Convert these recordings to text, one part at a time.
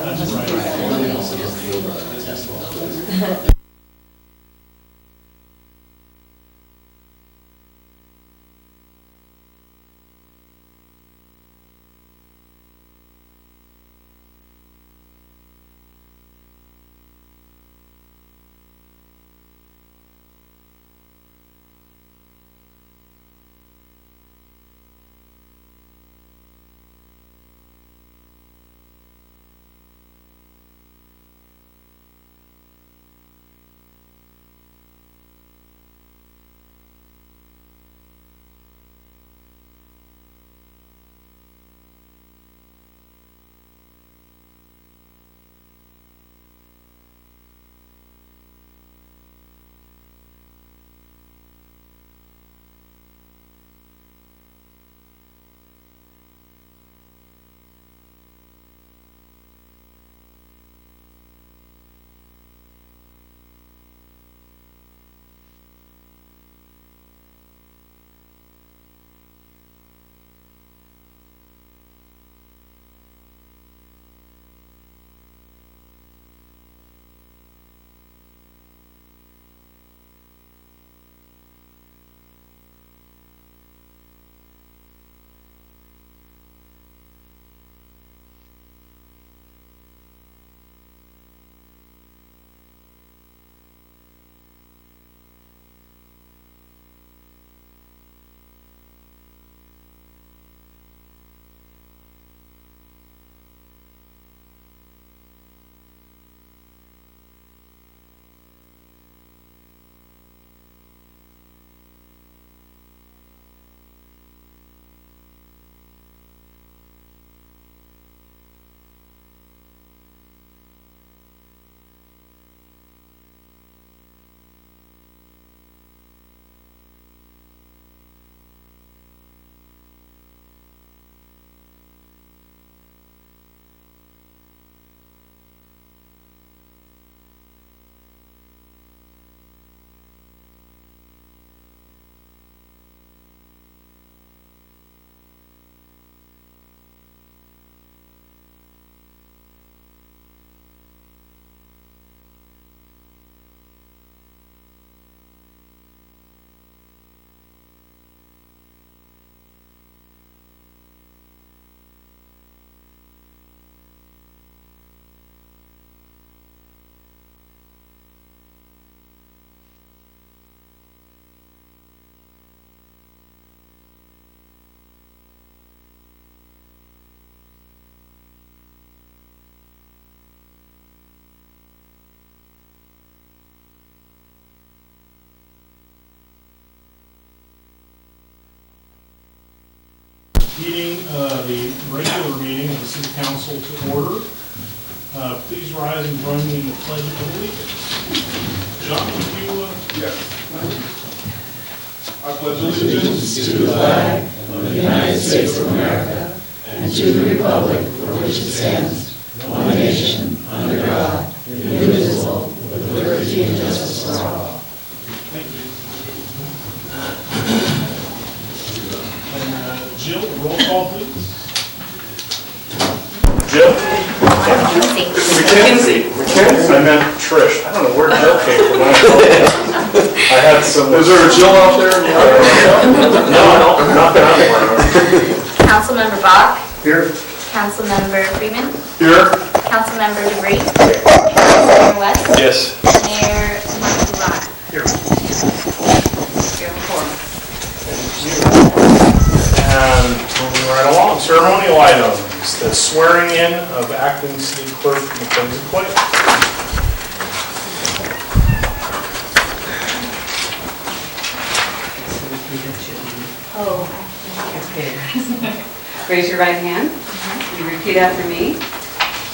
That's right. And we also just do a test well. Meeting, the regular meeting of the City Council to order. Please rise and join me in the Pledge of Allegiance. John, would you? Yes. I pledge allegiance to the flag of the United States of America and to the republic for which it stands, one nation, under God, indivisible, with liberty and justice for all. Thank you. And Jill, roll call, please. Jill? Mackenzie. I meant Trish. I don't know where Jill came from. I had some. Is there a Jill out there? No, not that I'm aware of. Councilmember Bach. Here. Councilmember Freeman. Here. Councilmember DeVries. Councilmember West. Yes. Mayor Montalban. Here. Here, four. And moving right along, ceremonial items. The swearing in of acting city clerk Mackenzie Quayle. Oh. Okay. Raise your right hand. You repeat after me.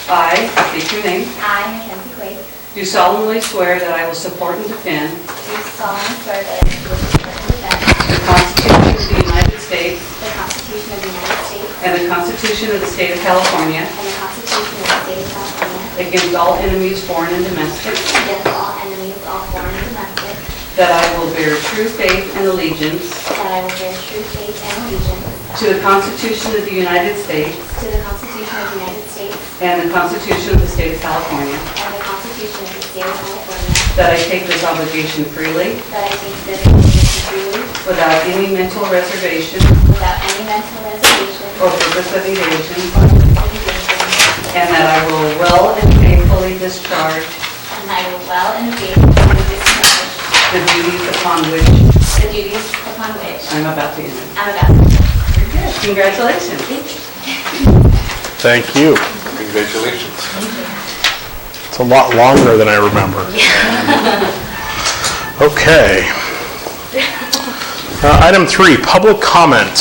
I state your name. I, Mackenzie Quayle, Do solemnly swear that I will support and defend do solemnly swear that I will support and defend the Constitution of the United States the Constitution of the United States and the Constitution of the State of California and the Constitution of the State of California against all enemies, foreign and domestic, against all enemies, all foreign and domestic, that I will bear true faith and allegiance that I will bear true faith and allegiance to the Constitution of the United States to the Constitution of the United States and the Constitution of the State of California, and the Constitution of the State of California, that I take this obligation freely that I take this obligation freely without any mental reservation without any mental reservation or purpose of evasion, or evasion, and that I will well and faithfully discharge and I will well and faithfully discharge the duties upon which the duties upon which I'm about to enter. I'm about to enter. Congratulations. Thank you. Congratulations. It's a lot longer than I remember. Okay. Item 3, public comment.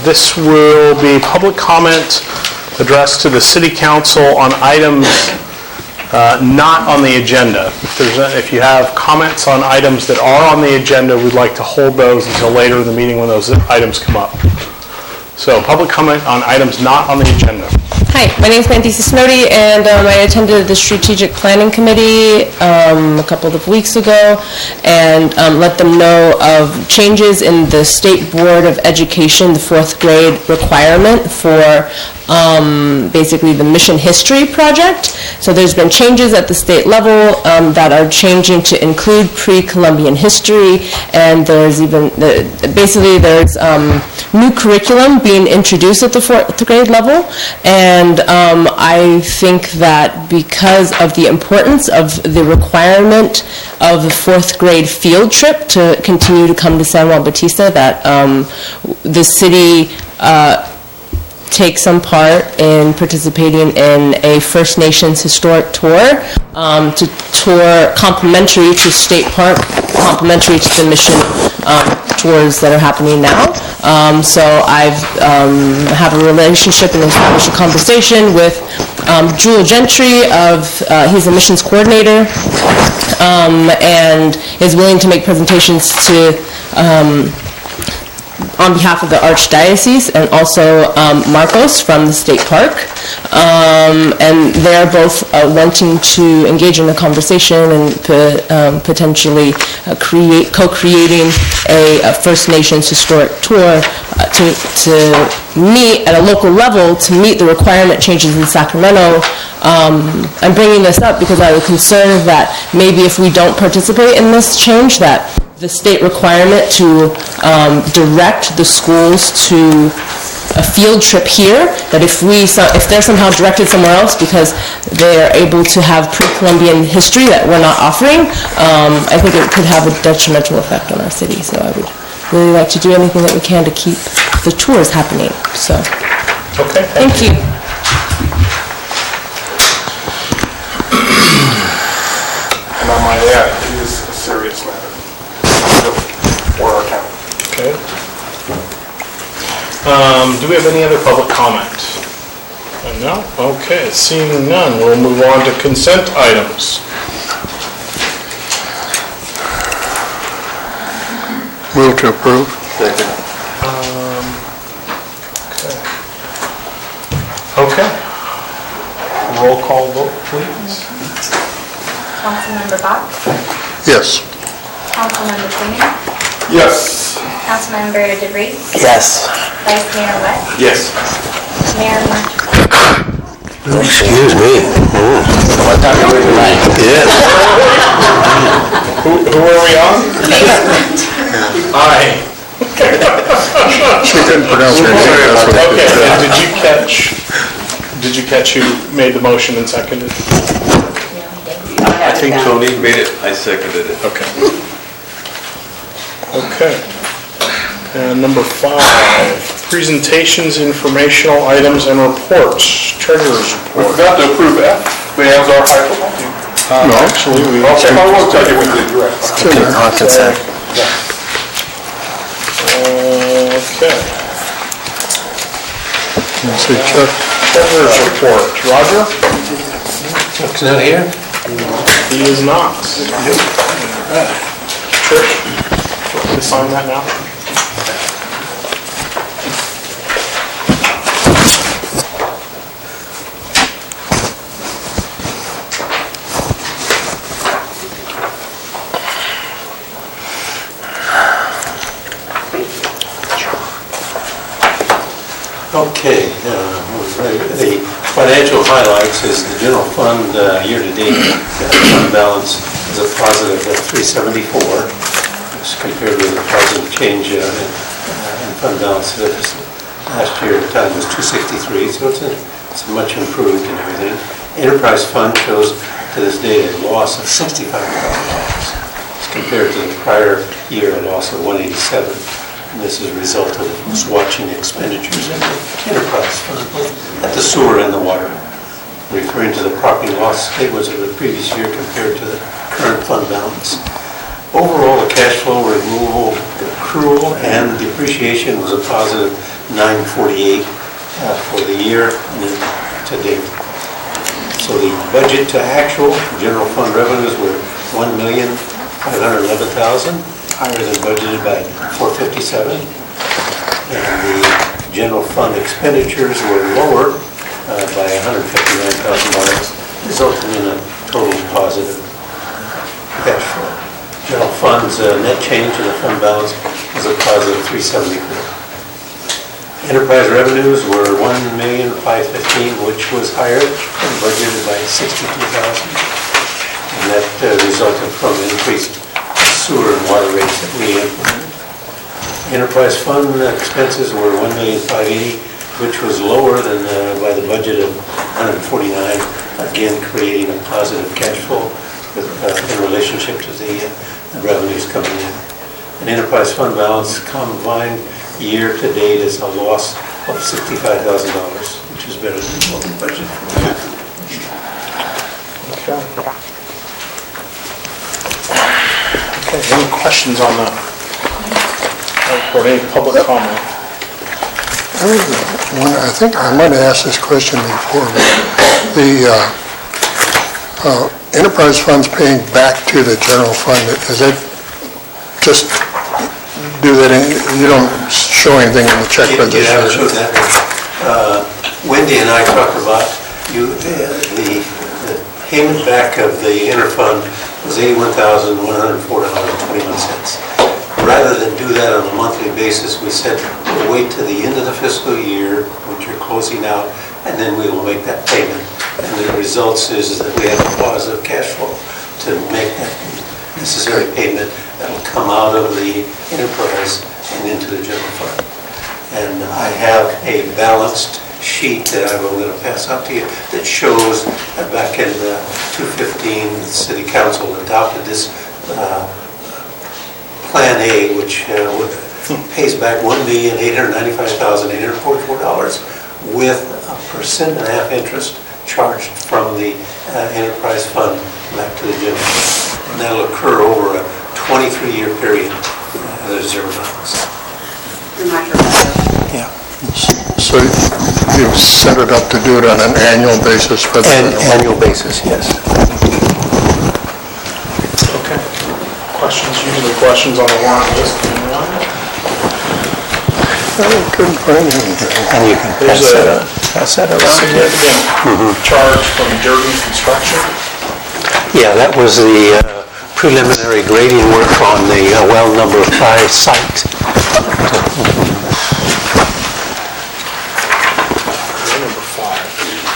This will be public comment addressed to the City Council on items not on the agenda. If you have comments on items that are on the agenda, we'd like to hold those until later in the meeting when those items come up. So, public comment on items not on the agenda. Hi, my name is Mandisa Snowdy, and I attended the Strategic Planning Committee a couple of weeks ago and let them know of changes in the State Board of Education, the 4th grade requirement for basically the Mission History Project. So there's been changes at the state level that are changing to include pre-Columbian history, and there's even, basically there's new curriculum being introduced at the 4th grade level, and I think that because of the importance of the requirement of the 4th grade field trip to continue to come to San Juan Bautista, that the city take some part in participating in a First Nations historic tour to tour complimentary to State Park, complimentary to the Mission tours that are happening now. So I've have a relationship and established a conversation with Jewel Gentry he's a missions coordinator, and is willing to make presentations to on behalf of the Archdiocese, and also Marcos from the State Park. And they're both wanting to engage in a conversation and potentially co-creating a First Nations historic tour to meet at a local level to meet the requirement changes in Sacramento. I'm bringing this up because I was concerned that maybe if we don't participate in this change, that the state requirement to direct the schools to a field trip here, that if they're somehow directed somewhere else because they are able to have pre-Columbian history that we're not offering, I think it could have a detrimental effect on our city. So I would really like to do anything that we can to keep the tours happening. So, Okay. thank you. And I might add, it is a serious matter for our county. Okay. Do we have any other public comment? No? Okay, seeing none, we'll move on to consent items. Move to approve. Okay. Roll call vote, please. Councilmember Bach, Yes. Councilmember Coonan, Yes. Councilmember DeVries, Yes. Vice Mayor West, Yes. Mayor Martin. Excuse me. What time are we tonight? Yeah. Who are we on? Aye. She couldn't pronounce her name. That's what Okay, it and is. did you catch who made the motion and seconded? I I think Tony made it, I seconded it. Okay. Okay. And number 5, presentations, informational items, and reports. Treasurer's We report. forgot to approve F, bands are high football. No, actually, we... Okay, I will tell you we did, right. Consent. Okay. Let's see, Chuck. Treasurer's report. Roger? Chuck's not here? He is not. Trish, to sign that now? Okay, the financial highlights is the general fund year-to-date fund balance is a positive of 374, as compared with a positive change in fund balance last year at the time was 263, so it's much improved and everything. Enterprise fund shows to this day a loss of $65,000, as compared to the prior year a loss of 187. And this is a result of us watching expenditures in the enterprise fund at the sewer and the water, referring to the property loss statements of the previous year compared to the current fund balance. Overall, the cash flow removal, accrual, and depreciation was a positive 948 for the year to date. So the budget to actual general fund revenues were $1,511,000. Higher than budgeted by 457, and the general fund expenditures were lower by $159,000, resulting in a total positive cash flow. General fund's net change in the fund balance was a positive 374. Enterprise revenues were $1,515,000, which was higher than budgeted by $62,000, and that resulted from increased sewer and water rates that we implemented. Enterprise fund expenses were $1,580,000, which was lower than by the budget of $149,000, again creating a positive cash flow in relationship to the revenues coming in. An enterprise fund balance combined year to date is a loss of $65,000, which is better than what we budgeted. Okay. Okay, any questions on that? Or any public comment? I think I might have asked this question before. The enterprise funds paying back to the general fund, is that just do that, you don't show anything in the check register? Yeah, I showed that. Wendy and I talked about the payment back of the interfund was $81,104.21. Rather than do that on a monthly basis, we said we'll wait to the end of the fiscal year, which you're closing out, and then we will make that payment. And the results is that we have a positive cash flow to make that necessary payment that will come out of the enterprise and into the general fund. And I have a balanced sheet that I'm going to pass out to you that shows that back in 2015, the City Council adopted this Plan A, which pays back $1,895,844 with a 1.5% interest charged from the enterprise fund back to the general fund. And that'll occur over a 23-year period at a zero balance. Yeah. So you've set it up to do it on an annual basis? Annual basis, yes. Okay. Questions, usually questions on the warrant list. I couldn't find anything. And you can pass that around. Significant charge from Durgan Construction. Yeah, that was the preliminary grading work on the well number 5 site.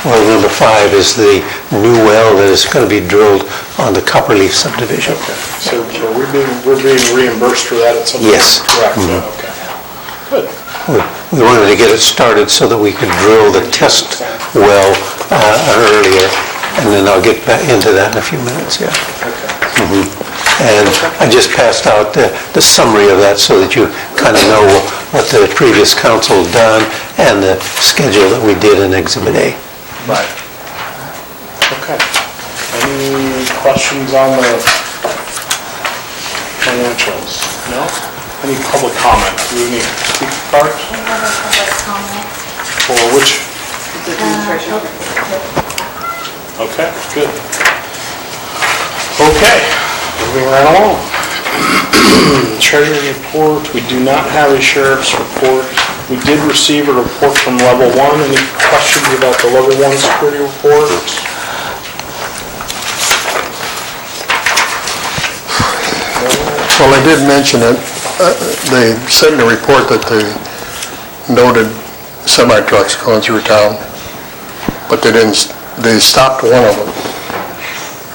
Well, number 5 is the new well that is going to be drilled on the Copperleaf subdivision. Okay, so we're being reimbursed for that at some point? Yes. Correct, okay. Good. We wanted to get it started so that we could drill the test well earlier, and then I'll get back into that in a few minutes, yeah. Okay. And I just passed out the summary of that so that you kind of know what the previous council done and the schedule that we did in Exhibit A. Right. Okay. Any questions on the financials? No? Any public comment? Do we need speaker cards? I have a public comment. For which? Okay, good. Okay, moving right along. Treasury report, we do not have a sheriff's report. We did receive a report from level 1. Any questions about the level 1 security report? Well, I did mention it. They said in the report that they noted semi-trucks going through town, but they stopped one of them.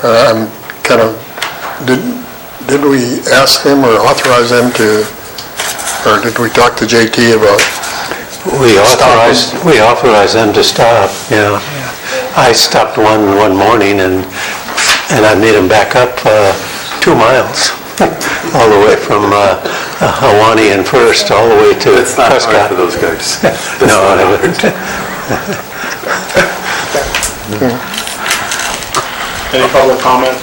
I'm kind of, did we ask them or authorize them to, or did we talk to JT about? We authorized them to stop, yeah. I stopped one morning and I made them back up 2 miles, all the way from Hawani and First, all the way to Prescott. It's not hard for those guys. No, I haven't. Any public comment?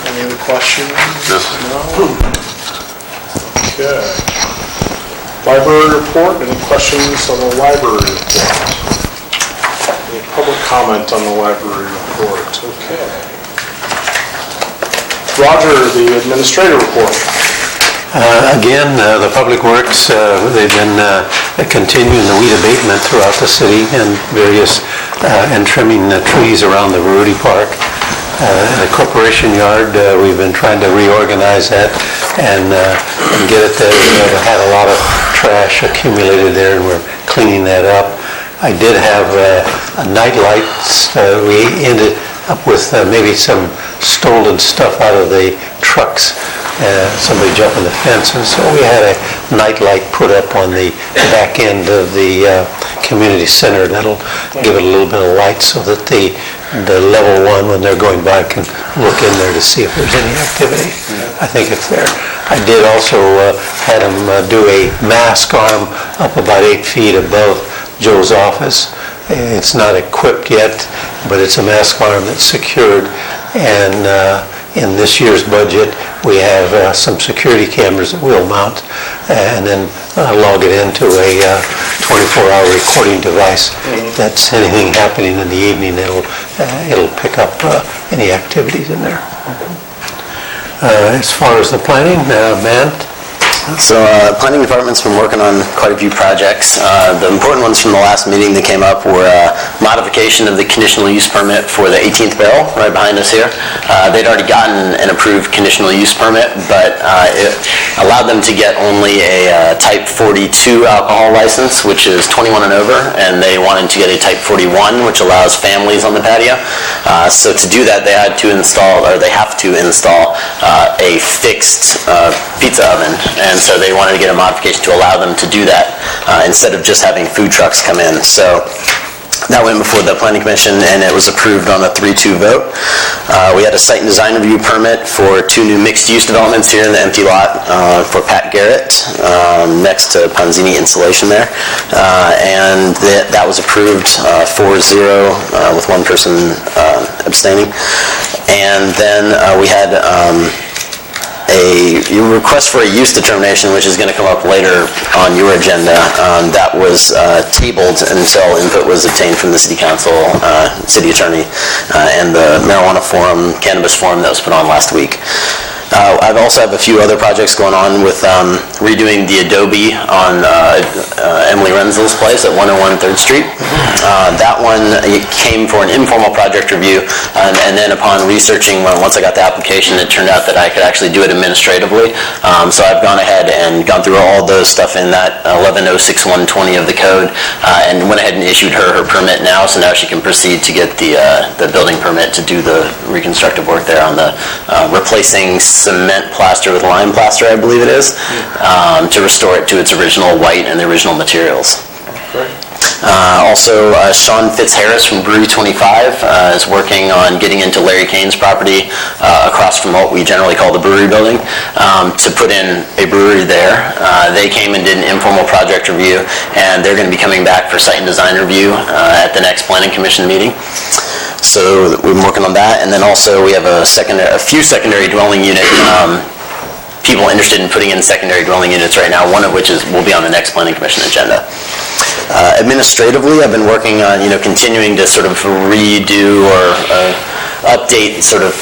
Any other questions? No? Okay. Library report, any questions on the library report? Any public comment on the library report? Okay. Roger, the administrative report. Again, the Public Works, they've been continuing the weed abatement throughout the city and and trimming the trees around the Rudy Park. The Corporation Yard, we've been trying to reorganize that and get it there. We've had a lot of trash accumulated there and we're cleaning that up. I did have night lights. We ended up with maybe some stolen stuff out of the trucks. Somebody jumping the fence, and so we had a night light put up on the back end of the community center that'll give it a little bit of light so that the level one, when they're going by, can look in there to see if there's any activity. I think it's there. I did also had them do a mask arm up about 8 feet above Joe's office. It's not equipped yet, but it's a mask arm that's secured, and in this year's budget, we have some security cameras that we'll mount and then log it into a 24-hour recording device. That's anything happening in the evening, it'll pick up any activities in there. As far as the planning, Matt? So planning department's been working on quite a few projects. The important ones from the last meeting that came up were modification of the conditional use permit for the 18th barrel right behind us here. They'd already gotten an approved conditional use permit, but it allowed them to get only a type 42 alcohol license, which is 21 and over, and they wanted to get a type 41, which allows families on the patio. So to do that, they have to install a fixed pizza oven, and so they wanted to get a modification to allow them to do that instead of just having food trucks come in. So that went before the Planning Commission, and it was approved on a 3-2 vote. We had a site and design review permit for 2 new mixed-use developments here in the empty lot for Pat Garrett, next to Ponzini Insulation there. And that was approved 4-0 with 1 person abstaining. And then we had a request for a use determination, which is going to come up later on your agenda, that was tabled until input was obtained from the city council, city attorney, and the marijuana forum, cannabis forum that was put on last week. I also have a few other projects going on with redoing the Adobe on Emily Renzel's place at 101 3rd Street. That one came for an informal project review, and then upon researching, once I got the application, it turned out that I could actually do it administratively. So I've gone ahead and gone through all those stuff in that 1106-120 of the code, and went ahead and issued her permit now, so now she can proceed to get the building permit to do the reconstructive work there on the replacing cement plaster with lime plaster, I believe it is, to restore it to its original white and the original materials. Also, Sean Fitzharris from Brewery 25 is working on getting into Larry Kane's property across from what we generally call the brewery building to put in a brewery there. They came and did an informal project review, and they're going to be coming back for site and design review at the next Planning Commission meeting. So we've been working on that, and then also we have a few secondary dwelling unit people interested in putting in secondary dwelling units right now, one of which will be on the next Planning Commission agenda. Administratively, I've been working on continuing to sort of redo or update sort of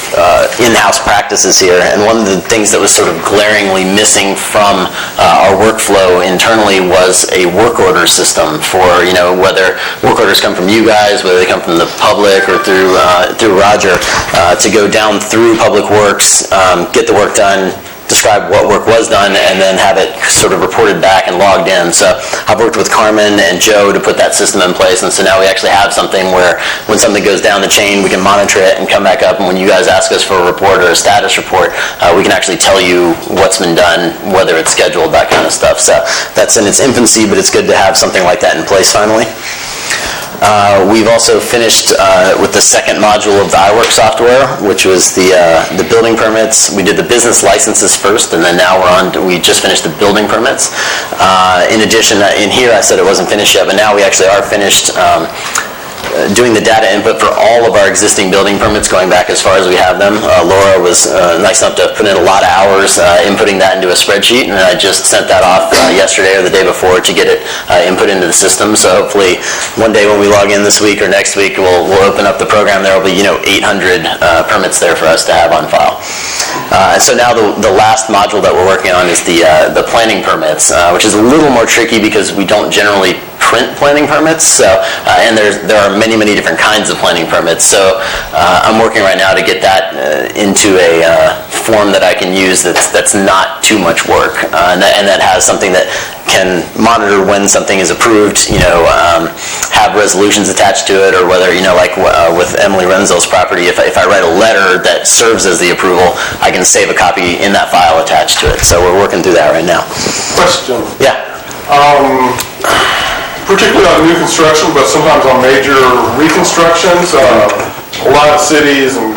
in-house practices here, and one of the things that was sort of glaringly missing from our workflow internally was a work order system for whether work orders come from you guys, whether they come from the public or through Roger, to go down through Public Works, get the work done, describe what work was done and then have it sort of reported back and logged in. So I've worked with Carmen and Joe to put that system in place, and so now we actually have something where when something goes down the chain, we can monitor it and come back up, and when you guys ask us for a report or a status report, we can actually tell you what's been done, whether it's scheduled, that kind of stuff. So that's in its infancy, but it's good to have something like that in place finally. We've also finished with the second module of the iWork software, which was the building permits. We did the business licenses first, and then now we just finished the building permits. In addition, in here I said it wasn't finished yet, but now we actually are finished doing the data input for all of our existing building permits going back as far as we have them. Laura was nice enough to put in a lot of hours inputting that into a spreadsheet, and I just sent that off yesterday or the day before to get it input into the system. So hopefully one day when we log in this week or next week, we'll open up the program. There will be 800 permits there for us to have on file. And so now the last module that we're working on is the planning permits, which is a little more tricky because we don't generally print planning permits. So and there are many different kinds of planning permits. So I'm working right now to get that into a form that I can use that's not too much work, and that has something that can monitor when something is approved, have resolutions attached to it, or whether, like with Emily Renzel's property, if I write a letter that serves as the approval, I can save a copy in that file attached to it. So we're working through that right now. Question. Yeah. Particularly on new construction, but sometimes on major reconstructions, a lot of cities and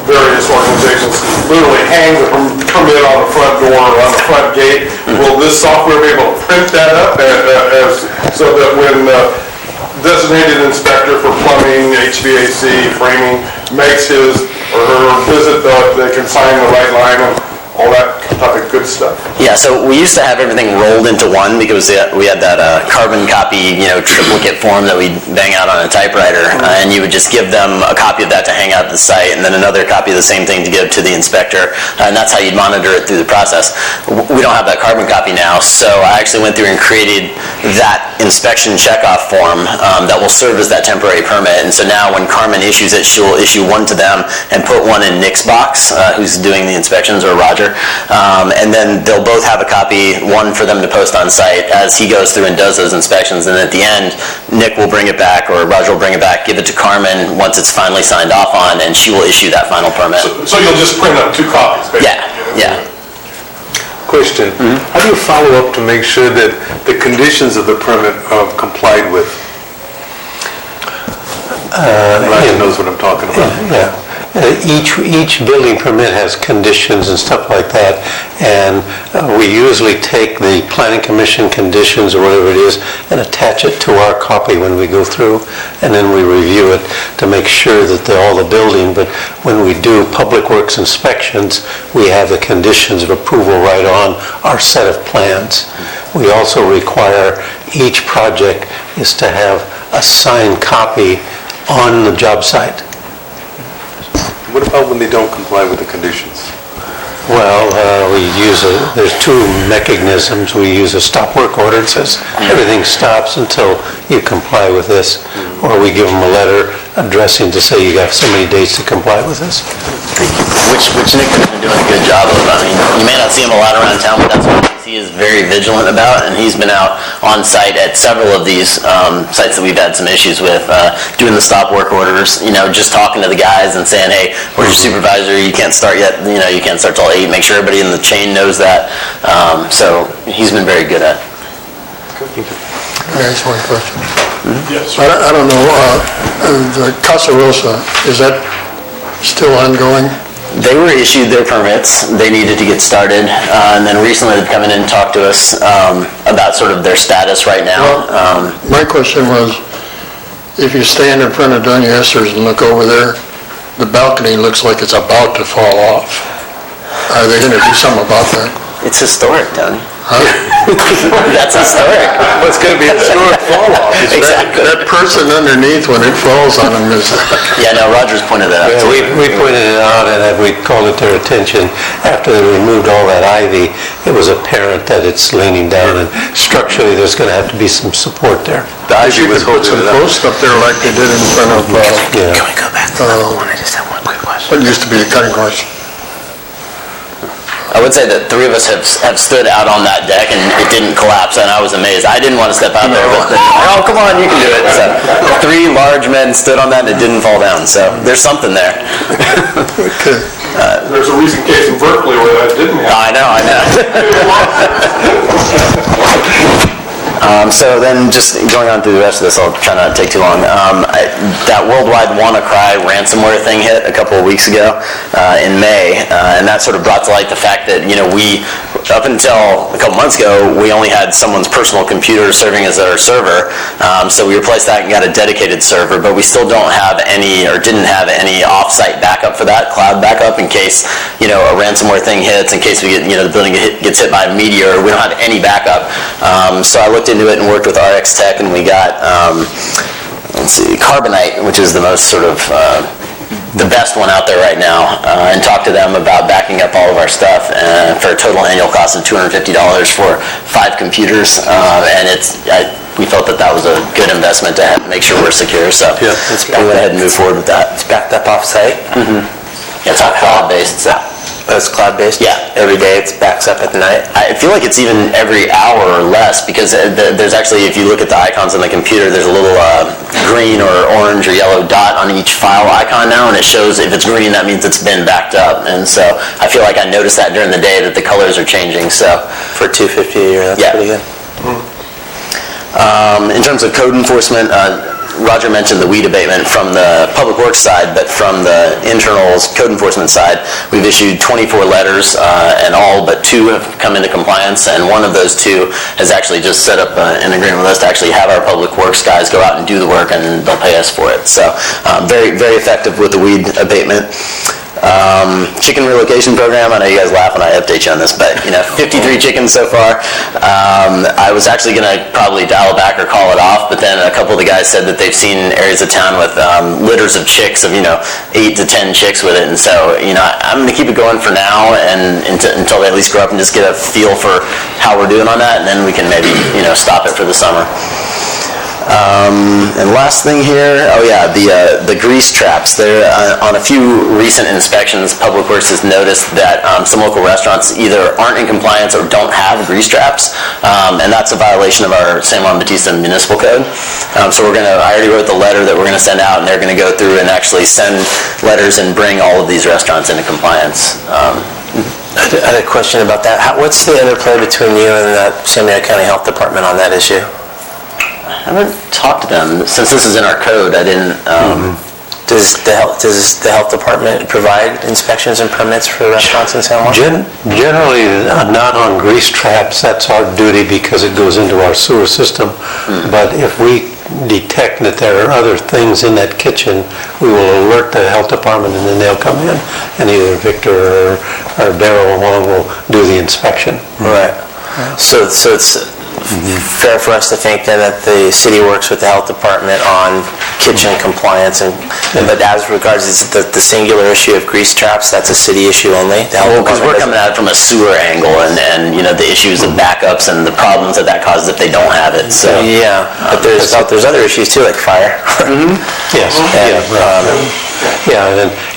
various organizations literally hang the permit on the front door or on the front gate. Will this software be able to print that up so that when the designated inspector for plumbing, HVAC, framing makes his or her visit, they can sign the right line and all that type of good stuff? Yeah, so we used to have everything rolled into one because we had that carbon copy, triplicate form that we'd bang out on a typewriter, and you would just give them a copy of that to hang out at the site, and then another copy of the same thing to give to the inspector, and that's how you'd monitor it through the process. We don't have that carbon copy now, so I actually went through and created that inspection checkoff form that will serve as that temporary permit, and so now when Carmen issues it, she'll issue one to them and put one in Nick's box, who's doing the inspections, or Roger. And then they'll both have a copy, one for them to post on site as he goes through and does those inspections, and at the end, Nick will bring it back, or Roger will bring it back, give it to Carmen once it's finally signed off on, and she will issue that final permit. So you'll just print up 2 copies, basically? Yeah. Question. How do you follow up to make sure that the conditions of the permit are complied with? Roger knows what I'm talking about. Yeah. Each building permit has conditions and stuff like that, and we usually take the planning commission conditions or whatever it is and attach it to our copy when we go through, and then we review it to make sure that all the building, but when we do public works inspections, we have the conditions of approval right on our set of plans. We also require each project is to have a signed copy on the job site. What about when they don't comply with the conditions? Well, there's 2 mechanisms. We use a stop work order. It says everything stops until you comply with this. Or we give them a letter addressing to say you got so many days to comply with this. Which Nick has been doing a good job of. I mean, you may not see him a lot around town, but that's one thing he is very vigilant about, and he's been out on site at several of these sites that we've had some issues with, doing the stop work orders, just talking to the guys and saying, hey, where's your supervisor? You can't start yet, you can't start till 8. Make sure everybody in the chain knows that. So he's been very good at it. I ask one question. Yes. I don't know, the Casa Rosa, is that still ongoing? They were issued their permits. They needed to get started, and then recently they've come in and talked to us about sort of their status right now. Well, my question was, if you stand in front of Doña Esther's and look over there, the balcony looks like it's about to fall off. Are they going to do something about that? It's historic, Tony. Huh? That's historic. Well, it's going to be a historic fall-off. Exactly. That person underneath, when it falls on them, is... Yeah, no, Roger's pointed that out. Yeah, we pointed it out, and we called it their attention. After they removed all that ivy, it was apparent that it's leaning down, and structurally, there's going to have to be some support there. The ivy was Put holding some it up. posts up there like they did in front of... Yeah. Can we go back to that one? I just have one quick question. What used to be the cutting course. I would say that 3 of us have stood out on that deck and it didn't collapse, and I was amazed. I didn't want to step out there, but oh, come on, you can do it. So 3 large men stood on that and it didn't fall down, so there's something there. There's a recent case in Berkeley where that didn't happen. I know. So then just going on through the rest of this, I'll try not to take too long. That worldwide WannaCry ransomware thing hit a couple of weeks ago in May, and that sort of brought to light the fact that, we, up until a couple months ago, we only had someone's personal computer serving as our server. So we replaced that and got a dedicated server, but we still don't have any, or didn't have any off-site backup for that, cloud backup, in case, a ransomware thing hits, in case we get, the building gets hit by a meteor. We don't have any backup. So I looked into it and worked with RX Tech, and we got, Carbonite, which is the most sort of, the best one out there right now, and talked to them about backing up all of our stuff for a total annual cost of $250 for 5 computers, and we felt that was a good investment to make sure we're secure, so we went ahead and moved forward with that. It's backed up off-site? Yeah, it's not cloud-based, so. It's cloud-based? Yeah. Every day it backs up at night? I feel like it's even every hour or less, because there's actually, if you look at the icons on the computer, there's a little green or orange or yellow dot on each file icon now, and it shows if it's green, that means it's been backed up. And so I feel like I noticed that during the day that the colors are changing. So for $250 a year, that's pretty good. In terms of code enforcement, Roger mentioned the weed abatement from the public works side, but from the internals code enforcement side, we've issued 24 letters, and all but 2 have come into compliance, and one of those 2 has actually just set up an agreement with us to actually have our public works guys go out and do the work, and they'll pay us for it. So very, very effective with the weed abatement. Chicken relocation program, I know you guys laugh when I update you on this, but 53 chickens so far. I was actually going to probably dial back or call it off, but then a couple of the guys said that they've seen areas of town with litters of chicks of 8 to 10 chicks with it, and so I'm going to keep it going for now and until they at least grow up and just get a feel for how we're doing on that, and then we can maybe stop it for the summer. And last thing here, the grease traps. There, on a few recent inspections, Public Works has noticed that some local restaurants either aren't in compliance or don't have grease traps, and that's a violation of our San Juan Bautista Municipal Code. So I already wrote the letter that we're going to send out, and they're going to go through and actually send letters and bring all of these restaurants into compliance. I had a question about that. What's the interplay between you and the San Diego County Health Department on that issue? I haven't talked to them. Since this is in our code, I didn't... Does the health department provide inspections and permits for restaurants in San Juan? Generally, not on grease traps. That's our duty because it goes into our sewer system. But if we detect that there are other things in that kitchen, we will alert the health department, and then they'll come in, and either Victor or Daryl will do the inspection. Right. So it's fair for us to think then that the city works with the health department on kitchen compliance, but as regards the singular issue of grease traps, that's a city issue only? Because we're coming at it from a sewer angle, and the issues of backups and the problems that causes if they don't have it. So yeah, but there's other issues too, like fire. Yes.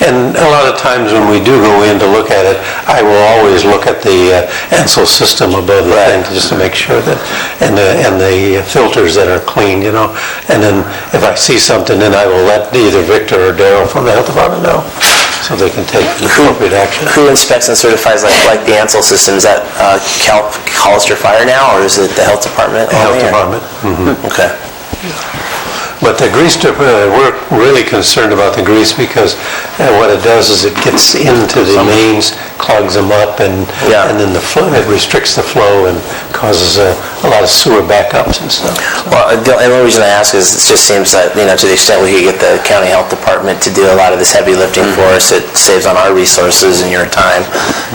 And a lot of times when we do go in to look at it, I will always look at the Ansel system above the thing just to make sure that, and the filters that are clean, and then if I see something, then I will let either Victor or Daryl from the health department know, so they can take appropriate action. Who inspects and certifies like the Ansel system? Is that Hollister Fire now, or is it the health department? The health department. Okay. But the grease strip, we're really concerned about the grease because what it does is it gets into the mains, clogs them up, and then it restricts the flow and causes a lot of sewer backups and stuff. Well, the only reason I ask is it just seems that, to the extent we could get the county health department to do a lot of this heavy lifting for us, it saves on our resources and your time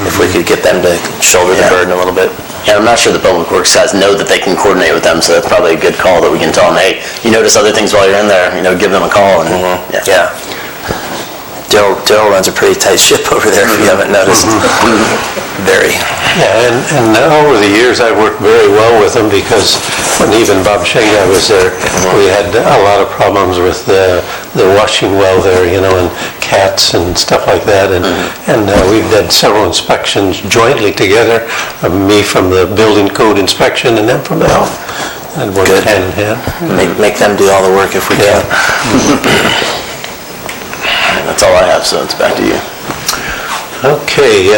if we could get them to shoulder the burden a little bit. Yeah, I'm not sure the public works guys know that they can coordinate with them, so that's probably a good call that we can tell them, hey, you notice other things while you're in there, give them a call. And Daryl runs a pretty tight ship over there, if you haven't noticed. Very. Yeah, and over the years I've worked very well with them because when even Bob Shenga was there, we had a lot of problems with the washing well there, and cats and stuff like that, and we've done several inspections jointly together, me from the building code inspection and them from the health, and work hand in hand. Make them do all the work if we can. That's all I have, so it's back to you. Okay,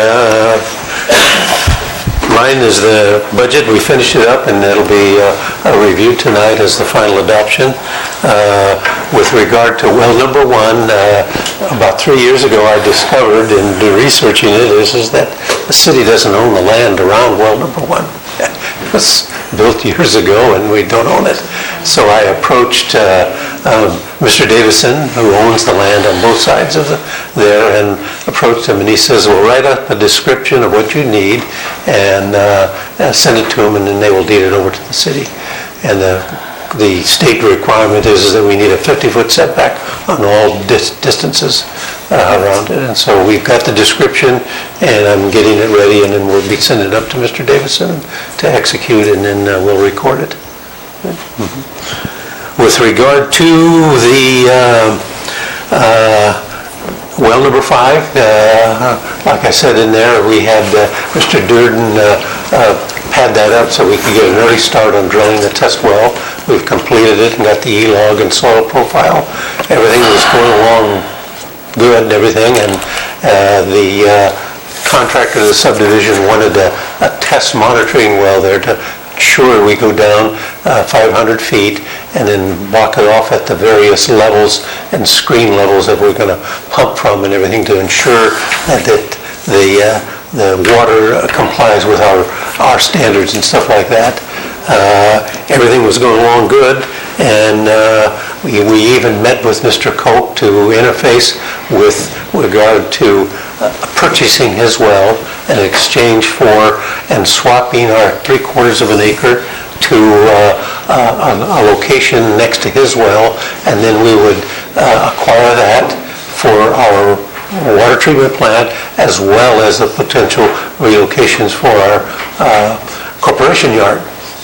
mine is the budget. We finished it up, and it'll be a review tonight as the final adoption. With regard to well number one, about 3 years ago, I discovered in researching it is that the city doesn't own the land around well number one. It was built years ago, and we don't own it. So I approached Mr. Davison, who owns the land on both sides of there, and approached him, and he says, well, write up a description of what you need and send it to them, and then they will deed it over to the city. And the state requirement is that we need a 50-foot setback on all distances around it. And so we've got the description, and I'm getting it ready, and then we'll be sending it up to Mr. Davison to execute, and then we'll record it. With regard to the well number 5, like I said in there, we had Mr. Durden pad that up so we could get an early start on drilling the test well. We've completed it and got the E-log and soil profile. Everything was going along good and everything, and the contractor of the subdivision wanted a test monitoring well there to ensure we go down 500 feet and then block it off at the various levels and screen levels that we're going to pump from and everything to ensure that the water complies with our standards and stuff like that. Everything was going along good, and we even met with Mr. Cope to interface with regard to purchasing his well in exchange for and swapping our 3/4 of an acre to a location next to his well, and then we would acquire that for our water treatment plant as well as the potential relocations for our corporation yard.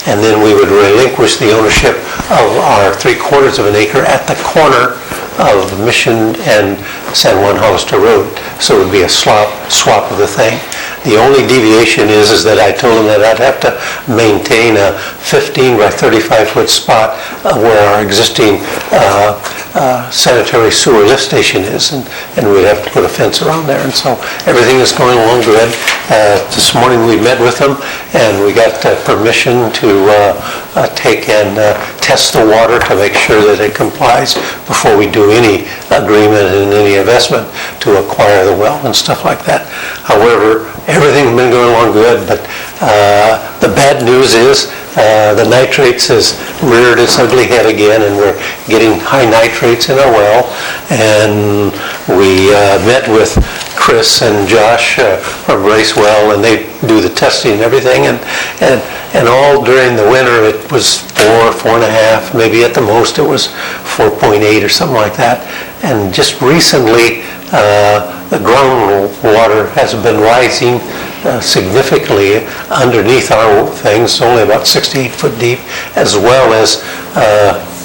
And then we would relinquish the ownership of our 3/4 of an acre at the corner of Mission and San Juan Hollister Road. So it would be a swap of the thing. The only deviation is that I told him that I'd have to maintain a 15 by 35 foot spot where our existing sanitary sewer lift station is, and we'd have to put a fence around there. And so everything is going along good. This morning we met with them, and we got permission to take and test the water to make sure that it complies before we do any agreement and any investment to acquire the well and stuff like that. However, everything's been going along good, but the bad news is the nitrates has reared its ugly head again, and we're getting high nitrates in our well. And we met with Chris and Josh from Racewell, and they do the testing and everything, and all during the winter it was 4, 4.5, maybe at the most it was 4.8 or something like that. And just recently the groundwater has been rising significantly underneath our things, only about 68 foot deep, as well as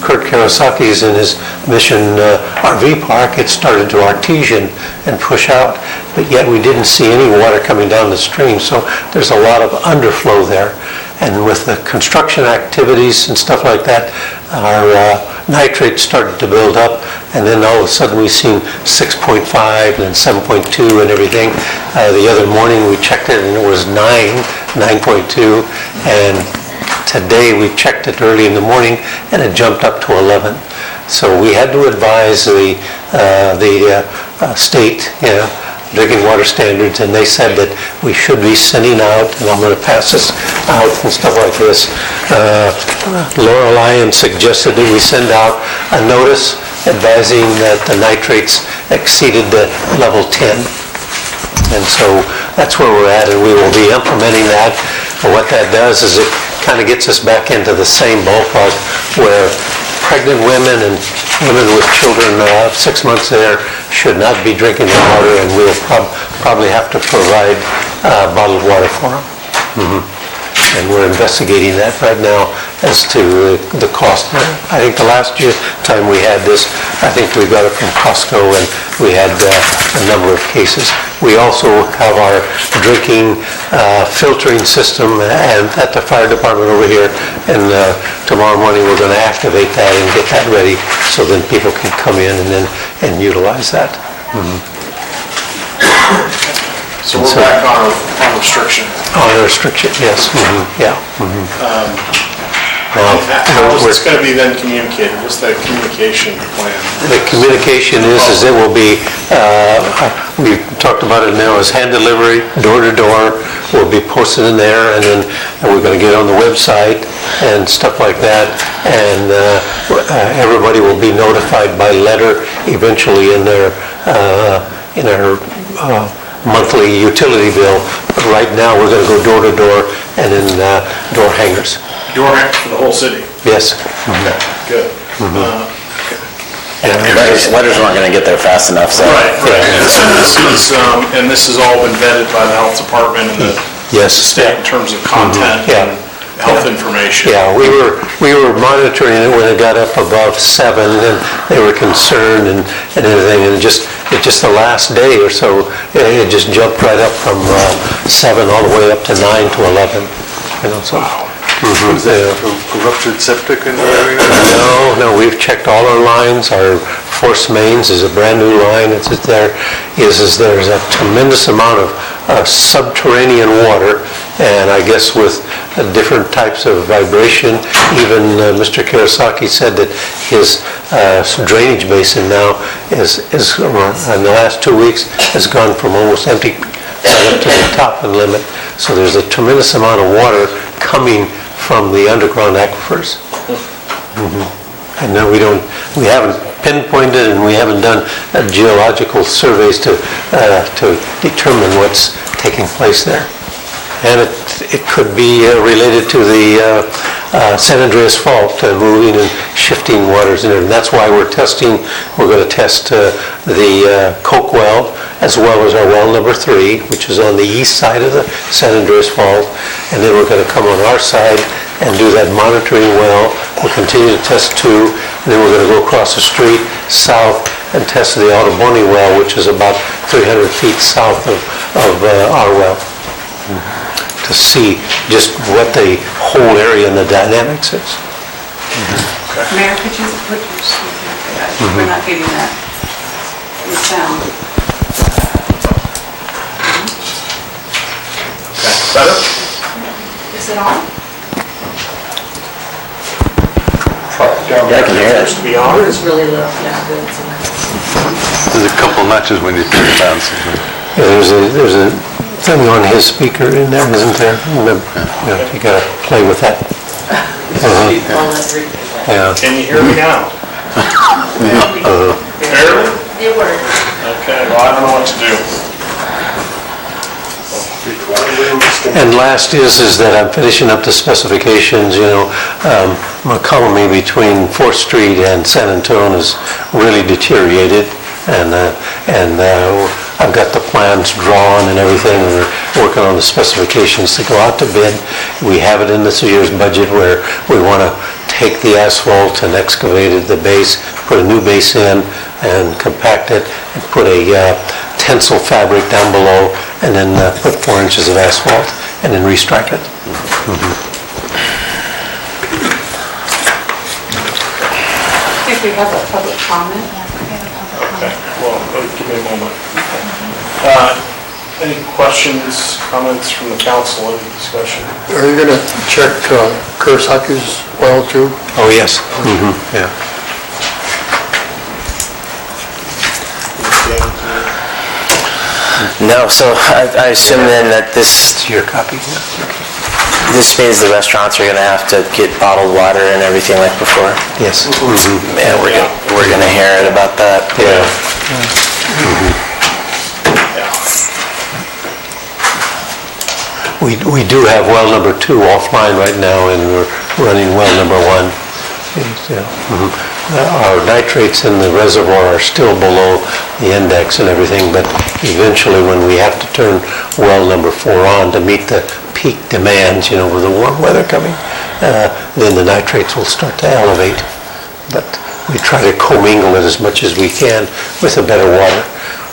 Kurt Karasaki's in his Mission RV park, it started to artesian and push out, but yet we didn't see any water coming down the stream, so there's a lot of underflow there. And with the construction activities and stuff like that, our nitrates started to build up, and then all of a sudden we've seen 6.5 and then 7.2 and everything. The other morning we checked it and it was 9.2, and today we checked it early in the morning and it jumped up to 11. So we had to advise the state, drinking water standards, and they said that we should be sending out, and I'm going to pass this out and stuff like this. Laura Lyon suggested that we send out a notice advising that the nitrates exceeded the level 10. And so that's where we're at, and we will be implementing that. And what that does is it kind of gets us back into the same ballpark where pregnant women and women with children 6 months there should not be drinking the water, and we'll probably have to provide bottled water for them. And we're investigating that right now as to the cost. I think the last time we had this, I think we got it from Costco, and we had a number of cases. We also have our drinking filtering system and at the fire department over here, and tomorrow morning we're going to activate that and get that ready so then people can come in and utilize that. So we're back on restriction. On a restriction, yes. Yeah. How is this going to be then communicated? What's that communication plan? The communication is it will be, we talked about it now, as hand delivery, door to door, will be posted in there, and then we're going to get on the website and stuff like that, and everybody will be notified by letter eventually in their monthly utility bill. But right now, we're going to go door to door and in door hangers. Door hanger for the whole city? Yes. Okay, good. Letters weren't going to get there fast enough, so. Right. And this has all been vetted by the health department and the state in terms of content and health information. Yeah, we were monitoring it when it got up above 7, and they were concerned and everything, and just the last day or so, it just jumped right up from 7 all the way up to 9 to 11. So. Wow. Is that a ruptured septic in the area? No, we've checked all our lines. Our force mains is a brand new line. There's a tremendous amount of subterranean water, and I guess with different types of vibration, even Mr. Karasaki said that his drainage basin now is in the last 2 weeks has gone from almost empty right up to the top and limit. So there's a tremendous amount of water coming from the underground aquifers. And then we haven't pinpointed, and we haven't done geological surveys to determine what's taking place there. And it could be related to the San Andreas Fault, moving and shifting waters in it. And that's why we're going to test the Coke well, as well as our well number 3, which is on the east side of the San Andreas Fault. And then we're going to come on our side and do that monitoring well. We'll continue to test 2, and then we're going to go across the street south and test the Autoboni well, which is about 300 feet south of our well, to see just what the whole area and the dynamics is. Mayor, could you put your speaker? We're not getting that the sound. Okay, better? Is it on? Yeah, I can hear it. Supposed to be on? It's really low, yeah, good. There's a couple notches when you turn it down. There's a thing on his speaker in there, isn't there? You got to play with that. Yeah. Can you hear me now? Barely? It works. Okay, well, I don't know what to do. And last is that I'm finishing up the specifications. McCollum between 4th Street and San Antonio is really deteriorated, and I've got the plans drawn and everything. We're working on the specifications to go out to bid. We have it in this year's budget where we want to take the asphalt and excavate it, the base, put a new base in and compact it, and put a tensile fabric down below, and then put 4 inches of asphalt and then restripe it. I think we have a public comment. Okay, well, give me a moment. Any questions, comments from the council, any discussion? Are you going to check Kurasaki's well too? Oh, yes. Yeah. No, so I assume then that this Your copy? means the restaurants are going to have to get bottled water and everything like before? Yes. Man, we're going to hear it about that. Yeah. We do have well number 2 offline right now, and we're running well number 1. Our nitrates in the reservoir are still below the index and everything, but eventually when we have to turn well number 4 on to meet the peak demands, with the warm weather coming, then the nitrates will start to elevate. But we try to commingle it as much as we can with the better water.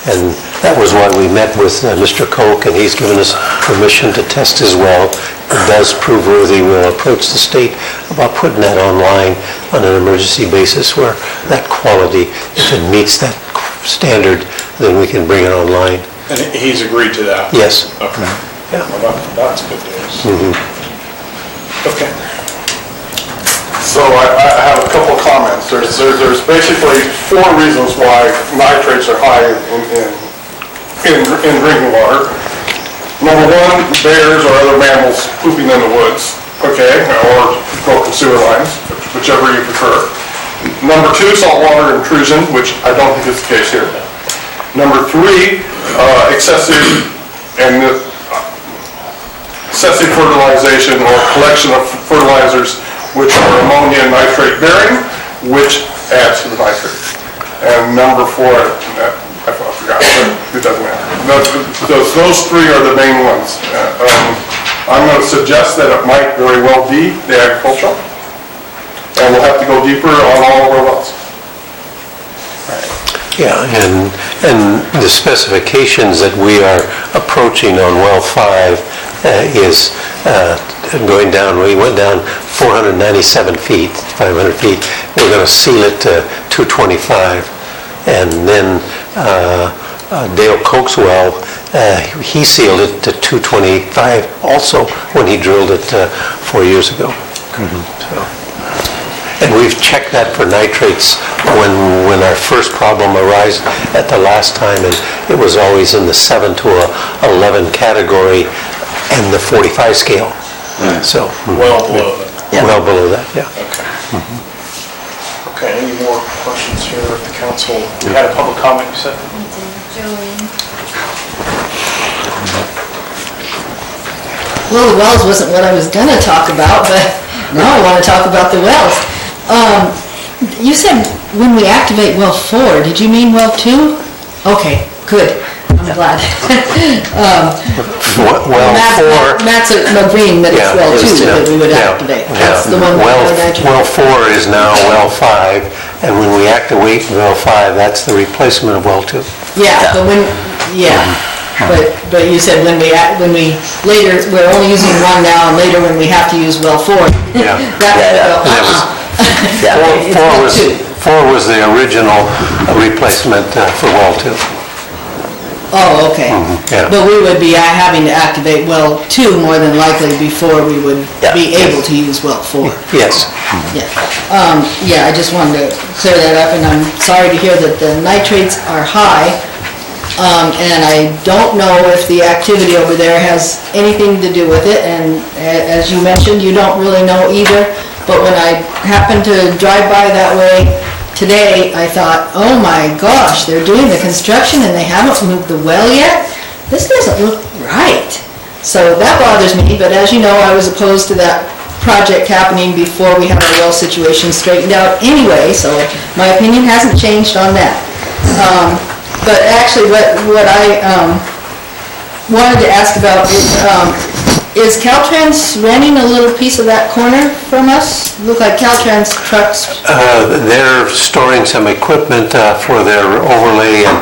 And that was why we met with Mr. Koch, and he's given us permission to test his well. If it does prove worthy, we'll approach the state about putting that online on an emergency basis where that quality, if it meets that standard, then we can bring it online. And he's agreed to that? Yes. Okay. Yeah. Well, that's good news. Okay. So I have a couple of comments. There's basically 4 reasons why nitrates are high in drinking water. Number 1, bears or other mammals pooping in the woods, okay, or broken sewer lines, whichever you prefer. Number 2, saltwater intrusion, which I don't think is the case here. Number 3, excessive fertilization or collection of fertilizers which are ammonia and nitrate bearing, which adds to the nitrate. And number 4, I forgot, but it doesn't matter. Those 3 are the main ones. I'm going to suggest that it might very well be the agricultural, and we'll have to go deeper on all of our wells. Yeah, and the specifications that we are approaching on well 5 is going down, we went down 497 feet, 500 feet. We're going to seal it to 225. And then Dale Koch's well, he sealed it to 225 also when he drilled it 4 years ago. So. And we've checked that for nitrates when our first problem arose at the last time, and it was always in the 7 to 11 category and the 45 scale. So Well below that. well below that, yeah. Okay. Okay, any more questions here of the council? We had a public comment, you said? Well, the wells wasn't what I was gonna talk about, but now I want to talk about the wells. You said when we activate well 4, did you mean well 2? Okay, good. I'm glad. Well 4... Matt's agreeing that it's well 2 that we would activate. That's the one. Well 4 is now well 5, and when we activate well 5, that's the replacement of well 2. Yeah, but when, but you said when we later, we're only using 1 now, and later when we have to use well 4. Yeah. That would go, 4 was the original replacement for well 2. Oh, okay. Yeah. But we would be having to activate well 2 more than likely before we would be able to use well 4. Yes. Yeah. Yeah, I just wanted to clear that up, and I'm sorry to hear that the nitrates are high. And I don't know if the activity over there has anything to do with it, and as you mentioned, you don't really know either. But when I happened to drive by that way today, I thought, oh my gosh, they're doing the construction and they haven't moved the well yet? This doesn't look right. So that bothers me, but as you know, I was opposed to that project happening before we had our well situation straightened out anyway, so my opinion hasn't changed on that. But actually, what I wanted to ask about is Caltrans renting a little piece of that corner from us? Look like Caltrans trucks. They're storing some equipment for their overlay and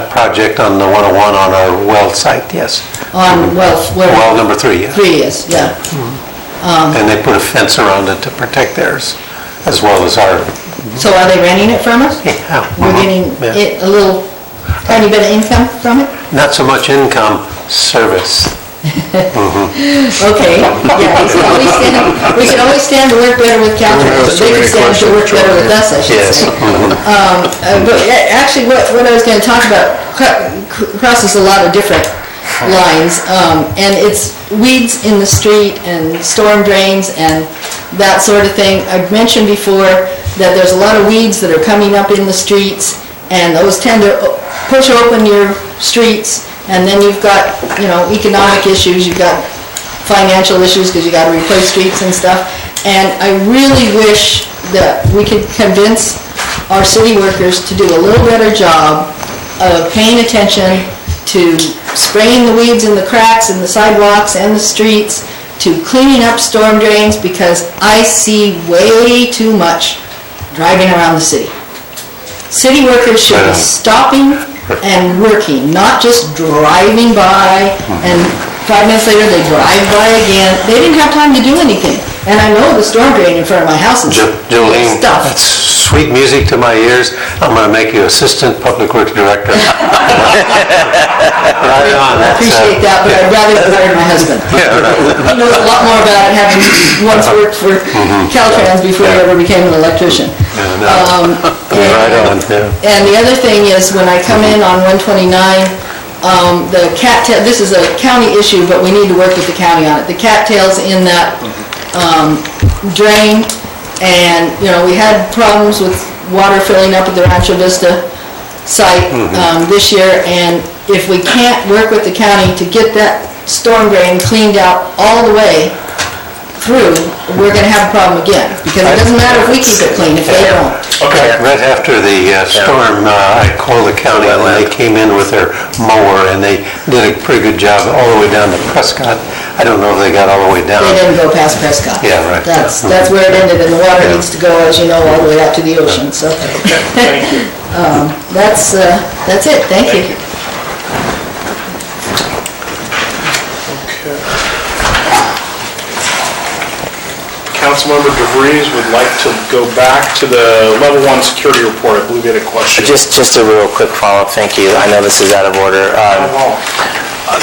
project on the 101 on our well site, yes. On well number 3, yeah. 3 is, yeah. And they put a fence around it to protect theirs, as well as our... So are they renting it from us? Yeah. We're getting a little tiny bit of income from it? Not so much income, service. Okay, yeah, we can always stand to work better with Caltrans. They can stand to work better with us, I should say. But actually, what I was going to talk about crosses a lot of different lines, and it's weeds in the street and storm drains and that sort of thing. I've mentioned before that there's a lot of weeds that are coming up in the streets, and those tend to push open your streets, and then you've got, economic issues, you've got financial issues because you got to replace streets and stuff. And I really wish that we could convince our city workers to do a little better job of paying attention to spraying the weeds in the cracks in the sidewalks and the streets, to cleaning up storm drains because I see way too much driving around the city. City workers should be stopping and working, not just driving by, and 5 minutes later they drive by again. They didn't have time to do anything. And I know the storm drain in front of my house is Jolene, stuff. that's sweet music to my ears. I'm going to make you Assistant Public Works Director. Right on. I appreciate that, but I'd rather hire my husband. Yeah, He knows a lot more about it, having once worked for Caltrans before he ever became an electrician. Right on, yeah. And the other thing is, when I come in on 129, the cattail, this is a county issue, but we need to work with the county on it. The cattails in that drain, and, we had problems with water filling up at the Rancho Vista site this year, and if we can't work with the county to get that storm drain cleaned out all the way through, we're going to have a problem again, because it doesn't matter if we keep it clean if they don't. Okay. Right after the storm, I called the county and they came in with their mower and they did a pretty good job all the way down to Prescott. I don't know if they got all the way down. They didn't go past Prescott. Yeah, right. That's where it ended, and the water needs to go, as you know, all the way out to the ocean, so. Thank you. That's it, thank you. Councilmember DeVries would like to go back to the level 1 security report. I believe you had a question. Just a real quick follow-up, thank you. I know this is out of order.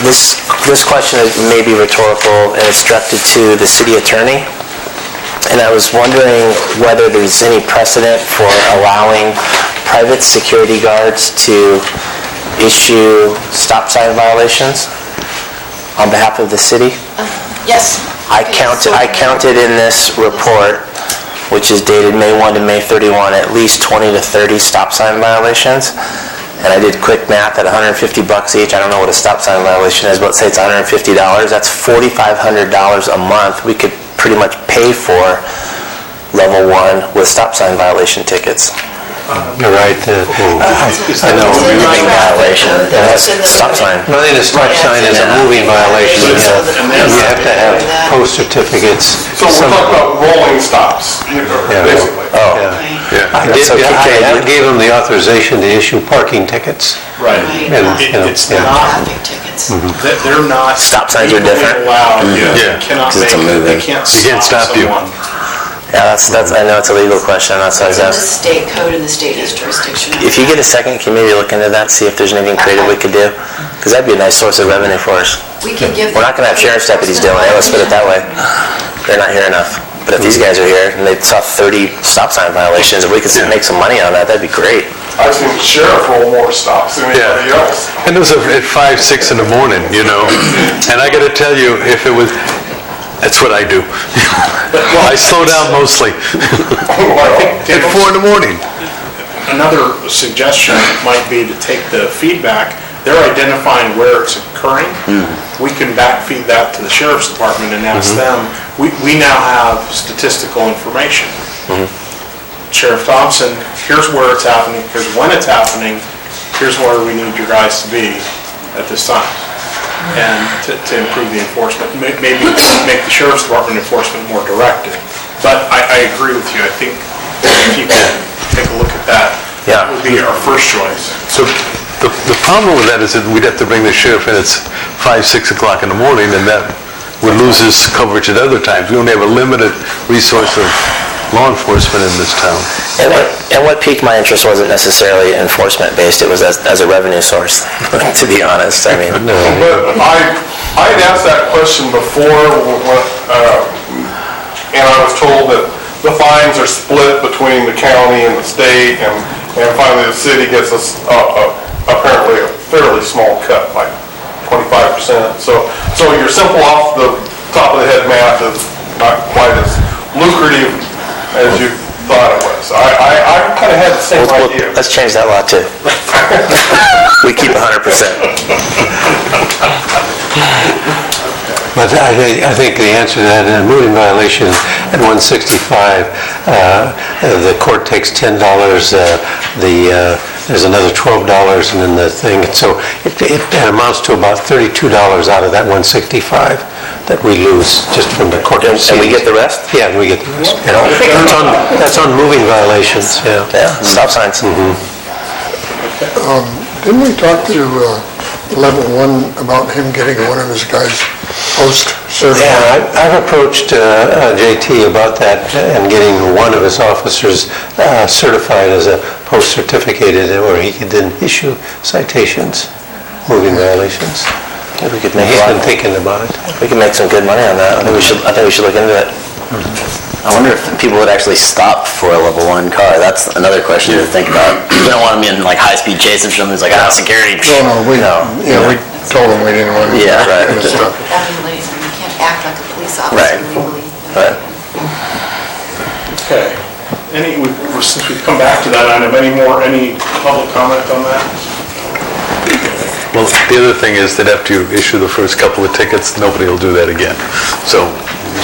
This question may be rhetorical, and it's directed to the city attorney. And I was wondering whether there's any precedent for allowing private security guards to issue stop sign violations on behalf of the city? Yes. I counted in this report, which is dated May 1 to May 31, at least 20 to 30 stop sign violations. And I did quick math at $150 each. I don't know what a stop sign violation is, but let's say it's $150. That's $4,500 a month we could pretty much pay for level 1 with stop sign violation tickets. You're right. I know, moving violation. That's stop sign. I think a stop sign is a moving violation. You have to have post certificates. So we're talking about rolling stops, basically. I gave them the authorization to issue parking tickets. Right. It's not, tickets. they're not. Stop signs are different. Allowed. Yeah. They can't stop you. someone. Yeah, I know it's a legal question, that's why I was The asking. state code and the state has jurisdiction. If you get a second, can you maybe look into that, see if there's anything creative we could do? Because that'd be a nice source of revenue for us. We can give. We're not gonna have sheriff's deputies doing it, let's put it that way. They're not here enough. But if these guys are here and they saw 30 stop sign violations, if we could make some money on that, that'd be great. I've seen the sheriff roll more stops than anybody else. And it was at 5, 6 in the morning, And I gotta tell you, if it was, that's what I do. I slow down mostly. At 4 in the morning. Another suggestion might be to take the feedback. They're identifying where it's occurring. We can backfeed that to the sheriff's department and ask them. We now have statistical information. Sheriff Thompson, here's where it's happening, here's when it's happening, here's where we need your guys to be at this time. And to improve the enforcement, maybe make the sheriff's department enforcement more directed. But I agree with you. I think if you can take a look at that, that would be our first choice. So the problem with that is that we'd have to bring the sheriff in at 5, 6 o'clock in the morning, and that would lose his coverage at other times. We only have a limited resource of law enforcement in this town. And what piqued my interest wasn't necessarily enforcement-based, it was as a revenue source, to be honest. I mean, But I had asked that question before, and I was told that the fines are split between the county and the state, and finally the city gets apparently a fairly small cut, like 25%. So your simple off the top of the head math is not quite as lucrative as you thought it was. I kind of had the same idea. let's change that law too. We keep 100%. But I think the answer to that, in a moving violation at 165, the court takes $10. The there's another $12 and then the thing, so it amounts to about $32 out of that 165 that we lose just from the court proceedings. And we get the rest? Yeah, we get the rest. Yeah. That's on moving violations, yeah. Yeah, stop signs. Didn't we talk to Level 1 about him getting one of his guys post-certified? Yeah, I've approached JT about that and getting one of his officers certified as a post-certificated, where he could then issue citations, moving violations. Maybe we could And make he's been thinking about it. We can make some good money on that. I think we should look into it. I wonder if people would actually stop for a level 1 car. That's another question to think about. We don't want them in like high-speed chase if something's like, security. We told him we didn't want to. Yeah, right. Ambulance, you can't act like a police officer Right. legally. Right. Okay. Since we've come back to that item, any public comment on that? Well, the other thing is that after you issue the first couple of tickets, nobody will do that again. So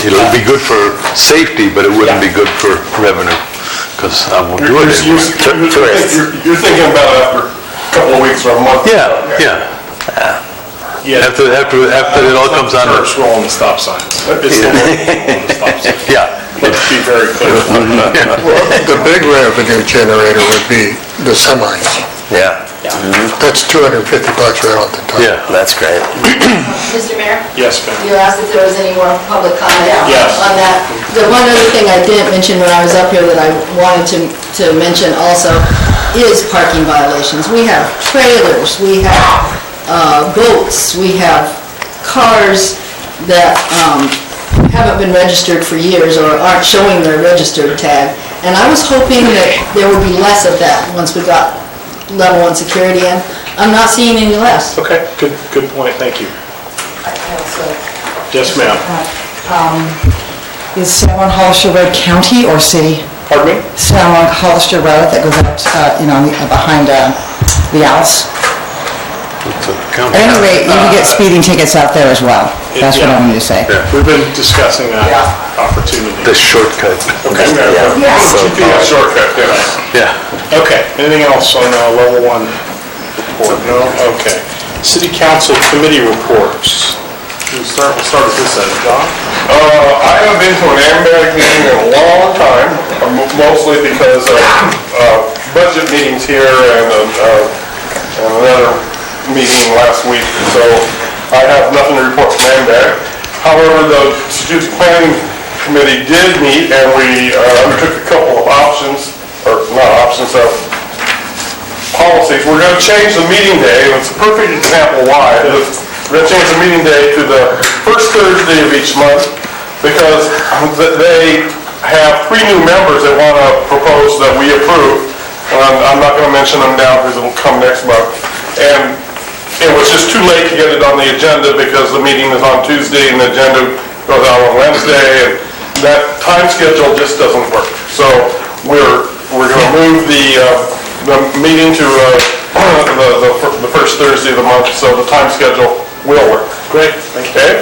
it'll be good for safety, but it wouldn't be good for revenue, because I won't do it anymore. You're thinking about it after a couple of weeks or a month. Yeah. After it all comes on. First rolling the stop signs. It's the rolling the stop signs. Yeah. Let's be very clear. Well, the big revenue generator would be the semis. Yeah. That's $250 right off the top. Yeah. That's great. Mr. Mayor? Yes, Ben. You asked if there was any more public comment Yes. on that. The one other thing I didn't mention when I was up here that I wanted to mention also is parking violations. We have trailers, we have boats, we have cars that haven't been registered for years or aren't showing their registered tag. And I was hoping that there would be less of that once we got level 1 security in. I'm not seeing any less. Okay, good point, thank you. I also, Yes, ma'am. is San Juan Hollister Road county or city? Pardon me? San Juan Hollister Road that goes up, behind the Al's. At any rate, you can get speeding tickets out there as well. That's what I wanted to say. We've been discussing that opportunity. The shortcut. Okay. Yes. GPS shortcut, yes. Yeah. Okay, anything else on level 1 report? No? Okay. City council committee reports. We'll start with this end. John? I haven't been to an AMBAG meeting in a long time, mostly because of budget meetings here and another meeting last week, so I have nothing to report from AMBAG. However, the strategic planning committee did meet, and we undertook a couple of policies. We're going to change the meeting day, and it's a perfect example why. We're going to change the meeting day to the first Thursday of each month, because they have 3 new members that want to propose that we approve. I'm not going to mention them now because it will come next month. And it was just too late to get it on the agenda because the meeting is on Tuesday and the agenda goes out on Wednesday, and that time schedule just doesn't work. So we're going to move the meeting to the first Thursday of the month, so the time schedule will work. Great, thank you. Okay?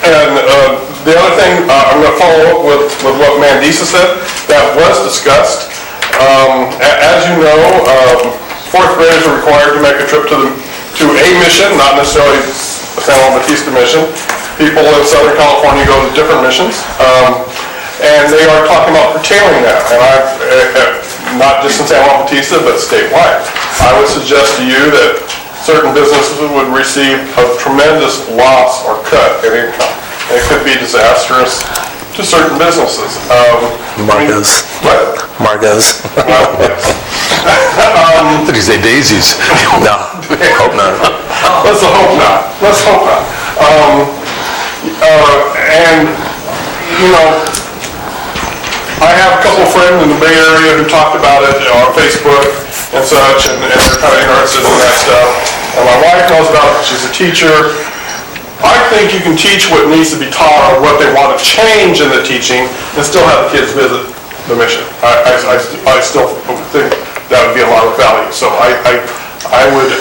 And the other thing, I'm going to follow up with what Mandisa said. That was discussed. As you know, 4th graders are required to make a trip to a mission, not necessarily the San Juan Bautista mission. People in Southern California go to different missions. And they are talking about curtailing that. And not just in San Juan Bautista, but statewide. I would suggest to you that certain businesses would receive a tremendous loss or cut in income. It could be disastrous to certain businesses. Margot's. What? Margot's. Yes. Did you say daisies? No, hope not. Let's hope not. Let's hope not. And, I have a couple of friends in the Bay Area who talked about it on Facebook and such, and they're kind of interested in that stuff. And my wife knows about it. She's a teacher. I think you can teach what needs to be taught or what they want to change in the teaching and still have the kids visit the mission. I still think that would be a lot of value. So I would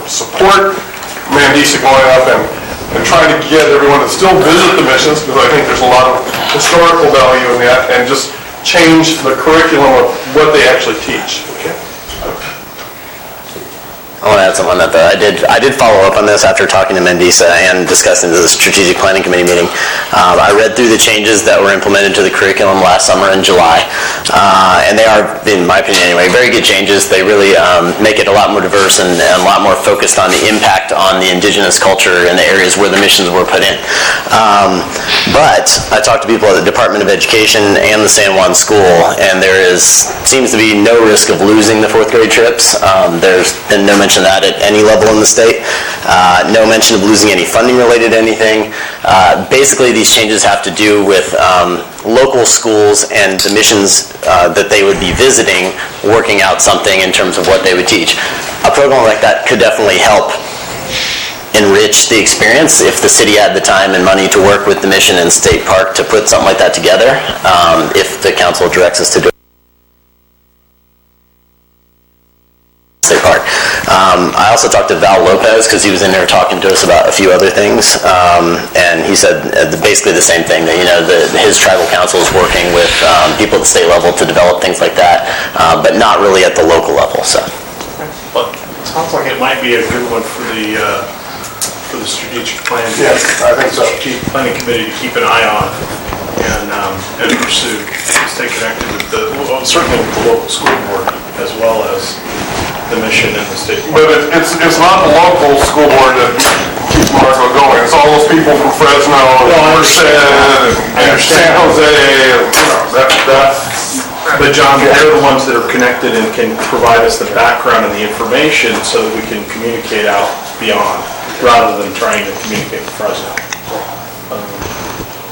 support Mandisa going up and trying to get everyone to still visit the missions, because I think there's a lot of historical value in that, and just change the curriculum of what they actually teach. I want to add something on that, though. I did follow up on this after talking to Mendisa and discussing the Strategic Planning Committee meeting. I read through the changes that were implemented to the curriculum last summer in July, and they are, in my opinion anyway, very good changes. They really make it a lot more diverse and a lot more focused on the impact on the indigenous culture in the areas where the missions were put in. But I talked to people at the Department of Education and the San Juan School, and there seems to be no risk of losing the fourth grade trips. There's been no mention of that at any level in the state. No mention of losing any funding related to anything. Basically, these changes have to do with local schools and the missions that they would be visiting, working out something in terms of what they would teach. A program like that could definitely help enrich the experience if the city had the time and money to work with the mission and state park to put something like that together, if the council directs us to do it. State park. I also talked to Val Lopez because he was in there talking to us about a few other things, and he said basically the same thing, that his tribal council is working with people at the state level to develop things like that, but not really at the local level. So. But it sounds like it might be a good one for the strategic plan. Yes, I think so. Strategic Planning Committee to keep an eye on and pursue. Stay connected with certainly with the local school board as well as the mission and the state. But it's not the local school board that keeps Marco going. It's all those people from Fresno, Merced, and San Jose, But John, they're the ones that are connected and can provide us the background and the information so that we can communicate out beyond, rather than trying to communicate with Fresno.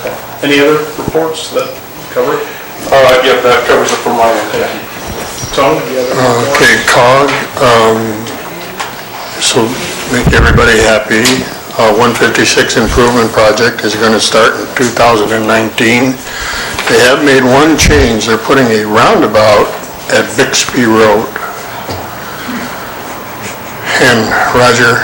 Okay. Any other reports that cover it? Yeah, that covers it from my end. Tony, do you have any reports? Okay, COG, so make everybody happy. 156 improvement project is going to start in 2019. They have made one change. They're putting a roundabout at Bixby Road. And Roger,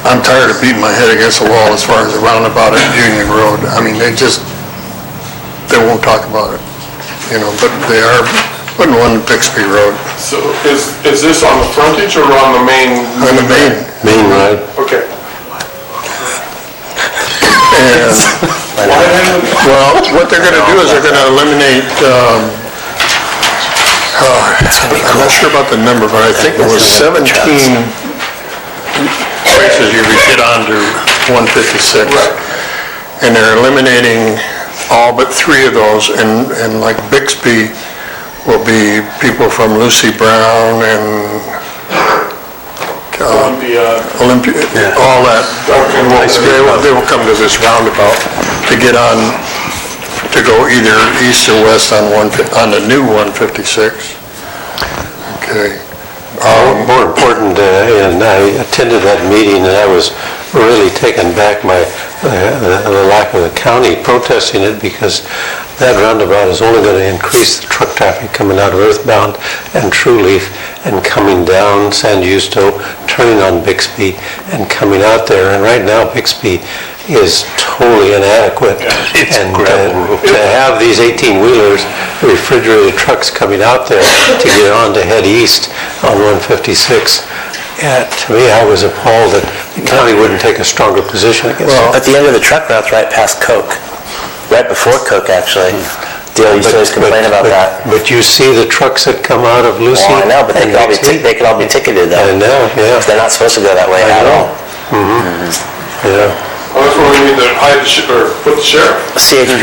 I'm tired of beating my head against the wall as far as the roundabout at Union Road. I mean, they won't talk about it, but they are putting one at Bixby Road. So is this on the frontage or on the main? On the main road. Okay. And, well, what they're going to do is they're going to eliminate, I'm not sure about the number, but I think it was 17 places you could get onto 156. And they're eliminating all but 3 of those, and like Bixby will be people from Lucy Brown and Olympia, all that. They will come to this roundabout to get on, to go either east or west on the new 156. Okay. More important, and I attended that meeting, and I was really taken back by the lack of the county protesting it, because that roundabout is only going to increase the truck traffic coming out of earthbound and Trueleaf and coming down San Justo, turning on Bixby and coming out there. And right now Bixby is totally inadequate. And to have these 18-wheelers, refrigerated trucks coming out there to get on to head east on 156, to me, I was appalled that the county wouldn't take a stronger position against it. At the end of the truck route's right past Coke, right before Coke, actually. DL used to always complain about that. But you see the trucks that come out of Lucy? Well, I know, but they could all be ticketed, though. I know, yeah. They're not supposed to go that way at all. Yeah. Well, that's where we need to put the sheriff. CHP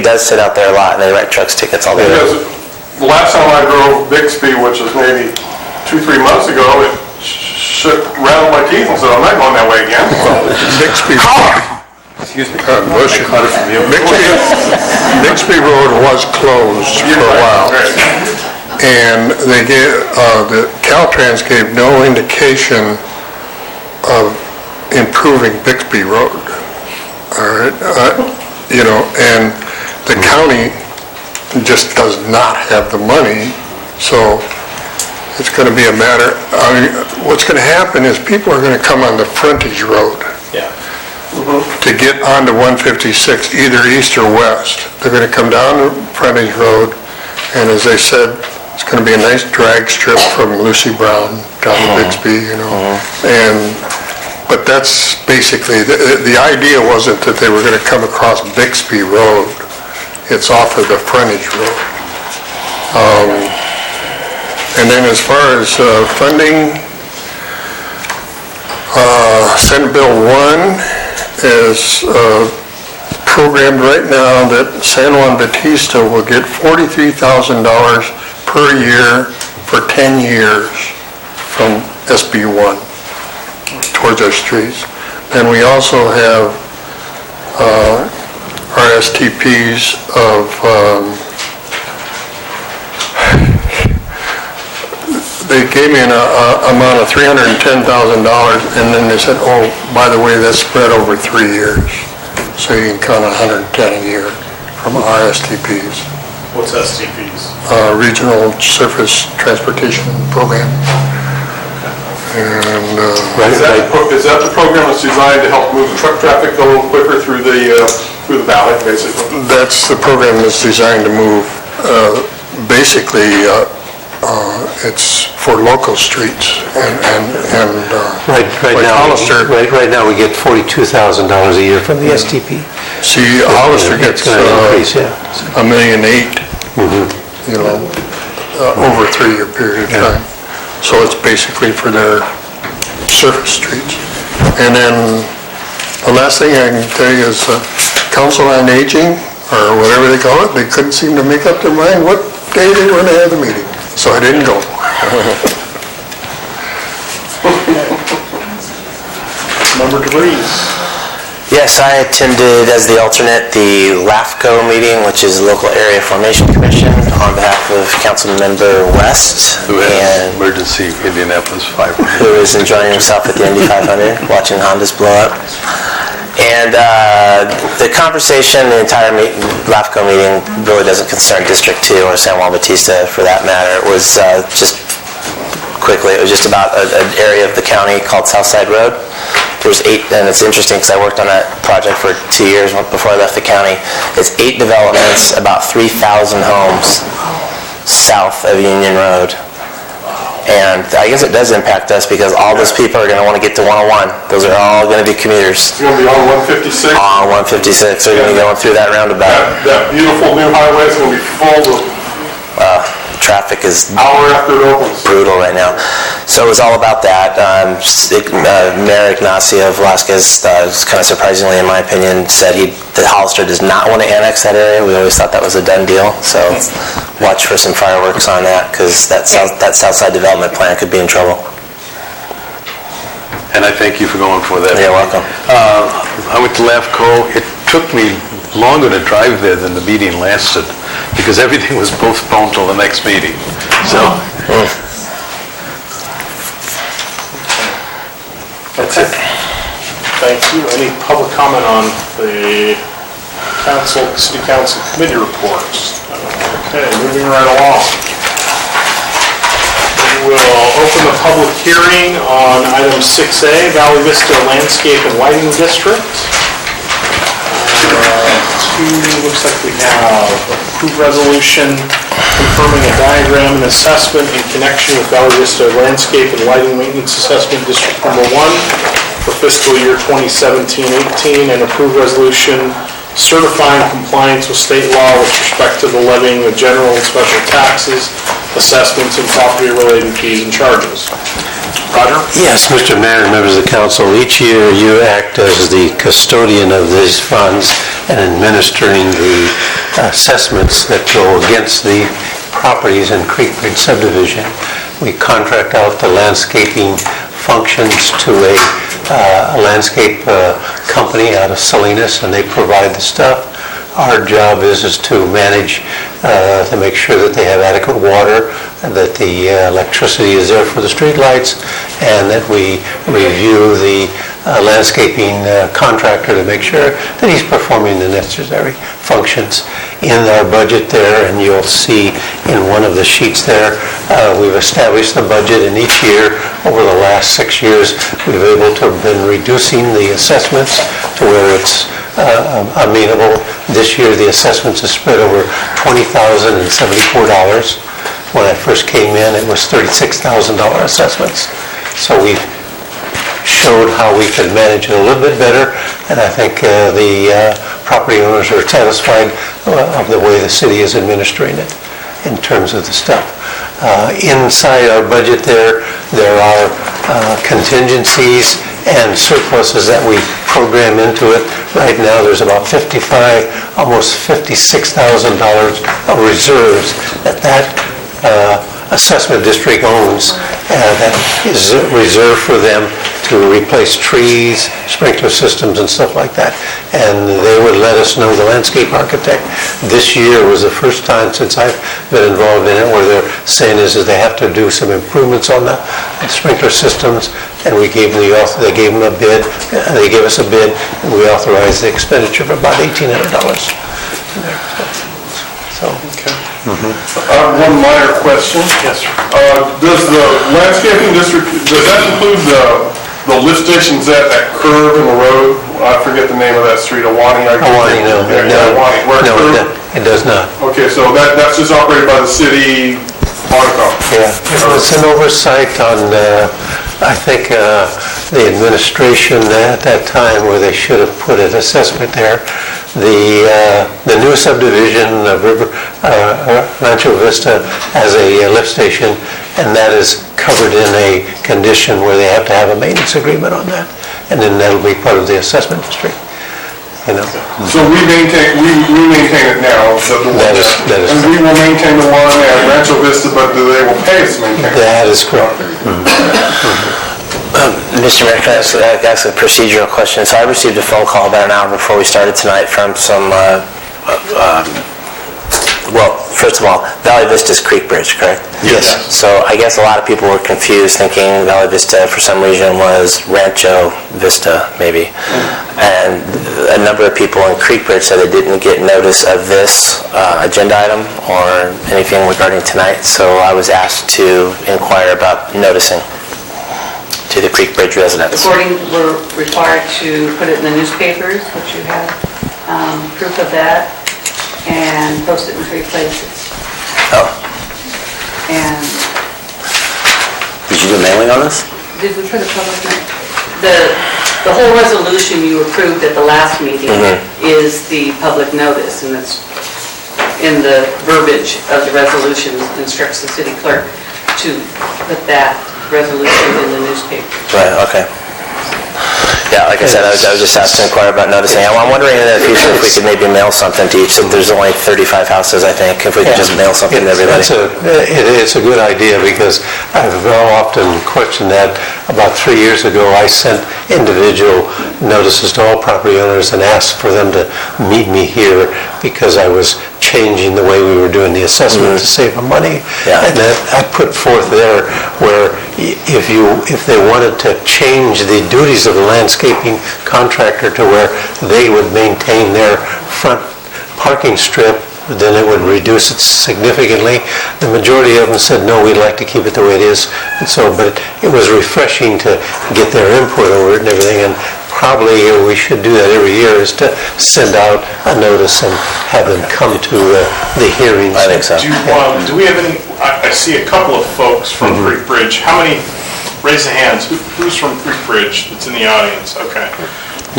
does sit out there a lot, and they write trucks tickets all day. Because the last time I drove Bixby, which was maybe 2-3 months ago, it rattled my teeth and said, I'm not going that way again. Bixby. Excuse me. Bush. I caught it from you. Bixby Road was closed for a while. And the Caltrans gave no indication of improving Bixby Road. All right, and the county just does not have the money, so it's going to be a matter. What's going to happen is people are going to come on the frontage road. Yeah. to get onto 156, either east or west. They're going to come down the frontage road, and as they said, it's going to be a nice drag strip from Lucy Brown down to Bixby, but that's basically, the idea wasn't that they were going to come across Bixby Road. It's off of the frontage road. And then as far as funding, Senate Bill 1 is programmed right now that San Juan Bautista will get $43,000 per year for 10 years from SB 1 towards our streets. And we also have RSTPs of they gave me an amount of $310,000, and then they said, oh, by the way, that's spread over 3 years. So you can count $110 a year from RSTPs. What's STPs? Regional Surface Transportation Program. And Is that the program that's designed to help move the truck traffic a little quicker through the valley, basically? That's the program that's designed to move, basically, it's for local streets and Right now, we get $42,000 a year from the STP. See, Hollister gets $1.8 million, $1.8 million, over a 3-year period of time. So it's basically for their surface streets. And then the last thing I can tell you is Council on Aging, or whatever they call it, they couldn't seem to make up their mind what day they were going to have the meeting. So I didn't go. Member DeVries. Yes, I attended as the alternate the LAFCO meeting, which is Local Area Formation Commission, on behalf of Councilmember West. Who has emergency Indianapolis 500. Who is enjoying himself at the Indy 500, watching Hondas blow up. And the conversation, the entire LAFCO meeting really doesn't concern District 2 or San Juan Bautista for that matter. It was just just about an area of the county called Southside Road. There's 8, and it's interesting because I worked on that project for 2 years before I left the county. It's 8 developments, about 3,000 homes south of Union Road. And I guess it does impact us because all those people are going to want to get to 101. Those are all going to be commuters. It's going to be on 156? On 156. They're going to be going through that roundabout. That beautiful new highway is going to be full of... Traffic is hour after it opens. Brutal right now. So it was all about that. Mayor Ignacio Velasquez, kind of surprisingly in my opinion, said that Hollister does not want to annex that area. We always thought that was a done deal. So watch for some fireworks on that because that Southside Development Plan could be in trouble. And I thank you for going for that. You're welcome. I went to LAFCO. It took me longer to drive there than the meeting lasted because everything was postponed till the next meeting. So that's it. Thank you. Any public comment on the city council committee reports? Okay, moving right along. We will open the public hearing on item 6A, Valley Vista Landscape and Lighting District. Looks like we have approved resolution confirming a diagram and assessment in connection with Valley Vista Landscape and Lighting Maintenance Assessment District Number 1 for fiscal year 2017-18, and approved resolution certifying compliance with state law with respect to the levying of general and special taxes, assessments, and property-related fees and charges. Roger? Yes, Mr. Mayor and members of the council, each year you act as the custodian of these funds and administering the assessments that go against the properties in Creek Bridge subdivision. We contract out the landscaping functions to a landscape company out of Salinas, and they provide the stuff. Our job is to manage, to make sure that they have adequate water, and that the electricity is there for the streetlights, and that we review the landscaping contractor to make sure that he's performing the necessary functions. In our budget there, and you'll see in one of the sheets there, we've established the budget, and each year over the last 6 years, we've able to have been reducing the assessments to where it's amenable. This year, the assessments are spread over $20,074. When I first came in, it was $36,000 assessments. So we showed how we could manage it a little bit better, and I think the property owners are satisfied of the way the city is administering it in terms of the stuff. Inside our budget there are contingencies and surpluses that we program into it. Right now, there's about almost $56,000 of reserves that assessment district owns that is reserved for them to replace trees, sprinkler systems, and stuff like that. And they would let us know, the landscape architect. This year was the first time since I've been involved in it where they're saying is that they have to do some improvements on the sprinkler systems, and they gave them a bid. They gave us a bid, and we authorized the expenditure of about $1,800. So. Okay. One minor question. Yes, sir. Does the landscaping district, does that include the lift stations at that curve in the road? I forget the name of that street, Awani. Awani, no. No, it does not. Okay, so that's just operated by the city on a company? Yeah, it's an oversight on, I think, the administration at that time where they should have put an assessment there. The new subdivision of Rancho Vista has a lift station, and that is covered in a condition where they have to have a maintenance agreement on that, and then that'll be part of the assessment district. You know. So we maintain it now, that is and we will maintain the one at Rancho Vista, but they will pay us to maintain it. That is correct. Mr. Mayor, can I ask a procedural question? So I received a phone call about an hour before we started tonight from some, well, first of all, Valley Vista's Creek Bridge, correct? Yes. So I guess a lot of people were confused thinking Valley Vista for some reason was Rancho Vista, maybe. And a number of people in Creek Bridge said they didn't get notice of this agenda item or anything regarding tonight, so I was asked to inquire about noticing to the Creek Bridge residents. We're required to put it in the newspapers, which you have proof of that, and post it in 3 places. Oh. And did you do mailing on this? did we put a public notice? The whole resolution you approved at the last meeting is the public notice, and it's in the verbiage of the resolution instructs the city clerk to put that resolution in the newspaper. Right, okay. Yeah, like I said, I was just asked to inquire about noticing. I'm wondering in the future if we could maybe mail something to each. There's only 35 houses, I think, if we could just mail something to everybody. It's a good idea because I've very often questioned that. About 3 years ago, I sent individual notices to all property owners and asked for them to meet me here because I was changing the way we were doing the assessment to save them money. Yeah. And I put forth there where if they wanted to change the duties of the landscaping contractor to where they would maintain their front parking strip, then it would reduce it significantly. The majority of them said, no, we'd like to keep it the way it is. And so, but it was refreshing to get their input over it and everything, and probably we should do that every year, is to send out a notice and have them come to the hearings. I think so. Do we have any, I see a couple of folks from Creek Bridge. How many, raise the hands, who's from Creek Bridge that's in the audience? Okay.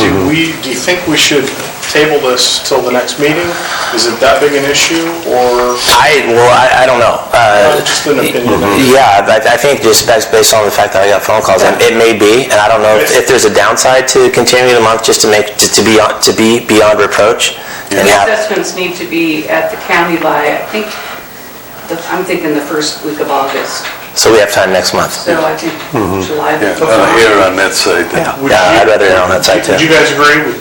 Do you think we should table this till the next meeting? Is it that big an issue, or? I don't know. Just an opinion. Yeah, I think just based on the fact that I got phone calls, and it may be, and I don't know if there's a downside to continuing the month just to be beyond reproach. The assessments need to be at the county by, I'm thinking the first week of August. So we have time next month. So I think July. Here on that side. Yeah, I'd rather err on that side too. Would you guys agree?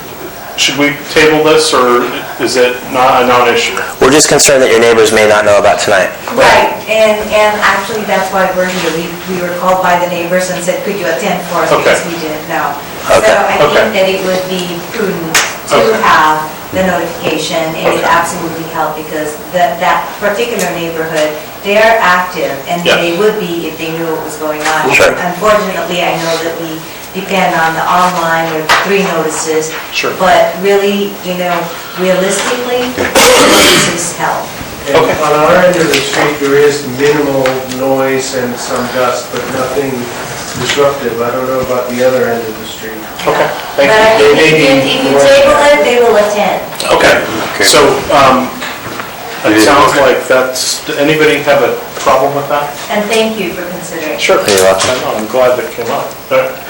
Should we table this, or is it not a non-issue? We're just concerned that your neighbors may not know about tonight. Right, and actually, that's why we're here. We were called by the neighbors and said, could you attend for us, Okay. because we didn't know. Okay. So I Okay. think that it would be prudent to Okay. have the notification, and it absolutely helped, because that particular neighborhood, they are active, and Yeah. they would be if they knew what was going on. Sure. Unfortunately, I know that we depend on the online with 3 notices. Sure. But really, realistically, notices help. And on our end of the street, there is minimal noise and some dust, but nothing disruptive. I don't know about the other end of the street. Okay, thank But I you. think if you table it, they will attend. Okay, so, it sounds like that's, anybody have a problem with that? And thank you for considering. Sure. You're welcome. I know, I'm glad that came up.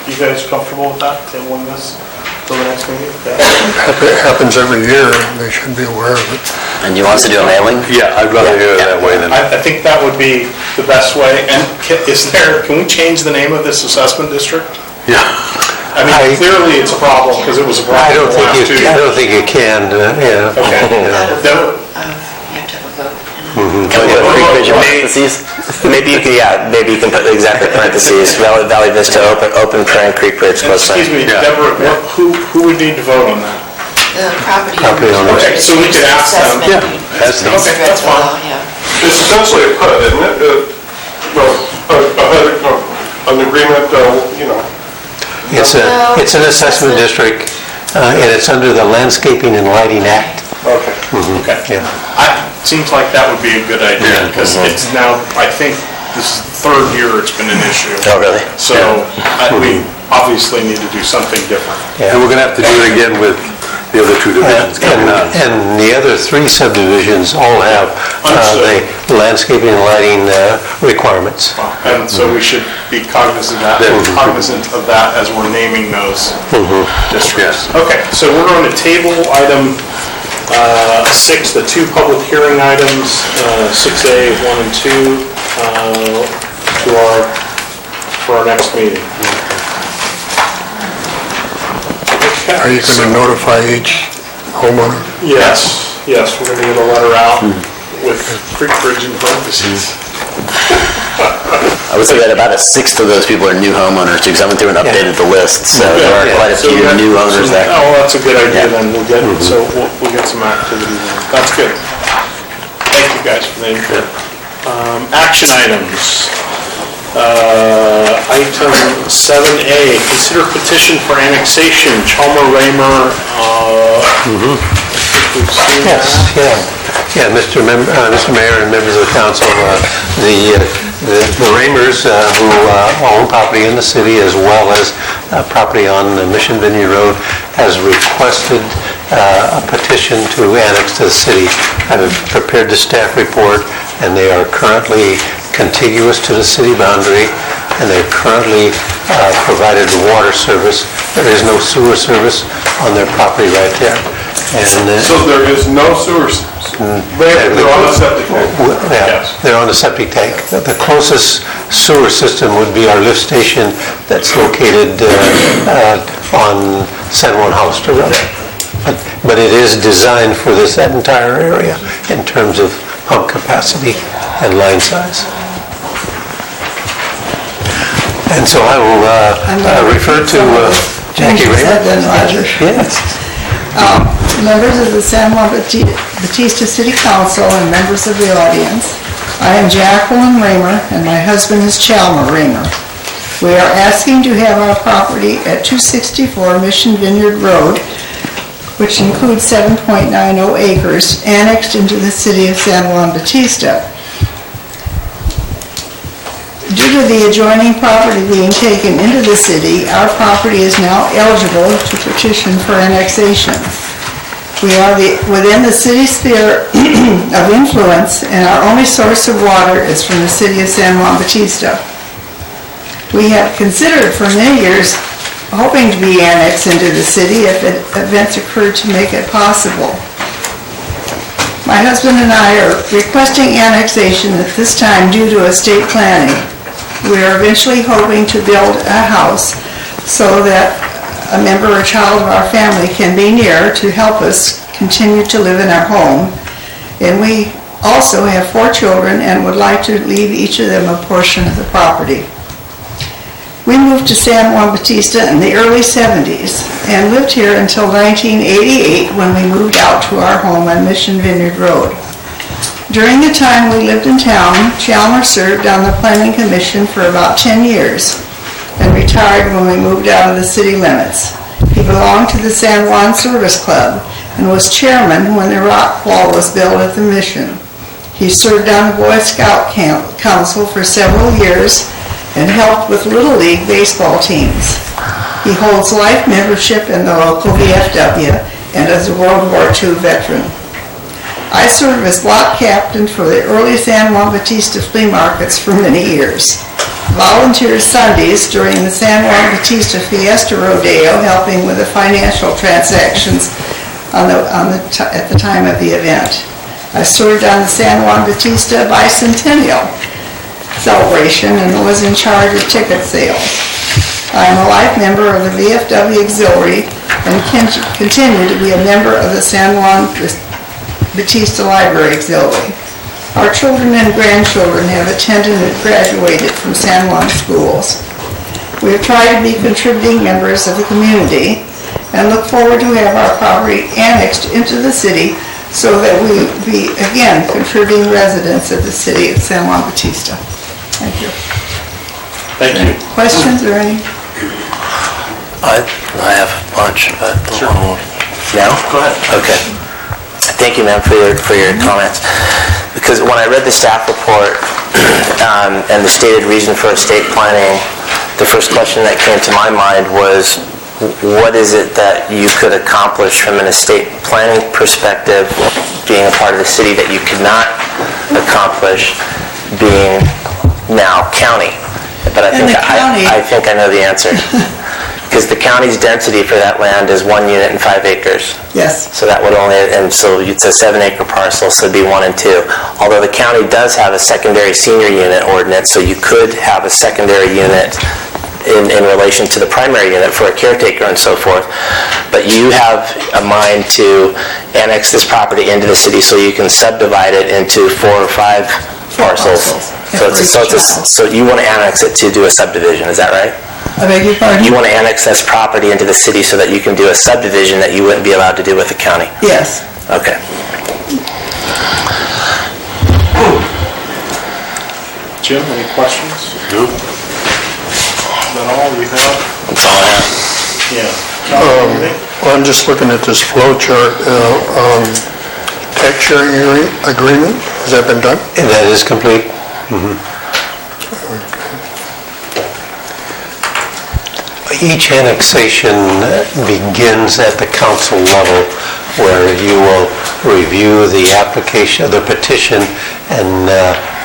You guys comfortable with that, tabling this till the next meeting? Yeah. It happens every year, and they should be aware of it. And you want us to do a mailing? Yeah, I'd rather hear it that way than... I think that would be the best way. And can we change the name of this assessment district? Yeah. I mean, clearly it's a problem, because it was a problem I don't the last 2 years. I don't think you can, yeah. Okay. You That- have to have a vote. Maybe you can put exactly parentheses, Valley Vista, open paren, Creek Bridge, close Excuse me, friend. Deborah, who would need to vote on that? The property Property owners. Okay, so we could ask them. Assessment. Yeah, ask them. Okay, that's fine. Yeah. It's essentially a PUD, isn't it? Well, an agreement, It's an assessment district, and it's under the Landscaping and Lighting Act. Okay, okay. Yeah. Seems like that would be a good idea, because it's now, I think, this is the 3rd year it's been an issue. Oh, really? So we obviously need to do something different. And we're gonna have to do it again with the other 2 divisions coming out. And the other 3 subdivisions all have Understood. the landscaping and lighting requirements. And so we should be cognizant of that as we're naming those districts. Okay, so we're going to table item 6, the 2 public hearing items, 6A, 1 and 2, for our next meeting. Are you going to notify each homeowner? Yes, we're going to get a letter out with Creek Bridge in parentheses. I would say that about 1/6 of those people are new homeowners too, because I went through and updated the list, so there are quite a So few we got new owners there. Oh, that's a good idea Yeah. then, we'll get some activity then. That's good. Thank you guys for the input. Action items. Item 7A, consider petition for annexation, Chalmer Raymer. We've seen Yes, that. yeah, Mr. Mayor and members of the council, the Ramers who own property in the city as well as property on Mission Vineyard Road has requested a petition to annex to the city. I've prepared the staff report, and they are currently contiguous to the city boundary, and they're currently provided water service. There is no sewer service on their property right there. And so there is no sewer service. They're on a septic tank. yeah, they're on a septic tank. The closest sewer system would be our lift station that's located on San Juan Hollister Road. But it is designed for that entire area in terms of pump capacity and line size. And so I will refer to Jackie Raymer. Then Roger. Yes. Members of the San Juan Bautista City Council and members of the audience, I am Jacqueline Raymer, and my husband is Chalmer Raymer. We are asking to have our property at 264 Mission Vineyard Road, which includes 7.90 acres, annexed into the city of San Juan Bautista. Due to the adjoining property being taken into the city, our property is now eligible to petition for annexation. We are within the city sphere of influence, and our only source of water is from the city of San Juan Bautista. We have considered for many years hoping to be annexed into the city if events occurred to make it possible. My husband and I are requesting annexation at this time due to estate planning. We are eventually hoping to build a house so that a member or child of our family can be near to help us continue to live in our home. And we also have 4 children and would like to leave each of them a portion of the property. We moved to San Juan Bautista in the early 70s and lived here until 1988 when we moved out to our home on Mission Vineyard Road. During the time we lived in town, Chalmers served on the Planning Commission for about 10 years and retired when we moved out of the city limits. He belonged to the San Juan Service Club and was chairman when the rock wall was built at the Mission. He served on the Boy Scout Council for several years and helped with Little League baseball teams. He holds life membership in the local VFW and is a World War II veteran. I served as block captain for the early San Juan Bautista flea markets for many years. Volunteered Sundays during the San Juan Bautista Fiesta Rodeo, helping with the financial transactions at the time of the event. I served on the San Juan Bautista Bicentennial celebration and was in charge of ticket sales. I am a life member of the VFW Auxiliary and continue to be a member of the San Juan Bautista Library Auxiliary. Our children and grandchildren have attended and graduated from San Juan schools. We have tried to be contributing members of the community and look forward to have our property annexed into the city so that we will be, again, contributing residents of the city of San Juan Bautista. Thank you. Thank you. Questions or any? I have a bunch, but Sure. now? Go ahead. Okay. Thank you, ma'am, for your comments. Because when I read the staff report and the stated reason for estate planning, the first question that came to my mind was, what is it that you could accomplish from an estate planning perspective, being a part of the city, that you could not accomplish being now county? But I think I know the answer. Because the county's density for that land is 1 unit and 5 acres. Yes. So that would only, and so it's a 7-acre parcel, so it'd be 1 and 2. Although the county does have a secondary senior unit ordinance, so you could have a secondary unit in relation to the primary unit for a caretaker and so forth. But you have a mind to annex this property into the city so you can subdivide it into 4 or 5 parcels. So you want to annex it to do a subdivision, is that right? I beg your pardon? You want to annex this property into the city so that you can do a subdivision that you wouldn't be allowed to do with the county? Yes. Okay. Jim, any questions? No. Is that all you have? That's all I have. Yeah. Well, I'm just looking at this flow chart. Tax sharing agreement, has that been done? And that is complete. Each annexation begins at the council level, where you will review the application, the petition, and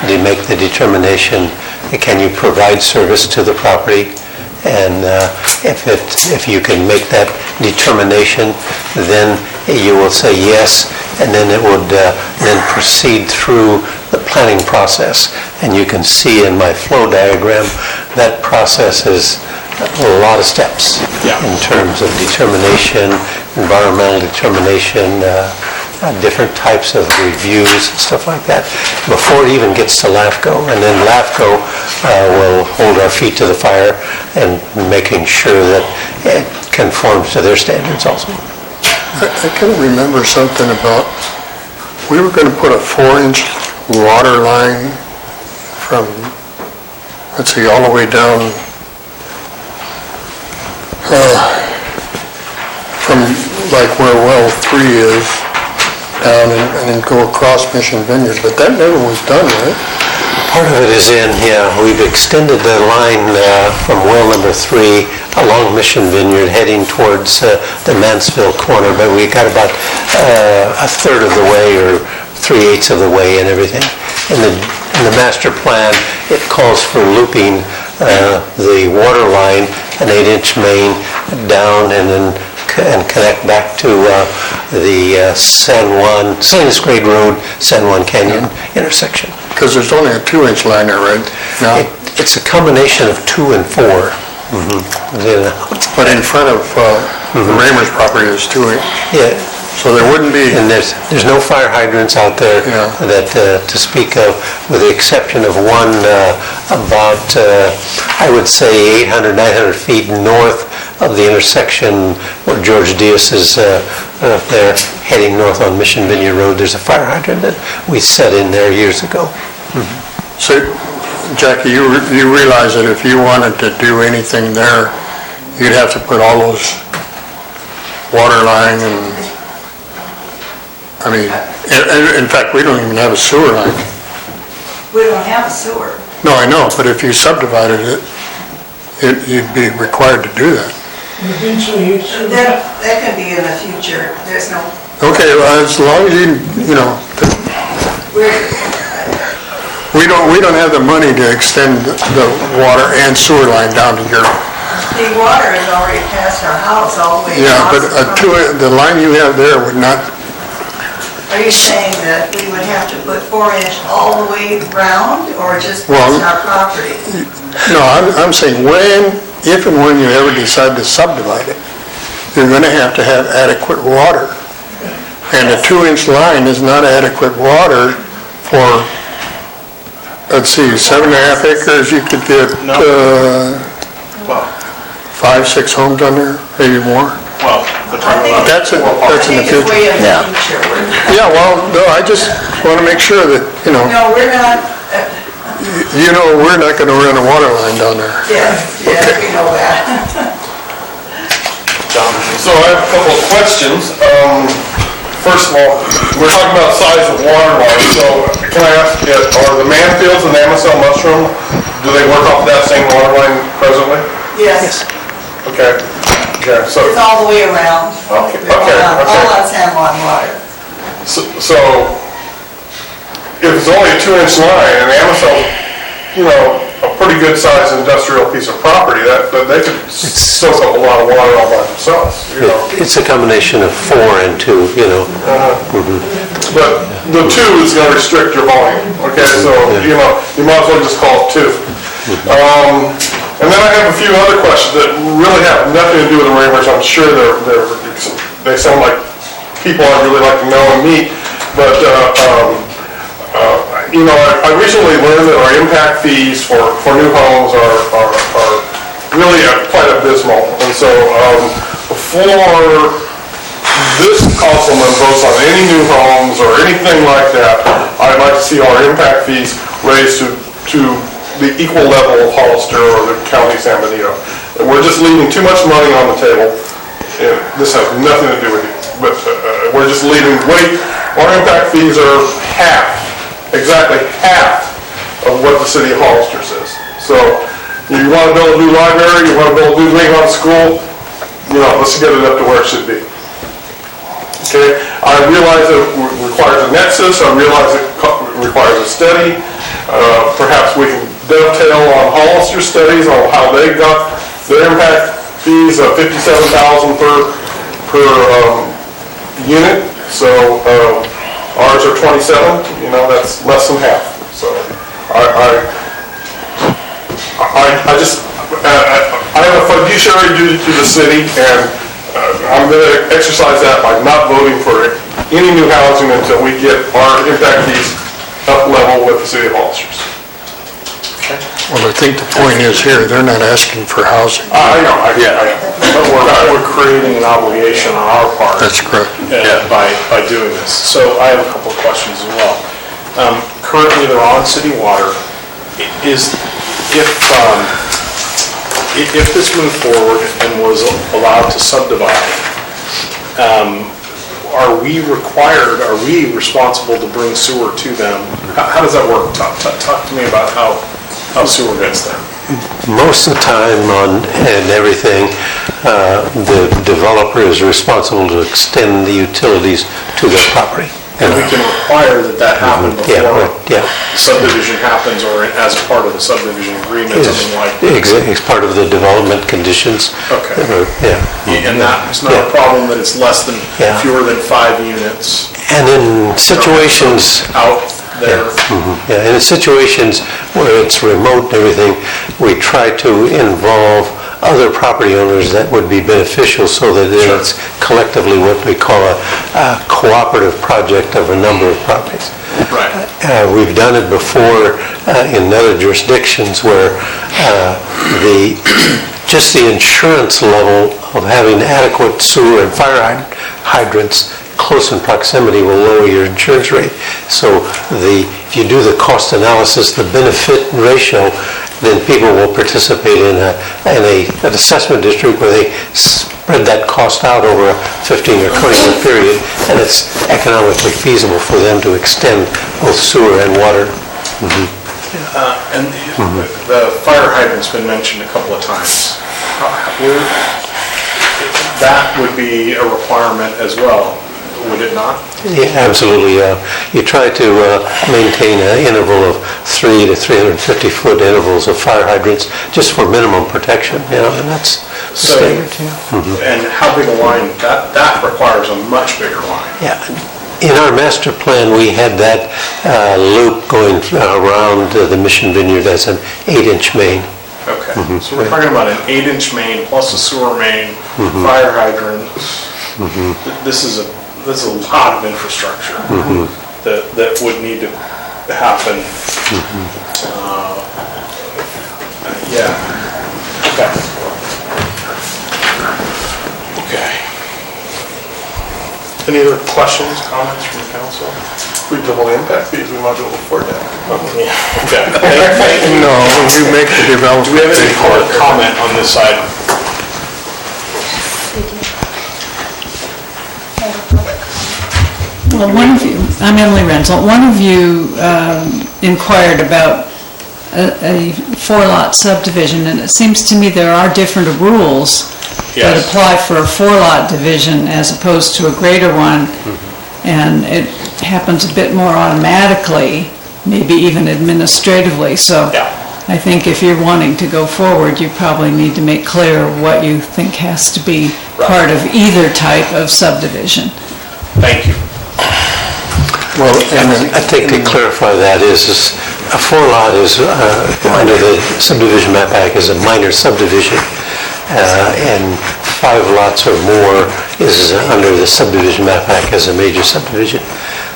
they make the determination, can you provide service to the property? And if you can make that determination, then you will say yes, and then it would then proceed through the planning process. And you can see in my flow diagram, that process is a lot of steps in terms of determination, environmental determination, different types of reviews and stuff like that, before it even gets to LAFCO. And then LAFCO will hold our feet to the fire and making sure that it conforms to their standards also. I can remember something about, we were going to put a 4-inch water line from, let's see, all the way down from like where well 3 is down and then go across Mission Vineyard, but that never was done, right? Part of it is in, we've extended the line from well number 3 along Mission Vineyard heading towards the Mansfield corner, but we got about a third of the way or 3/8 of the way and everything. In the master plan, it calls for looping the water line, an 8-inch main down and connect back to the San Juan, Salinas Grade Road, San Juan Canyon intersection. Because there's only a 2-inch line there, right? Now, it's a combination of 2 and 4. But in front of the Raymer's property is 2 inch. Yeah, So there wouldn't be... And there's no fire hydrants out there that, to speak of, with the exception of one about, I would say 800, 900 feet north of the intersection where George Diaz is there, heading north on Mission Vineyard Road. There's a fire hydrant that we set in there years ago. So, Jackie, you realize that if you wanted to do anything there, you'd have to put all those water line and, I mean, in fact, we don't even have a sewer line. We don't have a sewer. No, I know, but if you subdivided it, you'd be required to do that. That could be in the future. There's no... Okay, well, as long as you know, we don't have the money to extend the water and sewer line down to your... The water is already past our house all the way Yeah, across. but the line you have there would not... Are you saying that we would have to put 4-inch all the way round, or just Well, on our property? No, I'm saying if and when you ever decide to subdivide it, you're going to have adequate water. And a 2-inch line is not adequate water for, let's see, 7.5 acres, you could get 5, 6 homes on there, maybe more. Well, That's in the future. Yeah. Yeah, well, no, I just want to make sure that, No, we're not, we're not going to run a water line down there. yeah, we know that. So I have a couple of questions. First of all, we're talking about size of water lines, so can I ask, are the Manfields and the Amosel Mushroom, do they work off that same water line presently? Yes, Okay. Yeah, so, it's all the way around. Okay, All okay. on San Juan water. so if it's only a 2-inch line and Amosel, a pretty good sized industrial piece of property, that they could soak up a lot of water all by themselves, It's a combination of 4 and 2, But the 2 is going to restrict your volume, okay? So, you might as well just call it 2. And then I have a few other questions that really have nothing to do with the Marine Corps. I'm sure they sound like people I'd really like to know and meet. But, I recently learned that our impact fees for new homes are really quite abysmal. And so before this councilman votes on any new homes or anything like that, I'd like to see our impact fees raised to the equal level of Hollister or the County of San Benito. We're just leaving too much money on the table. And this has nothing to do with it, but we're just leaving our impact fees are exactly half of what the city of Hollister says. So you want to build a new library, you want to build a new wing on a school, let's get it up to where it should be. Okay, I realize it requires a nexus, I realize it requires a study. Perhaps we can dovetail on Hollister studies on how they got their impact fees of $57,000 per unit. So ours are 27. That's less than half. So I have a fiduciary duty to the city, and I'm going to exercise that by not voting for any new housing until we get our impact fees up level with the city of Hollister's. Well, I think the point is here, they're not asking for housing. I know. But we're creating an obligation on our part. That's correct. By doing this. So I have a couple of questions as well. Currently, they're on city water. If this moved forward and was allowed to subdivide, are we responsible to bring sewer to them? How does that work? Talk to me about how sewer gets there. Most of the time and everything, the developer is responsible to extend the utilities to their property. And we can require that happen before Yeah. subdivision happens, or as part of the subdivision agreement, something like that. It's part of the development conditions. Okay. Yeah. And that's not a problem that it's fewer than 5 units And in situations... out there. Yeah, and in situations where it's remote and everything, we try to involve other property owners that would be beneficial so that it's collectively what we call a cooperative project of a number of properties. Right. We've done it before in other jurisdictions where just the insurance level of having adequate sewer and fire hydrants close in proximity will lower your insurance rate. So if you do the cost analysis, the benefit ratio, then people will participate in an assessment district where they spread that cost out over a 15 or 20-year period, and it's economically feasible for them to extend both sewer and water. And the fire hydrant's been mentioned a couple of times. That would be a requirement as well, would it not? Yeah, absolutely. You try to maintain an interval of 3 to 350 foot intervals of fire hydrants just for minimum protection, and that's standard. And how big a line? That requires a much bigger line. Yeah. In our master plan, we had that loop going around the Mission Vineyard as an 8-inch main. Okay, so we're talking about an 8-inch main plus a sewer main, fire hydrant. This is a lot of infrastructure that would need to happen. Yeah. Okay. Any other questions, comments from the council? We double impact fees, we might be able to afford that. Okay. No, you make the development. Do we have any public comment on this item? Well, I'm Emily Renzel. One of you inquired about a 4-lot subdivision, and it seems to me there are different rules that apply for a 4-lot division as opposed to a greater one, and it happens a bit more automatically, maybe even administratively. So I think if you're wanting to go forward, you probably need to make clear what you think has to be part of either type of subdivision. Thank you. Well, and I think to clarify that is a 4-lot is under the subdivision map act is a minor subdivision, and 5 lots or more is under the subdivision map act as a major subdivision.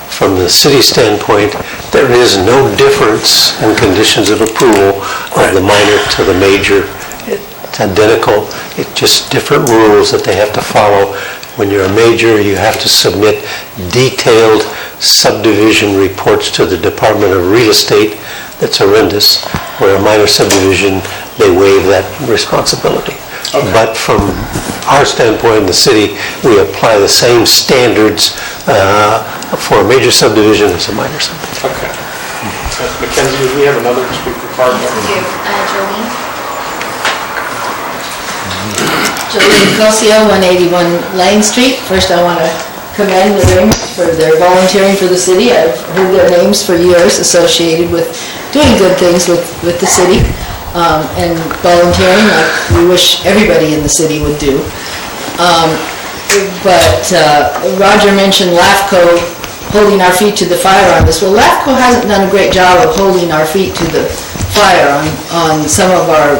From the city standpoint, there is no difference in conditions of approval of the minor to the major. It's identical. It's just different rules that they have to follow. When you're a major, you have to submit detailed subdivision reports to the Department of Real Estate. That's horrendous. Where a minor subdivision, they waive that responsibility. Okay. But from our standpoint in the city, we apply the same standards for a major subdivision as a minor subdivision. Okay. Mackenzie, do we have another speaker card? Yes, we do. Jolene Cosio, 181 Lane Street. First, I want to commend the Rings for their volunteering for the city. I've heard their names for years associated with doing good things with the city and volunteering like we wish everybody in the city would do. But Roger mentioned LAFCO holding our feet to the fire on this. Well, LAFCO hasn't done a great job of holding our feet to the fire on some of our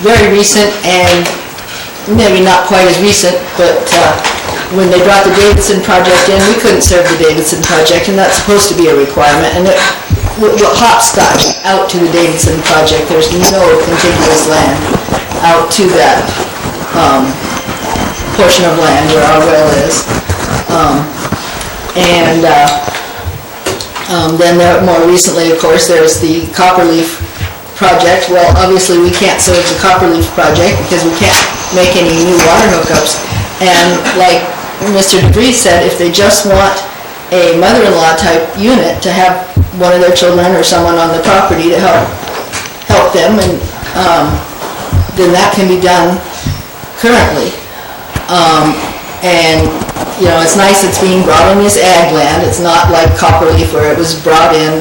very recent and maybe not quite as recent, but when they brought the Davidson project in, we couldn't serve the Davidson project, and that's supposed to be a requirement. And it hopscotch out to the Davidson project. There's no contiguous land out to that portion of land where our well is. Then more recently, of course, there's the Copperleaf project. Well, obviously we can't serve the Copperleaf project because we can't make any new water hookups. And like Mr. DeVries said, if they just want a mother-in-law type unit to have one of their children or someone on the property to help them, and then that can be done currently. And you know, it's nice it's being brought in as ag land. It's not like Copperleaf where it was brought in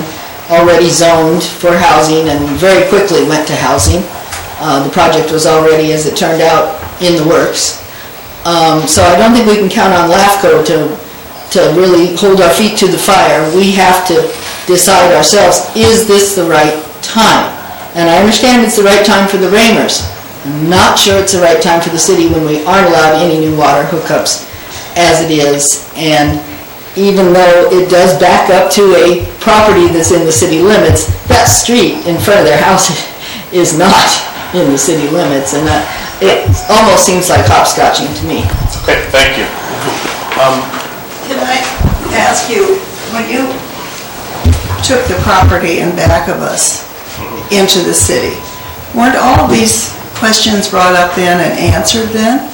already zoned for housing and very quickly went to housing. The project was already, as it turned out, in the works. So I don't think we can count on LAFCO to really hold our feet to the fire. We have to decide ourselves, is this the right time? And I understand it's the right time for the Ramers. I'm not sure it's the right time for the city when we aren't allowed any new water hookups as it is. And even though it does back up to a property that's in the city limits, that street in front of their house is not in the city limits. And it almost seems like hopscotching to me. Okay, thank you. Can I ask you, when you took the property in back of us into the city, weren't all these questions brought up then and answered then?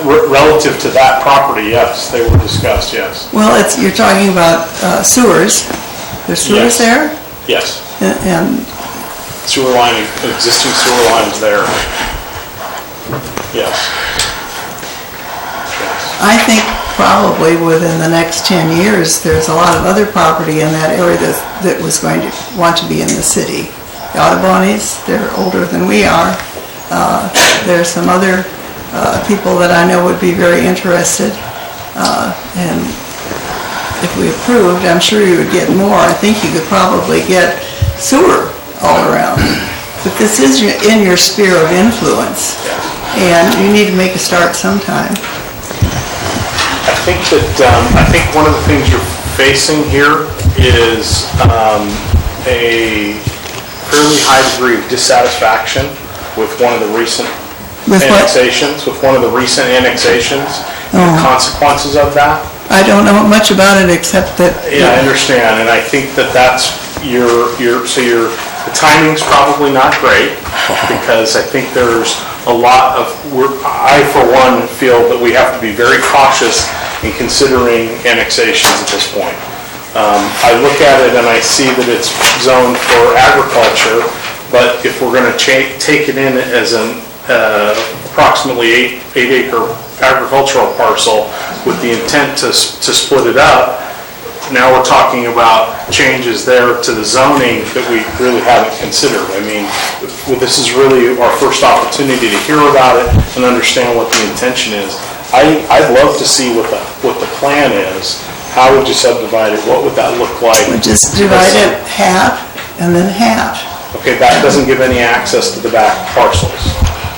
Relative to that property, yes, they were discussed, yes. Well, you're talking about sewers. There's sewers there? Yes. And Sewer line, existing sewer lines there. Yes. I think probably within the next 10 years, there's a lot of other property in that area that was going to want to be in the city. The Audubonys, they're older than we are. There's some other people that I know would be very interested. And if we approved, I'm sure you would get more. I think you could probably get sewer all around. But this is in your sphere of influence, and you need to make a start sometime. I think one of the things you're facing here is a fairly high degree of dissatisfaction with one of the recent annexations, with one of the recent annexations, and the consequences of that. I don't know much about it except that... Yeah, I understand, and I think that's the timing's probably not great, because I think there's a lot of, I for one feel that we have to be very cautious in considering annexations at this point. I look at it and I see that it's zoned for agriculture, but if we're going to take it in as an approximately 8-acre agricultural parcel with the intent to split it up, now we're talking about changes there to the zoning that we really haven't considered. I mean, this is really our first opportunity to hear about it and understand what the intention is. I'd love to see what the plan is. How would you subdivide it? What would that look like? We just divide it half and then half. Okay, that doesn't give any access to the back parcels.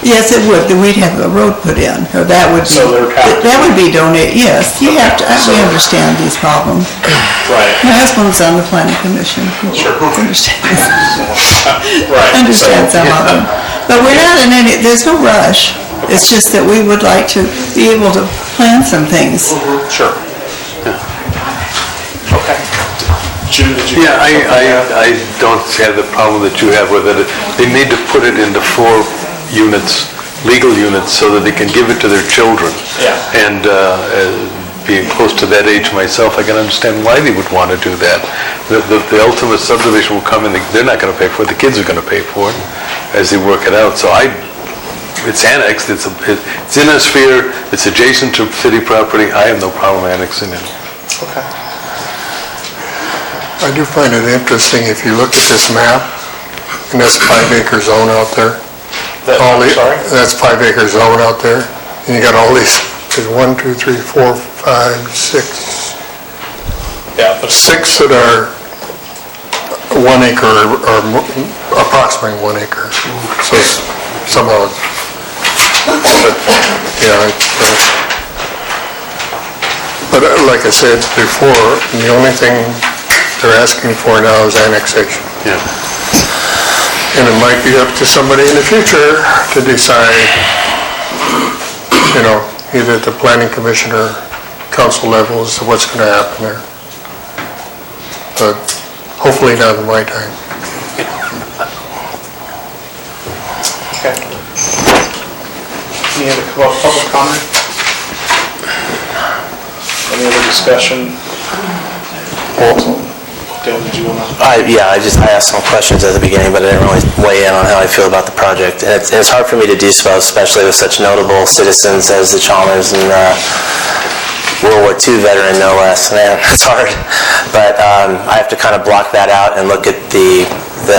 Yes, it would. Then we'd have a road put in, or that would be... So there would have to that would be donated, yes. You have to, we understand these problems. Right. My husband's on the planning commission. Sure. Understands. Right. Understand some of them. But we're not in any, there's no rush. It's just that we would like to be able to plan some things. Sure. Okay. Jim, did you... Yeah, I don't have the problem that you have with it. They need to put it into 4 units, legal units, so that they can give it to their children. Yeah. And being close to that age myself, I can understand why they would want to do that. The ultimate subdivision will come in, they're not going to pay for it, the kids are going to pay for it as they work it out. So it's annexed, it's in a sphere, it's adjacent to city property, I have no problem annexing it. Okay. I do find it interesting, if you look at this map, and that's 5-acre zone out there. Sorry? That's 5-acre zone out there, and you got all these, there's 1, 2, 3, 4, 5, 6. Yeah. 6 that are 1 acre, or approximately 1 acre. So somehow, but like I said before, the only thing they're asking for now is annexation. Yeah. And it might be up to somebody in the future to decide, either at the planning commission or council level as to what's going to happen there. But hopefully not in my time. Okay. Any other public comment? Any other discussion? Dale, did you want to? I asked some questions at the beginning, but I didn't really weigh in on how I feel about the project. And it's hard for me to do so, especially with such notable citizens as the Chalmers and World War II veteran, no less. Man, it's hard. But I have to kind of block that out and look at the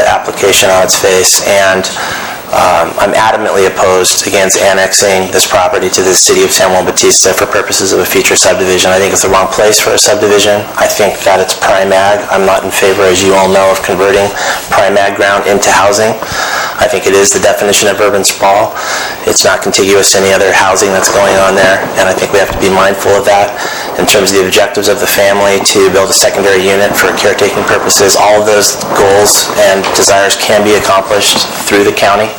application on its face. And I'm adamantly opposed against annexing this property to the city of San Juan Bautista for purposes of a future subdivision. I think it's the wrong place for a subdivision. I think that it's prime ag. I'm not in favor, as you all know, of converting prime ag ground into housing. I think it is the definition of urban sprawl. It's not contiguous to any other housing that's going on there, and I think we have to be mindful of that in terms of the objectives of the family to build a secondary unit for caretaking purposes. All of those goals and desires can be accomplished through the county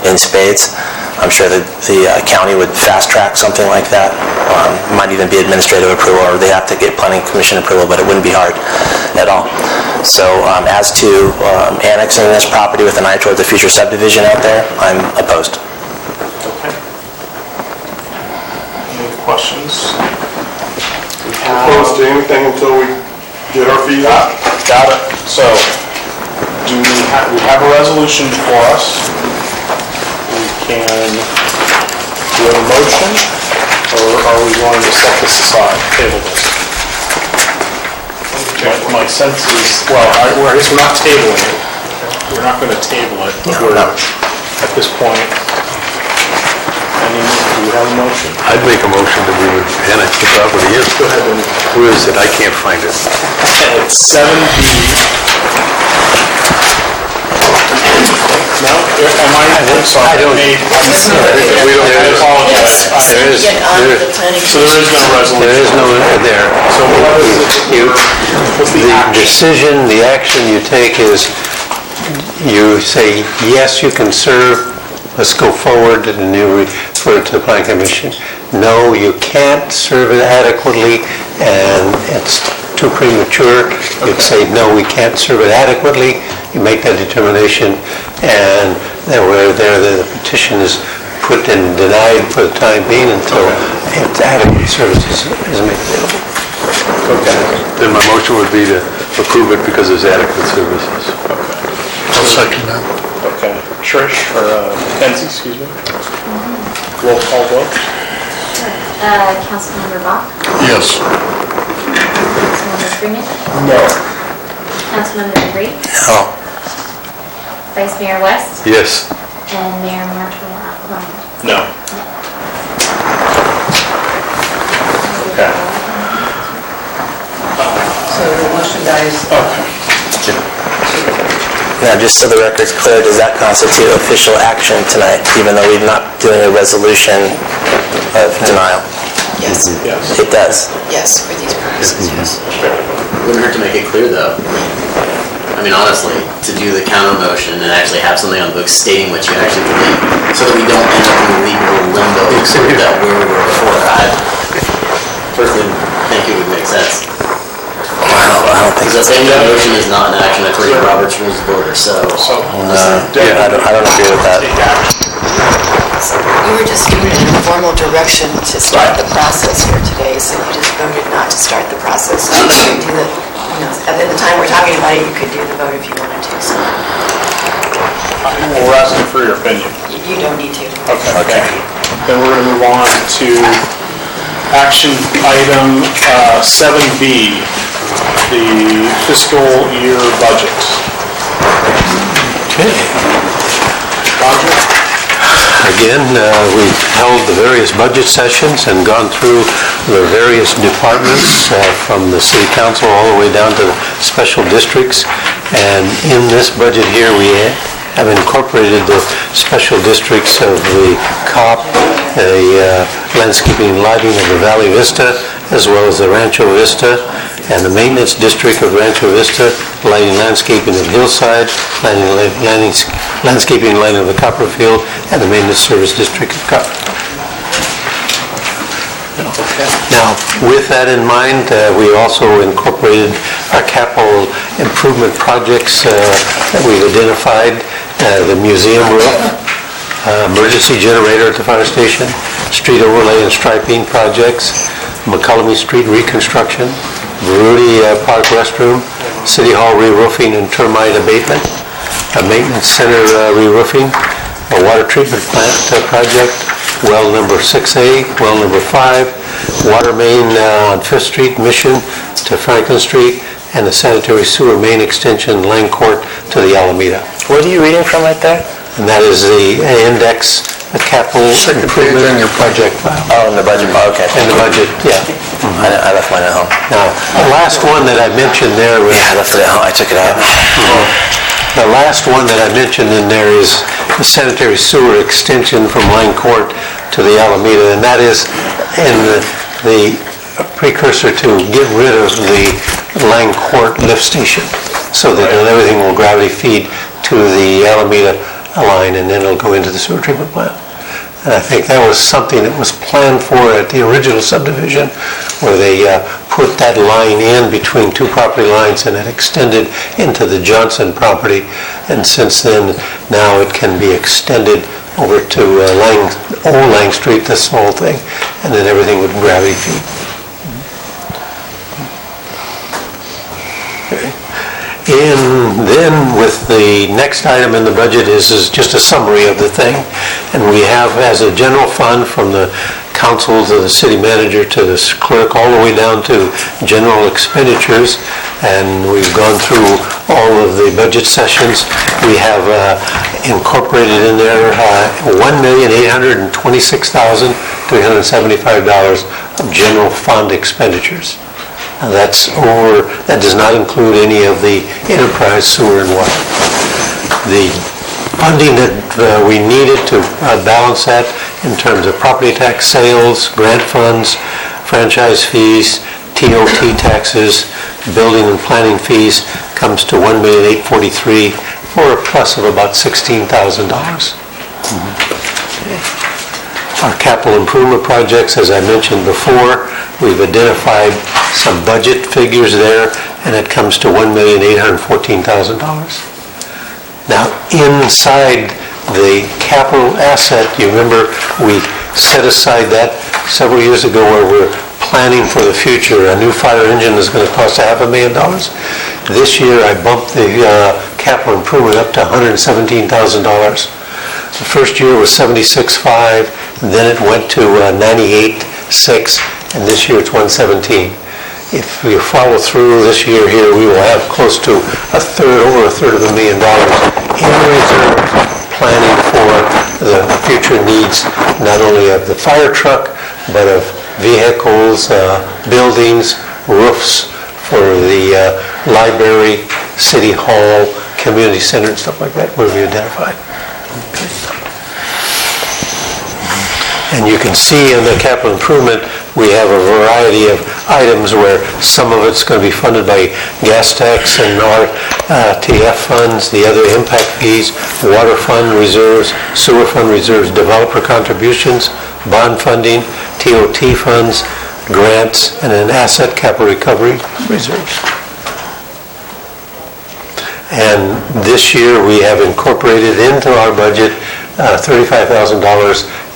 in spades. I'm sure that the county would fast-track something like that. Might even be administrative approval, or they have to get planning commission approval, but it wouldn't be hard at all. So as to annexing this property with an eye towards the future subdivision out there, I'm opposed. Okay. Any questions? Opposed to anything until we get our feet up. Got it. So, we have a resolution before us. We have a motion, or are we going to set this aside, table this? My sense is, well, I guess we're not tabling it. We're not going to table it. We're at this point. Do we have a motion? I'd make a motion that we would annex the property. Yes, go ahead. Where is it? I can't find it. It's 7B. No? I'm sorry. I don't. We don't. I apologize. There is. So there is no resolution. There is no there. So what is it? What's the action? Decision, the action you take is, you say, yes, you can serve, let's go forward, and you refer to the planning commission. No, you can't serve it adequately, and it's too premature. You'd say, no, we can't serve it adequately. You make that determination, and then the petition is put and denied for the time being until its adequate services is made available. Okay. Then my motion would be to approve it because there's adequate services. I'll second that. Okay. Trish, or Kenzie, excuse me. Roll call vote. Councilmember Bach? Yes. Councilmember Freeman? No. Councilmember Bree? No. Vice Mayor West? Yes. And Mayor Marshall Ryan? No. Okay. So the motion dies. Now, just so the record's clear, does that constitute official action tonight, even though we're not doing a resolution of denial? Yes, Yes. It does. yes, for these purposes, yes. Wouldn't hurt to make it clear, though. I mean, honestly, to do the counter motion and actually have something on the books stating what you actually believe, so that we don't end up in legal limbo that where we were before. I personally think it would make sense. I don't think Because that same motion is not an action according to Robert's Rules of Order, so... I don't agree with that. You were just given an informal direction to start the process here today, so you just voted not to start the process. You could do the, at the time we're talking about it, you could do the vote if you wanted to, so We're asking for your opinion. you don't need to. Okay, thank you. Then we're going to move on to action item 7B, the fiscal year budget. Okay. Roger? Again, we've held the various budget sessions and gone through the various departments from the city council all the way down to the special districts. And in this budget here, we have incorporated the special districts of the COP, the landscaping and lighting of the Valley Vista, as well as the Rancho Vista, and the maintenance district of Rancho Vista, lighting landscaping of Hillside, landscaping and lighting of the Copperfield, and the maintenance service district of Copperfield. Now, with that in mind, we also incorporated our capital improvement projects that we've identified, the museum roof, emergency generator at the fire station, street overlay and striping projects, McCullum Street reconstruction, Rudy Park restroom, City Hall re-roofing and termite abatement, a maintenance center re-roofing, a water treatment plant project, well number 6A, well number 5, water main on Fifth Street, Mission to Franklin Street, and the sanitary sewer main extension, Lang Court to the Alameda. What are you reading from right there? And that is the index, the capital improvement in your project file. Oh, in the budget, okay. In the budget, yeah. I left mine at home. Now, the last one that I mentioned there was... Yeah, I left it at home, I took it out. The last one that I mentioned in there is the sanitary sewer extension from Lang Court to the Alameda, and that is in the precursor to get rid of the Lang Court lift station, so that everything will gravity feed to the Alameda line, and then it'll go into the sewer treatment plant. And I think that was something that was planned for at the original subdivision, where they put that line in between two property lines and it extended into the Johnson property. And since then, now it can be extended over to Old Lang Street, this whole thing, and then everything would gravity feed. And then with the next item in the budget is just a summary of the thing. And we have as a general fund from the council to the city manager to the clerk all the way down to general expenditures. And we've gone through all of the budget sessions. We have incorporated in there $1,826,375 of general fund expenditures. That does not include any of the enterprise sewer and water. The funding that we needed to balance that in terms of property tax sales, grant funds, franchise fees, TOT taxes, building and planning fees comes to $1,843,000 for a plus of about $16,000. Our capital improvement projects, as I mentioned before, we've identified some budget figures there, and it comes to $1,814,000. Now, inside the capital asset, you remember we set aside that several years ago where we're planning for the future. A new fire engine is going to cost $500,000. This year, I bumped the capital improvement up to $117,000. The first year was $76,500, then it went to $98,600, and this year it's $117,000. If we follow through this year here, we will have close to over a third of $1 million in reserve planning for the future needs, not only of the fire truck, but of vehicles, buildings, roofs for the library, city hall, community center, and stuff like that, where we identified. And you can see in the capital improvement, we have a variety of items where some of it's going to be funded by gas tax and RTF funds, the other impact fees, water fund reserves, sewer fund reserves, developer contributions, bond funding, TOT funds, grants, and an asset capital recovery reserves. And this year we have incorporated into our budget $35,000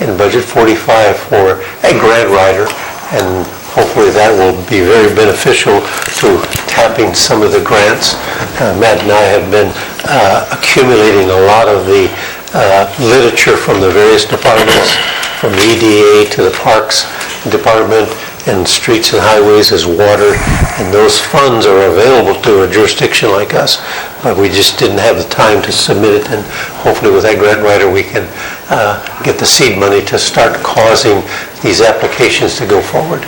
in budget 45 for a grant writer, and hopefully that will be very beneficial to tapping some of the grants. Matt and I have been accumulating a lot of the literature from the various departments, from the EDA to the Parks Department, and streets and highways as water, and those funds are available to a jurisdiction like us, but we just didn't have the time to submit it, and hopefully with that grant writer we can get the seed money to start causing these applications to go forward.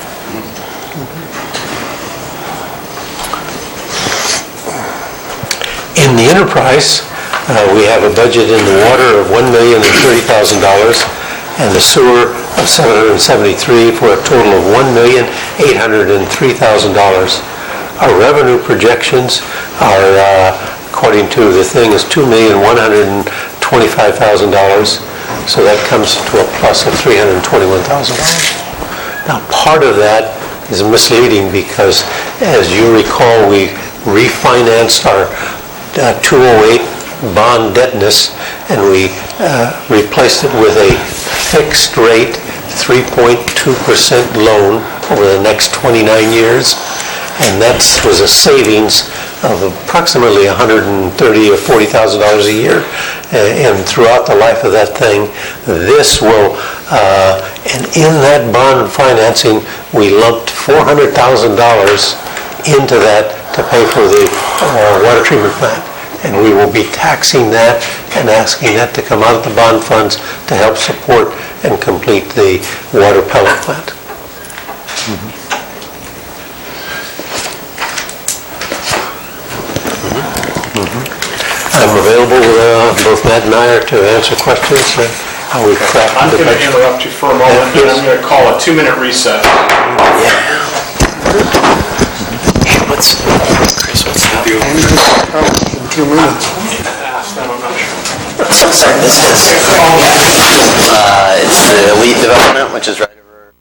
In the enterprise, we have a budget in the water of $1,030,000 and the sewer of $773,000 for a total of $1,803,000. Our revenue projections are, according to the thing, is $2,125,000. So that comes to a plus of $321,000. Now, part of that is misleading because, as you recall, we refinanced our 208 bond indebtedness, and we replaced it with a fixed rate 3.2% loan over the next 29 years, and that was a savings of approximately $130,000 or $40,000 a year, and throughout the life of that thing, this will And in that bond financing, we lumped $400,000 into that to pay for the water treatment plant. And we will be taxing that and asking that to come out of the bond funds to help support and complete the water pellet plant. I'm available, both Matt and I are to answer questions. How we've tracked I'm the going to budget. interrupt you for a moment, and I'm going to call a 2-minute recess. Chris, what's that? 2 minutes. Sorry, this is, it's the elite development, which is right over.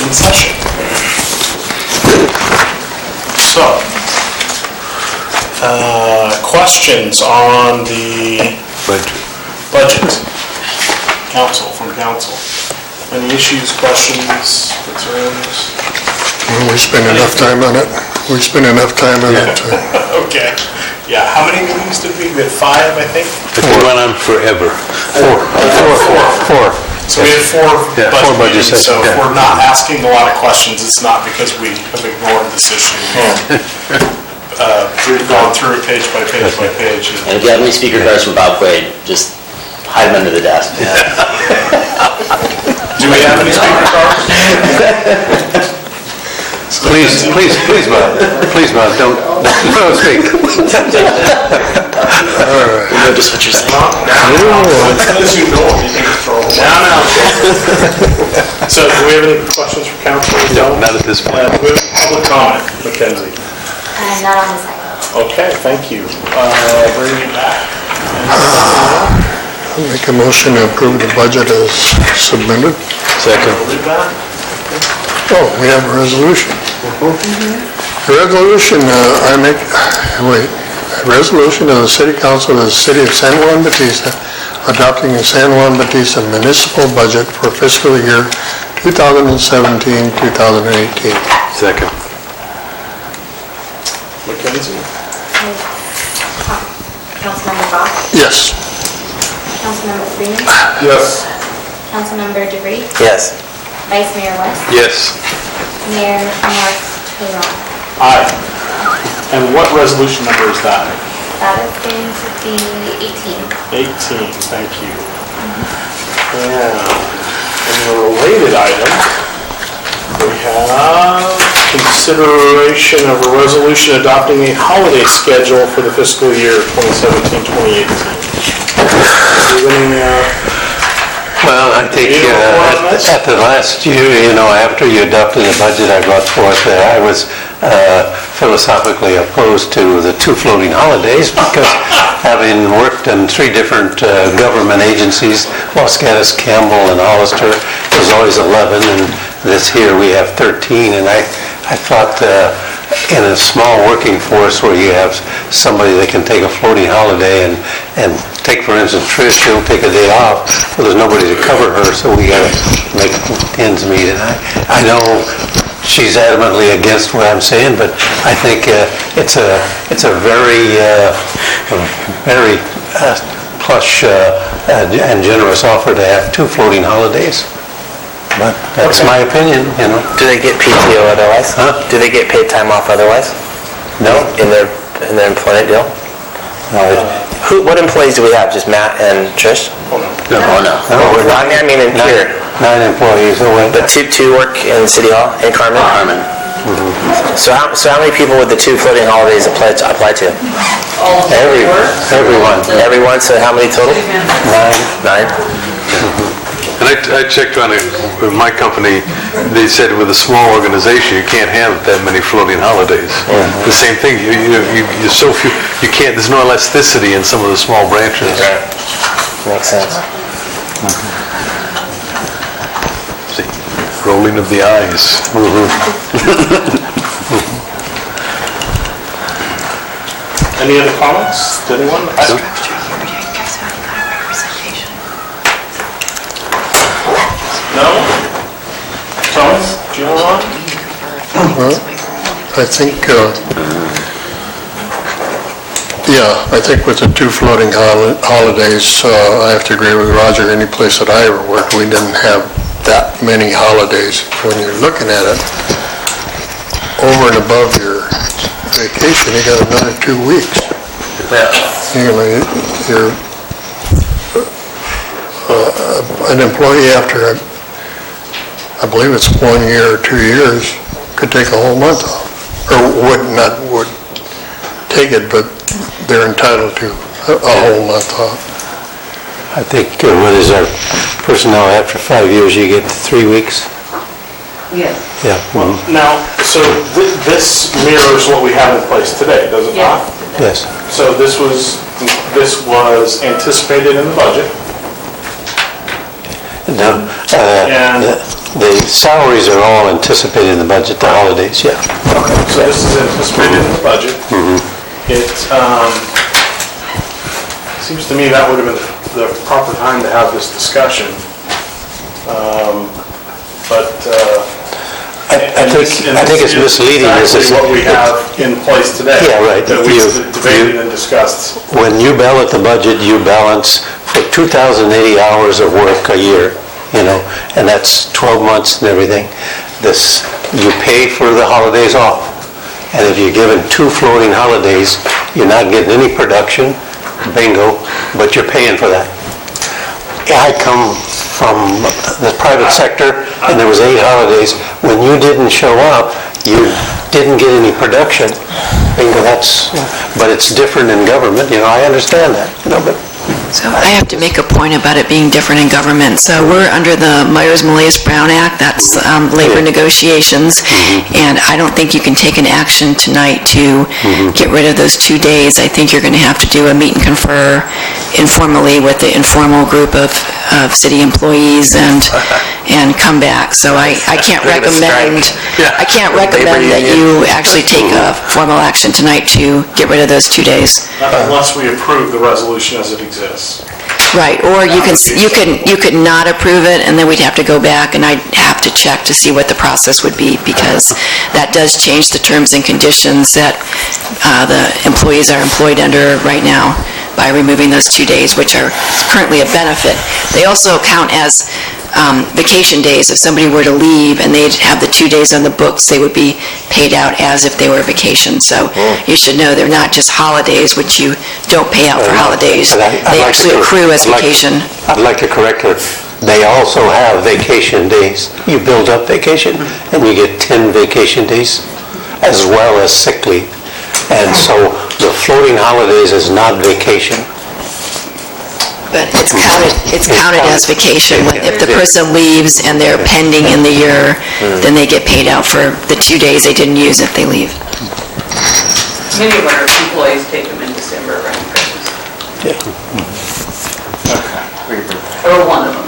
In session. So, questions on the budget? Council, from council. Any issues, questions, concerns? Well, we spent enough time on it. Okay. Yeah, how many meetings did we, we had 5, I think? It went on forever. Four. So we had 4 budget budget meetings, so sessions, if yeah. we're not asking a lot of questions, it's not because we have ignored this issue. We've gone through it page by page by page. And if you have any speaker cards from Bob Quaid, just hide them under the desk. Do we have any speaker cards? Please, Bob, don't speak. You know just what you're saying. As you know, you can just throw them. Now. So, do we have any questions from council? No, not at this point. Do we have public comment, Mackenzie? Not on this item. Okay, thank you. Bring it back. I'll make a motion to approve the budget as submitted. Second. Leave that. Oh, we have a resolution. The resolution, a resolution of the City Council of the City of San Juan Bautista adopting the San Juan Bautista municipal budget for fiscal year 2017-2018. Second. Mackenzie? Councilmember Bach, Yes. Councilmember Freeman, Yes. Councilmember DeVries, Yes. Vice Mayor West, Yes. Mayor Mark Tehran. Aye. And what resolution number is that? That is going to be 18. 18, thank you. And in the related item, we have consideration of a resolution adopting a holiday schedule for the fiscal year 2017-2018. Well, I think at the last year, after you adopted the budget I brought forth, I was philosophically opposed to the 2 floating holidays because having worked in 3 different government agencies, Wascattus, Campbell, and Hollister, it was always 11, and this year we have 13, and I thought in a small working force where you have somebody that can take a floating holiday and take, for instance, Trish, she'll take a day off, well, there's nobody to cover her, so we gotta make ends meet, and I know she's adamantly against what I'm saying, but I think it's a very plush and generous offer to have 2 floating holidays. But that's my opinion, Do they get PTO otherwise? Huh? Do they get paid time off otherwise? No. In their employment deal? What employees do we have? Just Matt and Trish? No. I mean in here. 9 employees. But two work in City Hall, in Carmen? Carmen. So how many people would the 2 floating holidays apply to? Everyone. Everyone, so how many total? 9. And I checked on it with my company, they said with a small organization, you can't have that many floating holidays. The same thing, you're so few, you can't, there's no elasticity in some of the small branches. Makes sense. See, rolling of the eyes. Any other comments? Did anyone? No? Thomas, do you have one? I think, I think with the 2 floating holidays, I have to agree with Roger. Any place that I ever worked, we didn't have that many holidays. When you're looking at it, over and above your vacation, you got another 2 weeks. You're an employee after, I believe it's 1 year or 2 years, could take a whole month off. Or would take it, but they're entitled to a whole month off. I think, what is our personnel, after 5 years, you get 3 weeks? Yes. Yeah. Well, now, so this mirrors what we have in place today, does it not? Yes. So this was anticipated in the budget. No, the salaries are all anticipated in the budget, the holidays, yeah. Okay, so this is anticipated in the budget. It seems to me that would have been the proper time to have this discussion. I think it's misleading. Exactly what we have in place today. Yeah, right. That we debated and discussed. When you ballot the budget, you balance for 2,080 hours of work a year, and that's 12 months and everything. You pay for the holidays off. And if you're given 2 floating holidays, you're not getting any production, bingo, but you're paying for that. I come from the private sector, and there was 8 holidays. When you didn't show up, you didn't get any production. Bingo, but it's different in government, I understand that, but. So I have to make a point about it being different in government. So we're under the Myers-Milius-Brown Act, that's labor negotiations, and I don't think you can take an action tonight to get rid of those 2 days. I think you're going to have to do a meet and confer informally with the informal group of city employees and come back. So I can't recommend that you actually take a formal action tonight to get rid of those 2 days. Unless we approve the resolution as it exists. Right, or you could not approve it, and then we'd have to go back, and I'd have to check to see what the process would be, because that does change the terms and conditions that the employees are employed under right now by removing those 2 days, which are currently a benefit. They also count as vacation days. If somebody were to leave and they'd have the 2 days on the books, they would be paid out as if they were vacation. So you should know they're not just holidays, which you don't pay out for holidays. They actually accrue as vacation. I'd like to correct her. They also have vacation days. You build up vacation and you get 10 vacation days as well as sick leave. And so the floating holidays is not vacation. But it's counted as vacation. If the person leaves and they're pending in the year, then they get paid out for the 2 days they didn't use if they leave. Many of our employees take them in December around Christmas. Or one of them.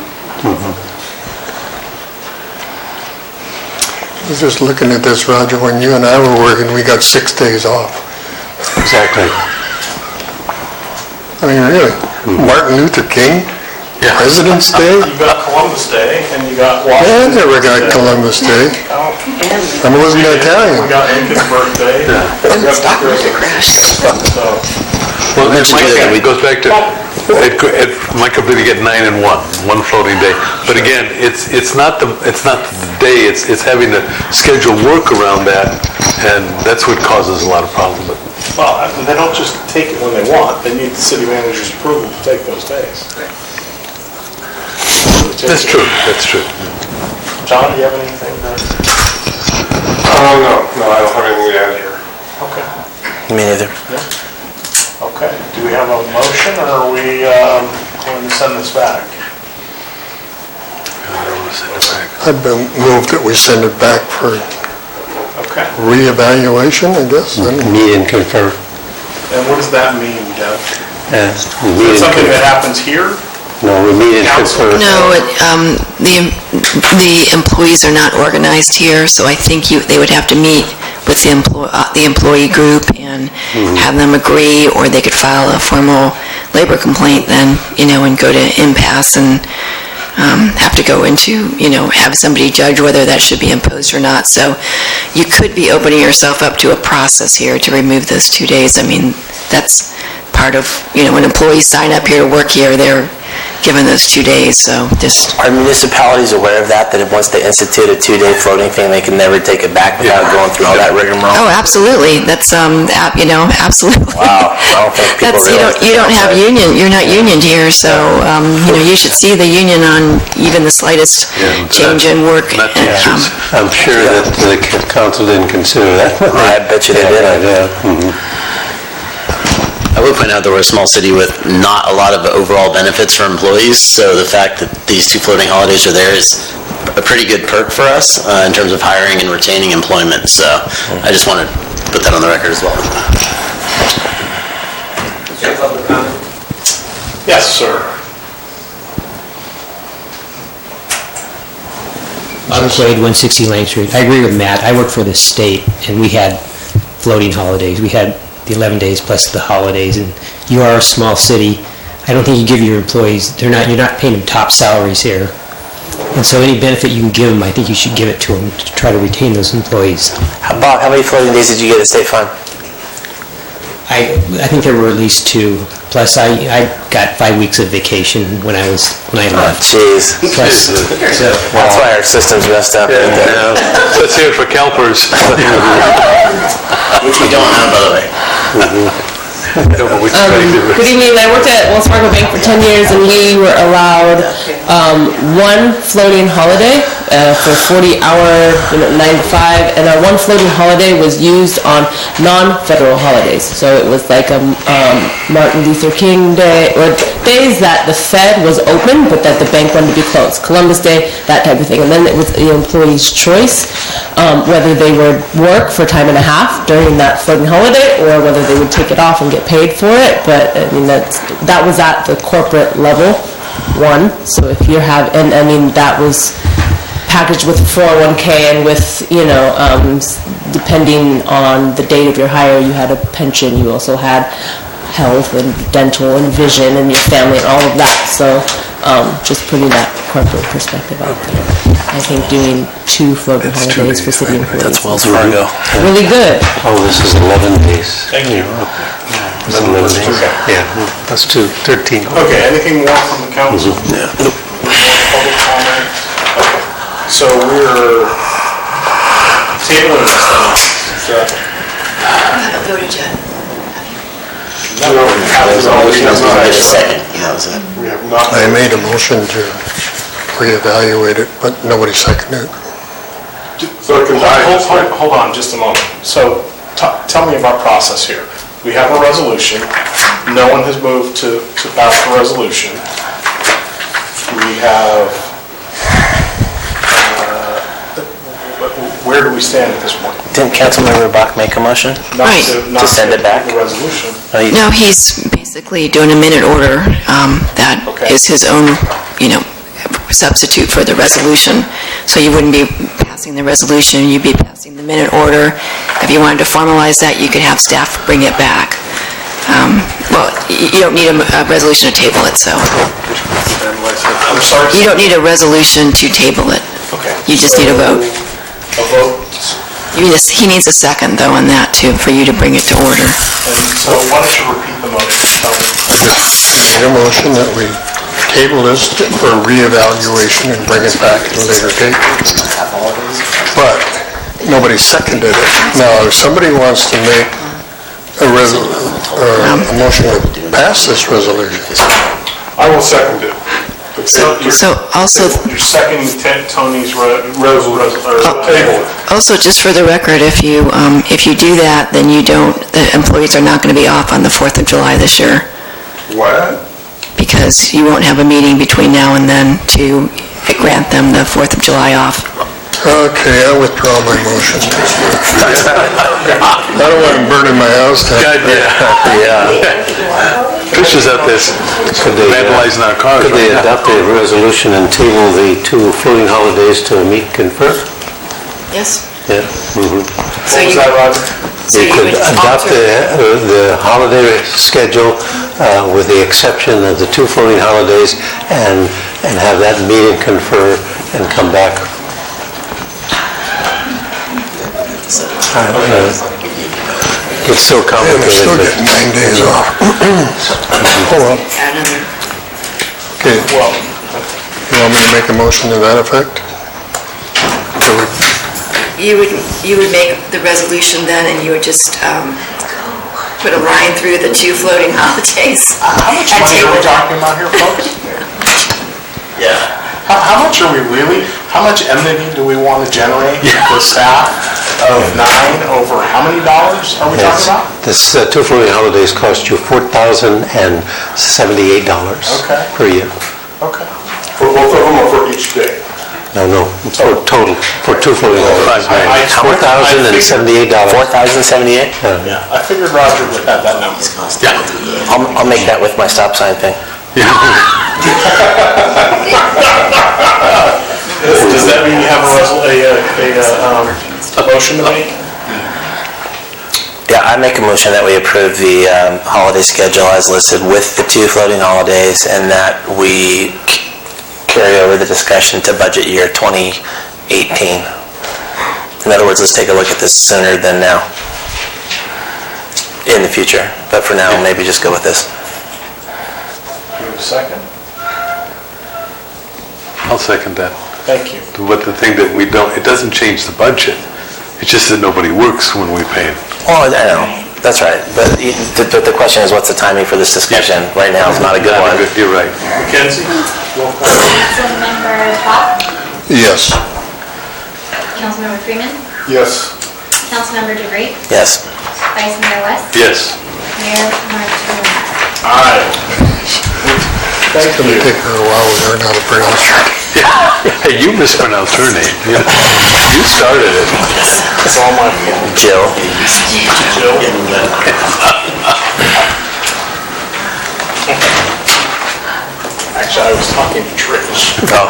I was just looking at this, Roger, when you and I were working, we got 6 days off. Exactly. I mean, really, Martin Luther King, President's Day. You got Columbus Day, and you got I Washington. never got Columbus Day. I wasn't Italian. We got Lincoln's birthday. And the stock market crashed. Well, it goes back to, it might completely get 9 and 1 floating day. But again, it's not the day, it's having to schedule work around that, and that's what causes a lot of problems. Well, they don't just take it when they want, they need the city manager's approval to take those days. That's true, that's true. John, do you have anything to? No, I don't have anything to add here. Okay. Me neither. Okay, do we have a motion, or are we going to send this back? I don't want to send it back. I've been moved that we send it back for Okay. reevaluation, I guess. Meet and confer. And what does that mean, Deb? Is Meet it and something that confer. happens here? No, we meet and Council? confer. No, the employees are not organized here, so I think they would have to meet with the employee group and have them agree, or they could file a formal labor complaint then, and go to impasse and have to go into, have somebody judge whether that should be imposed or not. So you could be opening yourself up to a process here to remove those 2 days. I mean, that's part of, when employees sign up here to work here, they're given those 2 days, so just... Are municipalities aware of that once they institute a 2-day floating thing, they can never take it back without going through all that rigmarole? Oh, absolutely. That's, absolutely. Wow, I don't think people realize you don't have union, you're not unioned here, so, you should see the union on even the slightest change in work. I'm sure that the council didn't consider that. I bet you they did. I would point out that we're a small city with not a lot of overall benefits for employees, so the fact that these 2 floating holidays are there is a pretty good perk for us in terms of hiring and retaining employment. So I just want to put that on the record as well. Yes, sir. Bob Slade, 160 Lang Street. I agree with Matt. I work for the state, and we had floating holidays. We had the 11 days plus the holidays, and you are a small city. I don't think you give your employees, you're not paying them top salaries here. And so any benefit you can give them, I think you should give it to them to try to retain those employees. Bob, how many floating days did you get at State Farm? I think there were at least 2. Plus, I got 5 weeks of vacation when I left. Jeez. Plus, That's why our system's messed up. Let's hear it for CalPERS. Which we don't have, by the way. Good evening. I worked at Wells Fargo Bank for 10 years, and we were allowed 1 floating holiday for 40-hour, 9 to 5, and our 1 floating holiday was used on non-federal holidays. So it was like a Martin Luther King Day, or days that the Fed was open, but that the bank wanted to be closed. Columbus Day, that type of thing. And then it was the employee's choice whether they would work for time and a half during that floating holiday, or whether they would take it off and get paid for it. But I mean, that was at the corporate level, 1. So if you have, and I mean, that was packaged with 401k and with, depending on the date of your hire, you had a pension. You also had health and dental and vision and your family and all of that. So just putting that corporate perspective out there. I think doing 2 floating holidays for city employees. That's Wells Fargo. Really good. Oh, this is 11 days. Thank you. It's 11 days. Yeah, that's 13. Okay, anything more from the council? Yeah. Public comment? Okay, so we're tabling this then. I haven't voted yet. Just a second. Yeah, that was it. We have not. I made a motion to reevaluate it, but nobody seconded it. So it can die this way. Hold on just a moment. So tell me about process here. We have a resolution. No one has moved to pass the resolution. We have, where do we stand at this point? Didn't Councilmember Bach make a motion? Right. To send it back? The resolution. No, he's basically doing a minute order that is his own, substitute for the resolution. So you wouldn't be passing the resolution, you'd be passing the minute order. If you wanted to formalize that, you could have staff bring it back. Well, you don't need a resolution to table it, so. I'm sorry? You don't need a resolution to table it. Okay. You just need a vote. A vote? He needs a second, though, on that, too, for you to bring it to order. And so why don't you repeat the motion? Tell me. I made a motion that we table this for reevaluation and bring it back at a later date. But nobody seconded it. Now, if somebody wants to make a motion to pass this resolution, I will second it. So also, You're seconding Tony's table. also, just for the record, if you do that, then the employees are not going to be off on the 4th of July this year. What? Because you won't have a meeting between now and then to grant them the 4th of July off. okay, I withdraw my motion. I don't want them burning my house down. God, yeah. Pictures out there vandalizing our cars. Could they adopt a resolution and table the 2 floating holidays to meet and confer? Yes. Yeah. Mm-hmm. So What was that, Roger? You could adopt the holiday schedule with the exception of the 2 floating holidays and have that meet and confer and come back. It's so complicated. Still get 9 days off. Hold on. Okay, you want me to make a motion to that effect? You would make the resolution then, and you would just put a line through the 2 floating holidays. How much money are we talking about here, folks? Yeah. How much are we really, how much enmity do we want to generate for staff of 9 over how many dollars are we talking about? This 2 floating holidays cost you $4,078 per year. Okay. For both of them or for each day? No, for total, for 2 floating holidays. $4,078. $4,078? Yeah, I figured Roger would have that number. Yeah. I'll make that with my stop sign thing. Does that mean you have a motion to make? Yeah, I make a motion that we approve the holiday schedule as listed with the 2 floating holidays and that we carry over the discussion to budget year 2018. In other words, let's take a look at this sooner than now in the future. But for now, maybe just go with this. Do you have a second? I'll second that. Thank you. But the thing that it doesn't change the budget. It's just that nobody works when we pay them. Oh, I know. That's right. But the question is, what's the timing for this discussion? Right now is not a good one. You're right. Mackenzie? Councilmember Bach? Yes. Councilmember Freeman? Yes. Councilmember DeGree? Yes. Vice Mayor West? Yes. Mayor Martin? Aye. It's going to take her a while to learn how to pronounce it. Hey, you mispronounced her name. You started it. It's all my fault. Jill. Jill? Actually, I was talking to Trish. Oh.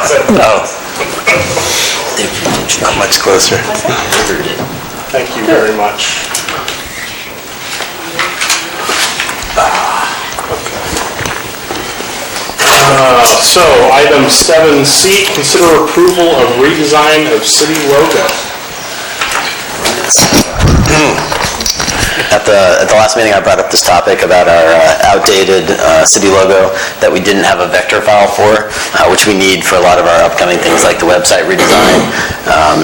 Not much closer. Thank you very much. So, item 7C, consider approval of redesign of city logo. At the last meeting, I brought up this topic about our outdated city logo that we didn't have a vector file for, which we need for a lot of our upcoming things like the website redesign,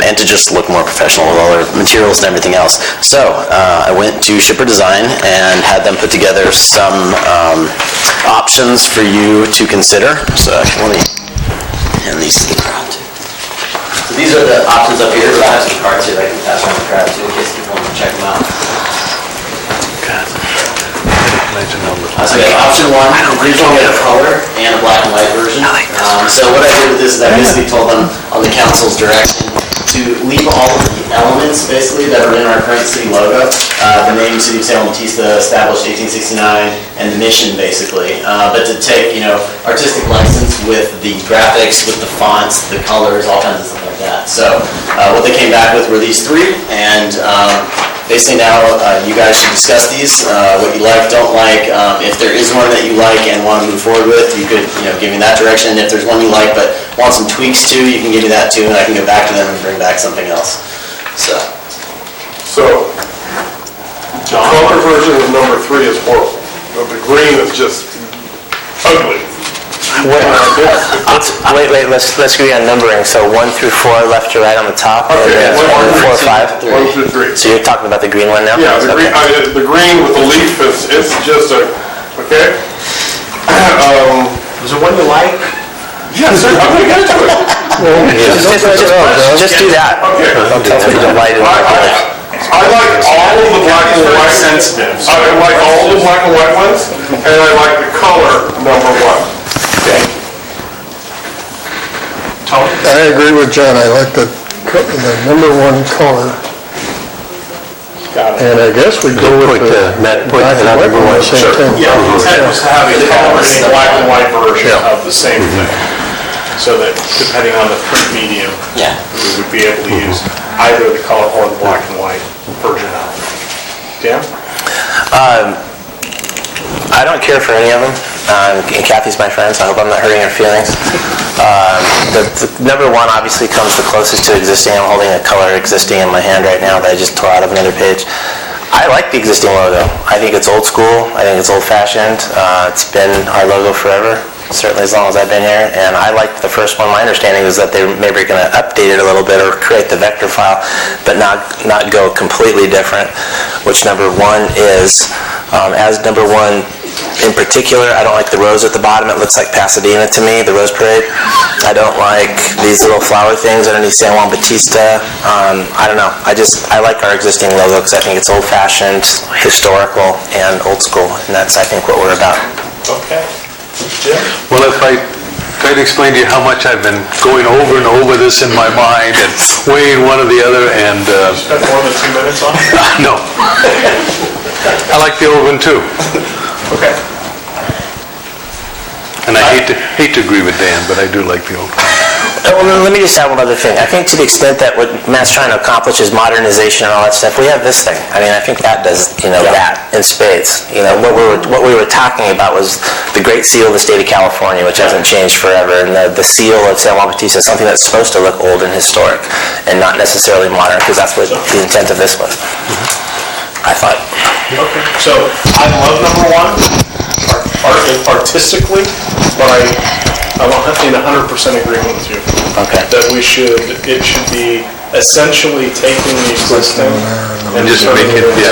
and to just look more professional with all our materials and everything else. So I went to Shipper Design and had them put together some options for you to consider. So let me hand these to the crowd too. So these are the options up here, but I have some cards here that I can pass around the crowd too in case people want to check them out. So we have option one, original in a color and a black and white version. So what I did with this is I basically told them on the council's direction to leave all of the elements basically that are in our current city logo. The name City of San Juan Bautista, established 1869, and the mission basically. But to take, artistic license with the graphics, with the fonts, the colors, all kinds of stuff like that. So what they came back with were these three, and basically now you guys should discuss these, what you like, don't like. If there is one that you like and want to move forward with, you could give me that direction. If there's one you like but want some tweaks too, you can give me that too, and I can go back to them and bring back something else. So, the color version of number 3 is horrible. The green is just ugly. Wait, let's agree on numbering. So 1 through 4, left to right on the top, Okay, and then 1, 4, 5. 1 through 3. So you're talking about the green one now? Yeah, the green with the leaf it's just okay? Is there one you like? Yes, I'm going to get to it. Just do that. Okay. Don't tell me to light it. I like all of the black and white. Sensitive. I like all the black and white ones, and I like the color number 1. Okay. Tony? I agree with John, I like the number 1 color. Got it. And I guess we go with the black and white one, the same thing. Yeah, the intent was to have a color and a black and white version of the same thing. So that depending on the print medium, we would be able to use either the color or the black and white version of it. Dan? I don't care for any of them, and Kathy's my friend, so I hope I'm not hurting her feelings. The number 1 obviously comes the closest to existing. I'm holding a color existing in my hand right now that I just tore out of another page. I like the existing logo. I think it's old school. I think it's old-fashioned. It's been our logo forever, certainly as long as I've been here, and I like the first one. My understanding is that they're maybe going to update it a little bit or create the vector file, but not go completely different, which number 1 is. As number 1 in particular, I don't like the rose at the bottom. It looks like Pasadena to me, the Rose Parade. I don't like these little flower things underneath San Juan Bautista. I don't know. I like our existing logo because I think it's old-fashioned, historical, and old school, and that's, I think, what we're about. Okay. Jim? Well, if I try to explain to you how much I've been going over and over this in my mind and weighing one or the other, and... Spent more than 2 minutes on it? No. I like the old one too. Okay. And I hate to agree with Dan, but I do like the old one. Well, let me just add one other thing. I think to the extent that what Matt's trying to accomplish is modernization and all that stuff, we have this thing. I mean, I think that does, that in spades. What we were talking about was the Great Seal of the state of California, which hasn't changed forever, and the seal of San Juan Bautista, something that's supposed to look old and historic and not necessarily modern, because that's what the intent of this was. I thought. Okay, so I love number 1 artistically, but I'm in 100% agreement with you. Okay. That it should be essentially taking the existing and just turning make it it, into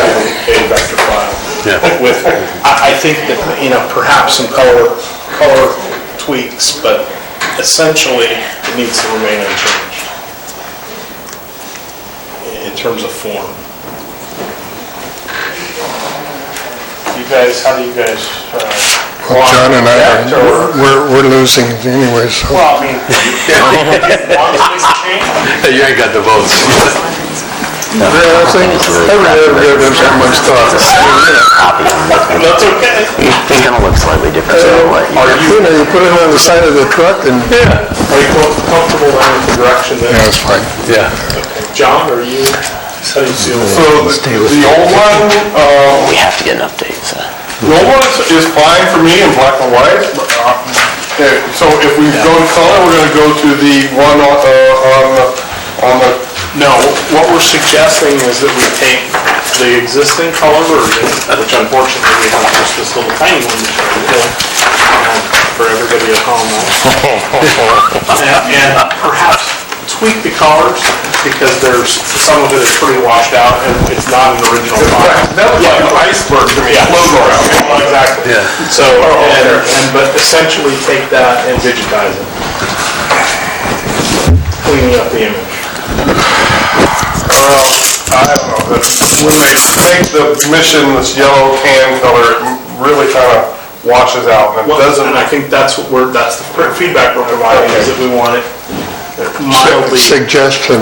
a vector file. Yeah. With, I think that, perhaps some color tweaks, but essentially it needs to remain unchanged in terms of form. How do you guys? Well, John and I, we're losing anyway, so. Well, I mean, You ain't got the votes. Yeah, I think everybody gives that much thought. That's okay. It's going to look slightly different. You put it on the side of the truck and... Yeah. Are you comfortable in the direction that? Yeah, that's fine. Yeah. Okay. John, are you? How do you feel? So the old one, we have to get an update. So. the old one is fine for me in black and white. Okay, so if we go to color, we're gonna go to the one on the, No, what we're suggesting is that we take the existing color version, which unfortunately we have just this little tiny one to show you, for everybody at home. And perhaps tweak the colors, because some of it is pretty washed out, and it's not an original font. that was like an iceberg to me, logo. Well, exactly. Yeah. So, but essentially take that and digitize it. Cleaning up the image. Well, I don't know, but when they take the mission, this yellow can color, it really kind of washes out, and it doesn't. And I think that's that's the feedback we're providing, is that we want it mildly. Suggestion,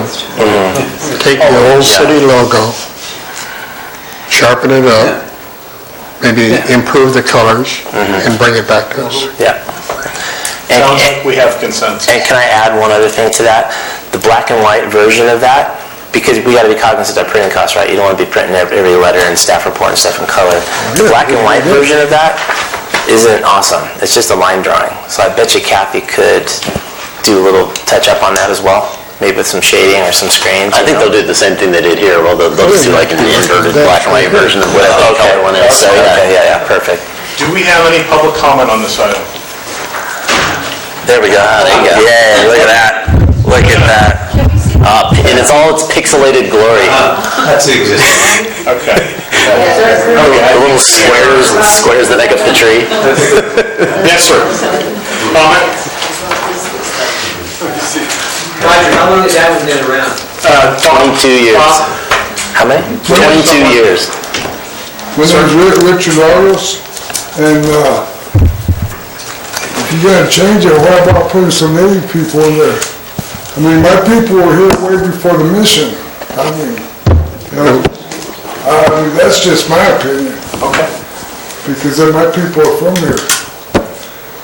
take the old city logo, sharpen it up, maybe improve the colors, and bring it back to us. Yeah. Sounds like we have consensus. And can I add one other thing to that? The black and white version of that, because we gotta be cognizant of printing costs, right? You don't wanna be printing every letter and staff report and stuff in color. The black and white version of that isn't awesome. It's just a line drawing. So I bet you Kathy could do a little touch up on that as well, maybe with some shading or some screens. I think they'll do the same thing they did here. Well, they'll just do like an inverted black and white version of whatever the color one is. So, yeah, perfect. Do we have any public comment on this item? There we go. there you go. Yeah, look at that. Look at that. And it's all its pixelated glory. That's the existing. Okay. The little squares that make up the tree. Yes, sir. Comment? Roger, how long has that one been around? 22 years. How many? 22 years. My name's Richard Arias, and if you're gonna change it, why about putting some Navy people in there? I mean, my people were here way before the mission. I mean, that's just my opinion. Okay. Because then my people are from here.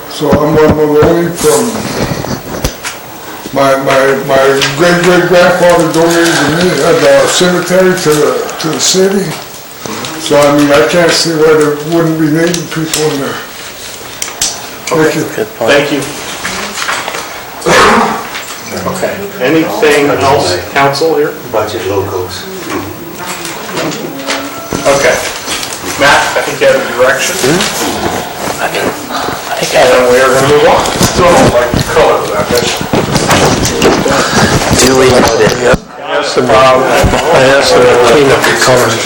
So I'm one of the only from, my great-great-grandfather donated to me a cemetery to the city. So, I mean, I can't see why there wouldn't be Native people in there. Thank you. Thank you. Okay. Anything else, council here? Budget logos. Okay. Matt, I think you have a direction. And we are going to move on. Still don't like the color of that mission. Duly noted. I asked them to clean up the colors.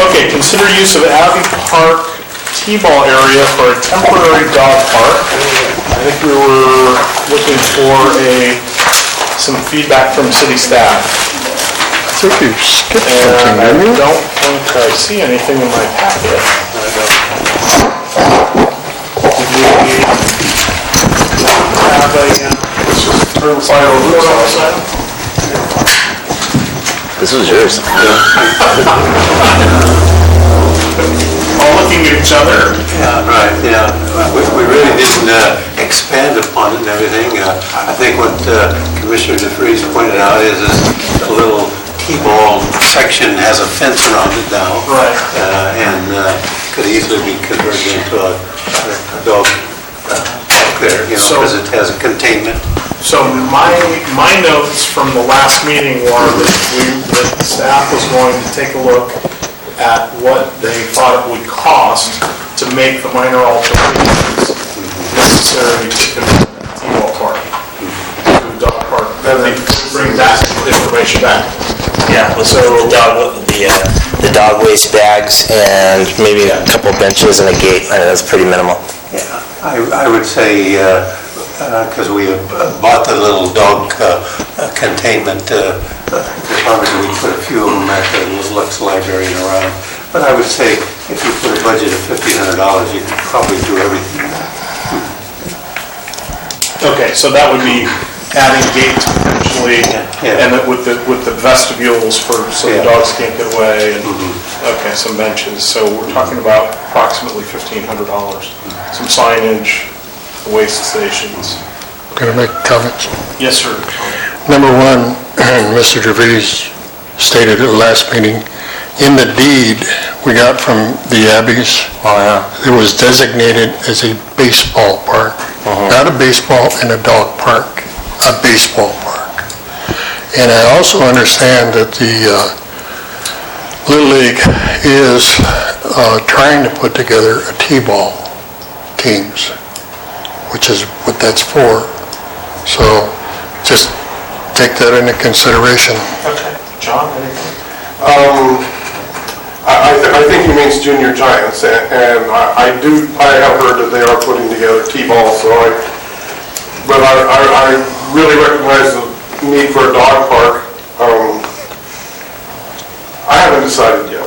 Okay, consider use of Abbey Park T-ball area for a temporary dog park. I think we were looking for some feedback from city staff. I think you skipped something, And I didn't you? don't think I see anything in my packet. Did we have let's just turn the slide over. This was yours. All looking at each other. Yeah, right, yeah. We really didn't expand upon it and everything. I think what Commissioner DeFreeze pointed out is a little T-ball section has a fence around it now. Right. And could easily be converted into a dog park there, because it has a containment. So my notes from the last meeting were that staff was going to take a look at what they thought it would cost to make the minor alterations necessary to convert the T-ball park to a dog park. And they bring that information back. Yeah, so the dog waste bags and maybe a couple benches and a gate. That's pretty minimal. Yeah, I would say, because we bought the little dog containment department, we put a few of them at the Lux Library and around. But I would say, if you put a budget of $1,500, you could probably do everything. Okay, so that would be adding gates potentially, and with the vestibules so the dogs can't get away, and, okay, some benches. So we're talking about approximately $1,500. Some signage, waste stations. Going to make comments. Yes, sir. Number one, Mr. DeVries stated at the last meeting, in the deed we got from the Abbeys, it was designated as a baseball park. Not a baseball and a dog park, a baseball park. And I also understand that the Little League is trying to put together a T-ball teams, which is what that's for. So just take that into consideration. Okay. John, anything? I think he means junior giants, and I have heard that they are putting together T-ball, but I really recognize the need for a dog park. I haven't decided yet.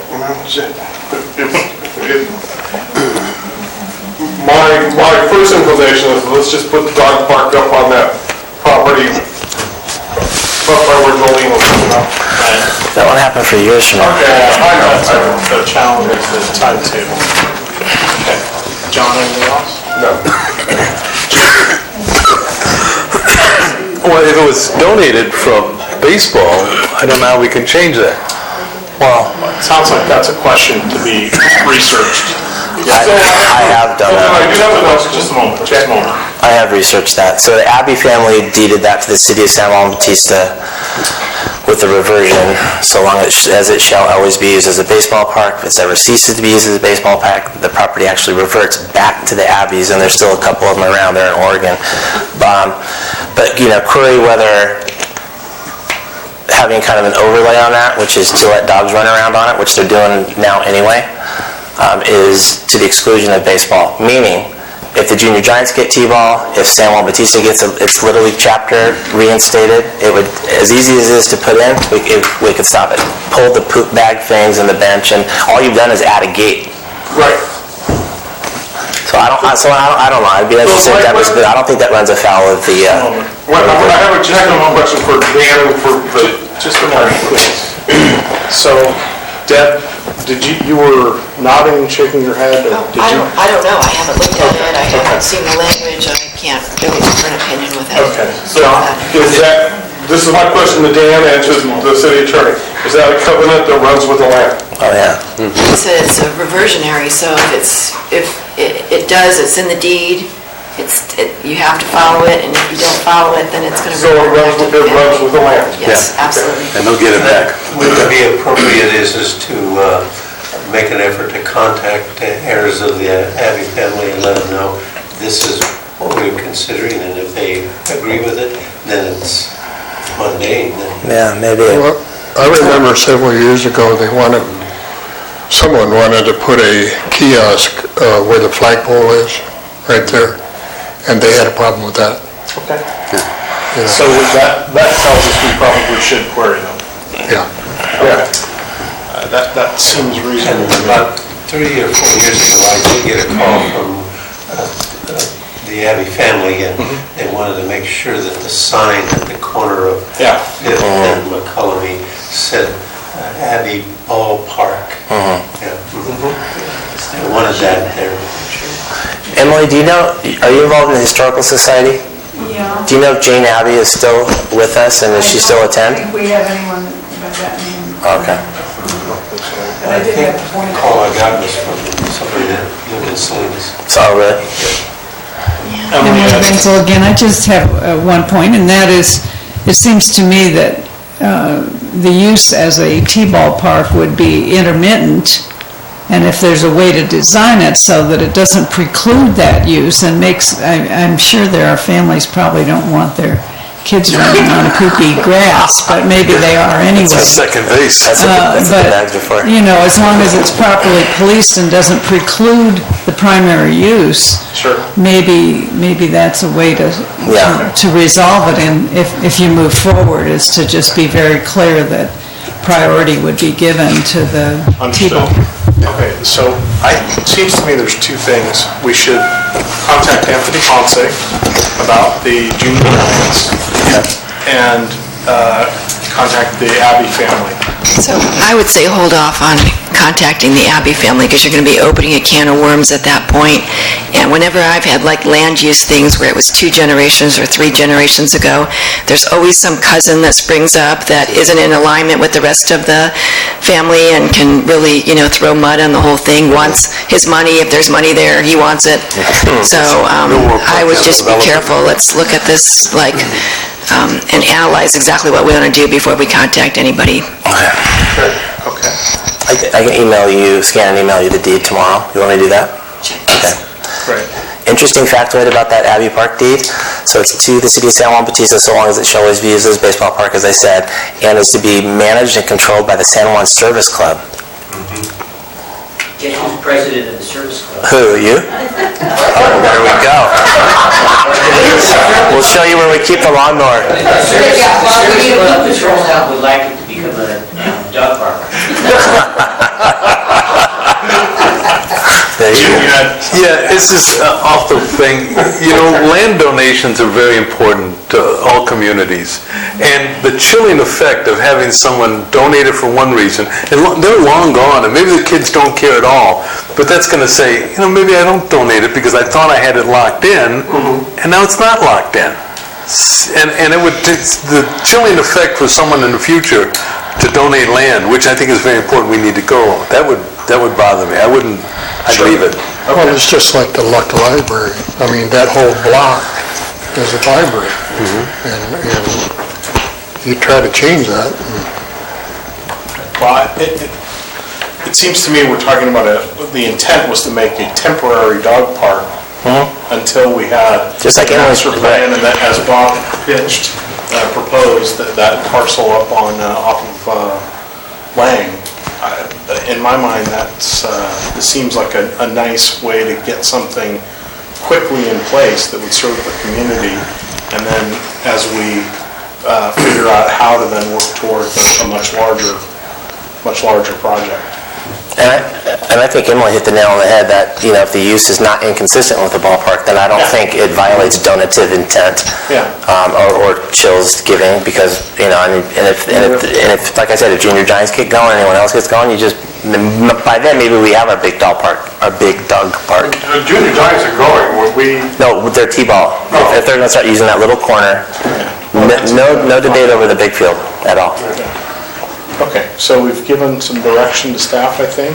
My first inclination is let's just put the dog park up on that property up by where Jolene was. That won't happen for years from now. Okay, I know. The challenge is the timetable. Okay. John, anything else? No. Well, if it was donated from baseball, I don't know how we can change that. Well, it sounds like that's a question to be researched. I have done that. Just a moment. Just a moment. I have researched that. So the Abbey family deeded that to the city of San Juan Bautista with a reversion, so long as it shall always be used as a baseball park. If it's ever ceases to be used as a baseball park, the property actually reverts back to the Abbeys, and there's still a couple of them around there in Oregon. But query whether having kind of an overlay on that, which is to let dogs run around on it, which they're doing now anyway, is to the exclusion of baseball. Meaning, if the junior giants get T-ball, if San Juan Bautista gets its Little League chapter reinstated, it would, as easy as it is to put in, we could stop it. Pull the poop bag things in the bench, and all you've done is add a gate. Right. So I don't know. I'd be interested. I don't think that runs afoul of the. Well, I have a technical question for Dan and for just a moment, please. So, Deb, you were nodding and shaking your head? Or I don't know. I haven't looked at it. I haven't seen the language. I can't really offer an opinion without. Okay. So this is my question to Dan and to the city attorney. Is that a covenant that runs with the land? Oh, yeah. It says it's a reversionary, so if it does, it's in the deed, you have to follow it, and if you don't follow it, then it's going to... So it runs with the land? Yes, absolutely. And they'll get it back. Would it be appropriate is to make an effort to contact heirs of the Abbey family and let them know this is what we're considering, and if they agree with it, then it's mundane. Yeah, maybe. Well, I remember several years ago, someone wanted to put a kiosk where the flagpole is, right there, and they had a problem with that. Okay. So that tells us we probably should query them. Yeah. Okay. That seems reasonable. And about 3 or 4 years ago, I did get a call from the Abbey family, and they wanted to make sure that the sign at the corner of Fifth and McCullamy said Abbey Ballpark. They wanted that there. Emily, are you involved in the Historical Society? Yeah. Do you know if Jane Abbey is still with us, and does she still attend? I don't think we have anyone by that name. Okay. But I did have a point. All I got was from somebody that lived in Salinas. Oh, really? Emily Renzel again. I just have one point, and that is, it seems to me that the use as a T-ball park would be intermittent, and if there's a way to design it so that it doesn't preclude that use and I'm sure there are families probably don't want their kids running on poopy grass, but maybe they are anyway. That's second base. That's what the bag's before. As long as it's properly policed and doesn't preclude the primary use, maybe that's a way to resolve it. And if you move forward, is to just be very clear that priority would be given to the T-ball. Okay, so it seems to me there's two things. We should contact Anthony Ponce about the junior giants and contact the Abbey family. So I would say hold off on contacting the Abbey family because you're going to be opening a can of worms at that point. And whenever I've had like land use things where it was 2 generations or 3 generations ago, there's always some cousin that springs up that isn't in alignment with the rest of the family and can really, throw mud on the whole thing. Wants his money. If there's money there, he wants it. So I would just be careful. Let's look at this and analyze exactly what we want to do before we contact anybody. Okay. I can scan and email you the deed tomorrow. You want me to do that? Okay. Great. Interesting factoid about that Abbey Park deed. So it's to the city of San Juan Bautista so long as it shall always be used as a baseball park, as I said, and is to be managed and controlled by the San Juan Service Club. Guess who's president of the service club? Who, you? Oh, there we go. We'll show you where we keep the lawnmower. The service club, it turns out, would like it to become a dog park. Yeah, it's this awful thing. Land donations are very important to all communities. And the chilling effect of having someone donate it for one reason, and they're long gone, and maybe the kids don't care at all, but that's going to say, maybe I don't donate it because I thought I had it locked in, and now it's not locked in. And the chilling effect for someone in the future to donate land, which I think is very important, we need to go, that would bother me. I'd leave it. Well, it's just like the Luck Library. I mean, that whole block is a library. And you try to change that. Well, it seems to me we're talking about the intent was to make a temporary dog park until we had just like master plan, and that, as Bob pitched, proposed that parcel up on off of Lang. In my mind, this seems like a nice way to get something quickly in place that would serve the community, and then as we figure out how to then work toward a much larger project. And I think Emily hit the nail on the head that, if the use is not inconsistent with the ballpark, then I don't think it violates donative intent or chills giving, because, if, like I said, if Junior Giants get going, anyone else gets going, by then maybe we have our big dog park. Junior Giants are going. No, with their T-ball. If they're going to start using that little corner, no debate over the big field at all. Okay, so we've given some direction to staff, I think,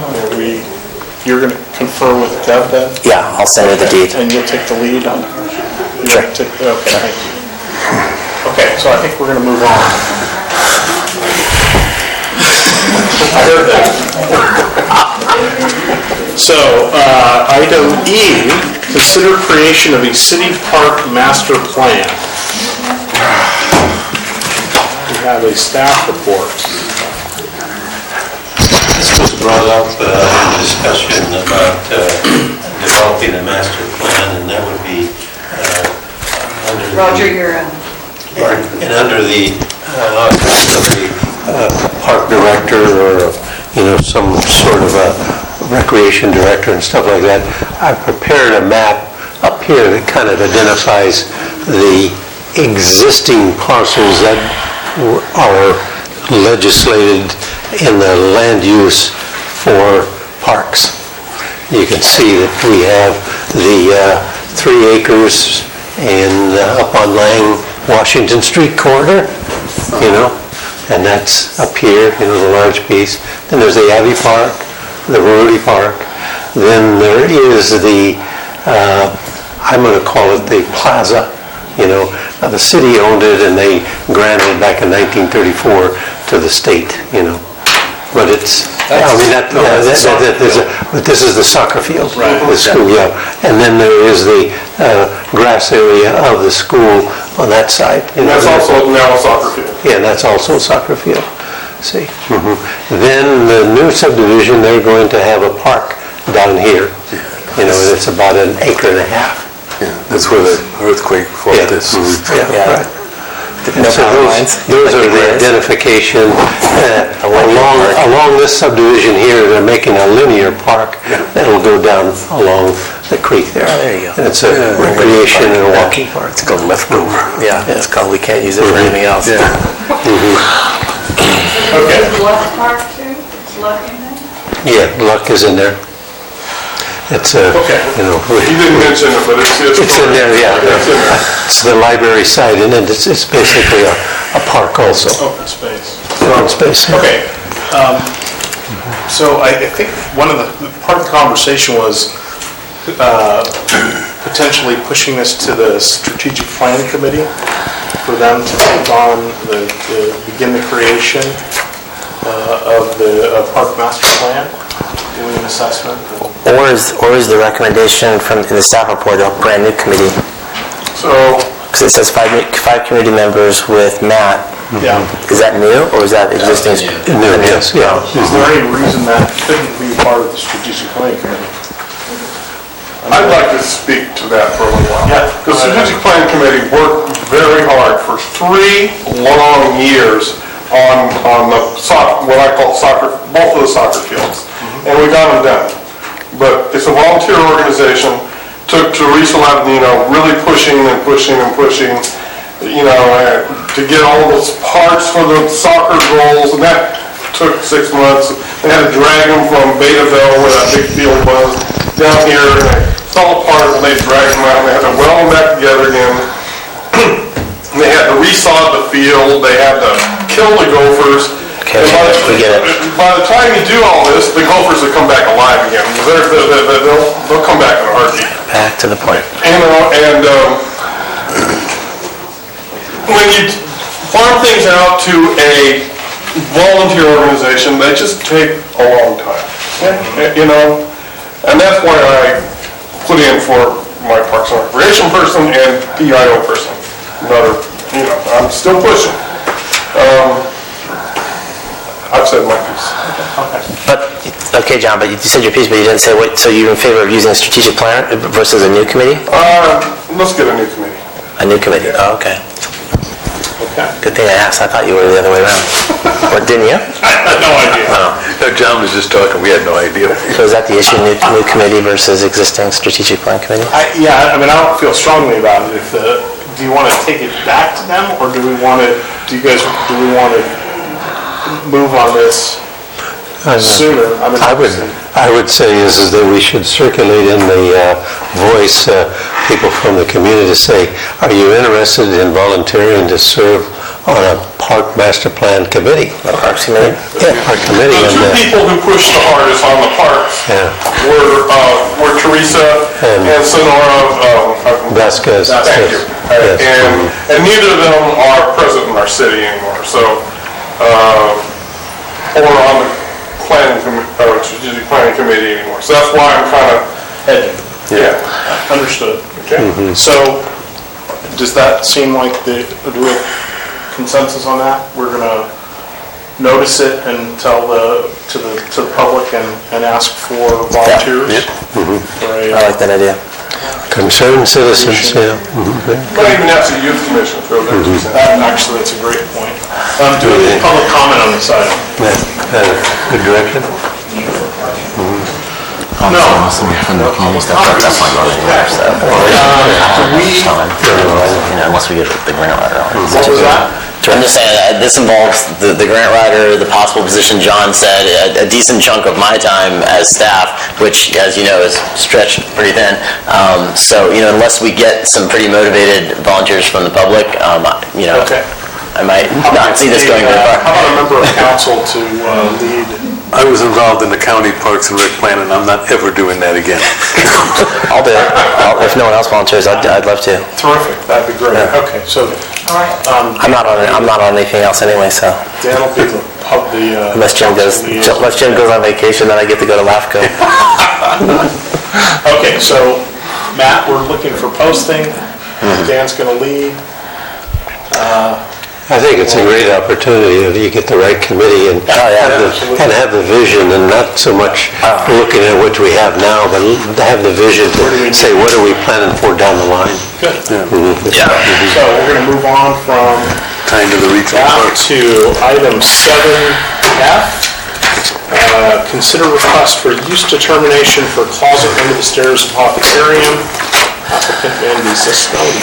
you're going to confer with Gov then? Yeah, I'll send you the deed. And you'll take the lead on? Sure. Okay, thank you. Okay, so I think we're going to move on. I heard that. So, item E, consider creation of a city park master plan. We have a staff report. This was brought up in discussion about developing a master plan, and that would be under Roger, you're and under the office of the park director or, some sort of a recreation director and stuff like that. I've prepared a map up here that kind of identifies the existing parcels that are legislated in the land use for parks. You can see that we have the 3 acres up on Lang, Washington Street corridor, and that's up here, the large piece. Then there's the Abbey Park, the Rotary Park. Then there is the, I'm going to call it the plaza. The city owned it and they granted it back in 1934 to the state, But it's, but this is the soccer field, the school, And then there is the grass area of the school on that side. And that's also now a soccer field. Yeah, that's also a soccer field, see. Then the new subdivision, they're going to have a park down here. It's about 1.5 acres. Yeah, that's where the earthquake fault is. Right. So those are the identification. Along this subdivision here, they're making a linear park that'll go down along the creek there. Oh, there you go. And it's a recreation and a walking park. It's called leftover. Yeah, it's called, we can't use it for anything else. Okay. Luck Park too? It's Luck in there? Yeah, Luck is in there. It's, Okay. you know, You didn't mention it, but it's... it's in there, yeah. It's in there. It's the library side, and it's basically a park also. Open space. Open space. Yeah. Okay. So I think one of the, part of the conversation was potentially pushing this to the strategic plan committee for them to take on begin the creation of the park master plan, doing an assessment. Or is the recommendation from in the staff report a brand new committee? So... Because it says five committee members with Matt. Yeah. Is that new, or is that existing? New, yes, yeah. Is there any reason that couldn't be part of the strategic planning committee? I'd like to speak to that for a little while. Yeah. The strategic planning committee worked very hard for 3 long years on the soccer, what I call soccer, both of the soccer fields, and we got them done. But it's a volunteer organization. Took Teresa Lavadino really pushing, you know, to get all those parts for the soccer goals, and that took 6 months. They had to drag them from Betaville, where that big field was, down here, and they fell apart, and they dragged them out, and they had to weld them back together again. They had to resod the field, they had to kill the gophers. Okay, we get it. By the time you do all this, the gophers will come back alive again. They'll come back in a heartbeat. Back to the point. You know, and when you farm things out to a volunteer organization, they just take a long time. You know, and that's why I put in for my Parks and Recreation person and PIO person. Another, you know, I'm still pushing. I've said my piece. But, okay, John, but you said your piece, but you didn't say what, so you're in favor of using a strategic plan versus a new committee? Let's get a new committee. A new committee, oh, okay. Okay. Good thing I asked, I thought you were the other way around. Or didn't you? I had no idea. No, John was just talking, we had no idea. So is that the issue, new committee versus existing strategic plan committee? Yeah, I mean, I don't feel strongly about it. If do you want to take it back to them, or do we want to move on this sooner? I would say is that we should circulate in the voice people from the community to say, are you interested in volunteering to serve on a park master plan committee? A parks committee? Yeah, park committee. The 2 people who pushed the hardest on the parks were Teresa and Sonora Vasquez. Thank you. Yes. And neither of them are present in our city anymore, so, or on the strategic planning committee anymore. So that's why I'm kind of hedging. Yeah. Understood. Okay. So, does that seem like do we have consensus on that? We're going to notice it and tell to the public and ask for volunteers? Yeah. I like that idea. Concerned citizens, yeah. Might even ask the youth commission for their 2 cents. Actually, that's a great point. Do we have public comment on this item? Good direction. No. Unless we get the grant writer on it. What was that? I'm just saying, this involves the grant writer, the possible position John said, a decent chunk of my time as staff, which, as you know, is stretched pretty thin. So, you know, unless we get some pretty motivated volunteers from the public, you know, I might not see this going very far. How about a member of council to lead? I was involved in the county parks and rec plan, and I'm not ever doing that again. I'll do it. If no one else volunteers, I'd love to. Terrific, that'd be great. Yeah. Okay, so. I'm not on anything else anyway, so. Dan will be the Unless Jim goes on vacation, then I get to go to LAFCO. Okay, so Matt, we're looking for posting. Dan's going to lead. I think it's a great opportunity if you get the right committee and have the vision, and not so much looking at what we have now, but have the vision to say, what are we planning for down the line? Good. Yeah. So we're going to move on from Time to the regional parks. to item 7F. Consider request for use determination for closet under the stairs of Hoffitarium. Applicant Andy Sisnodi.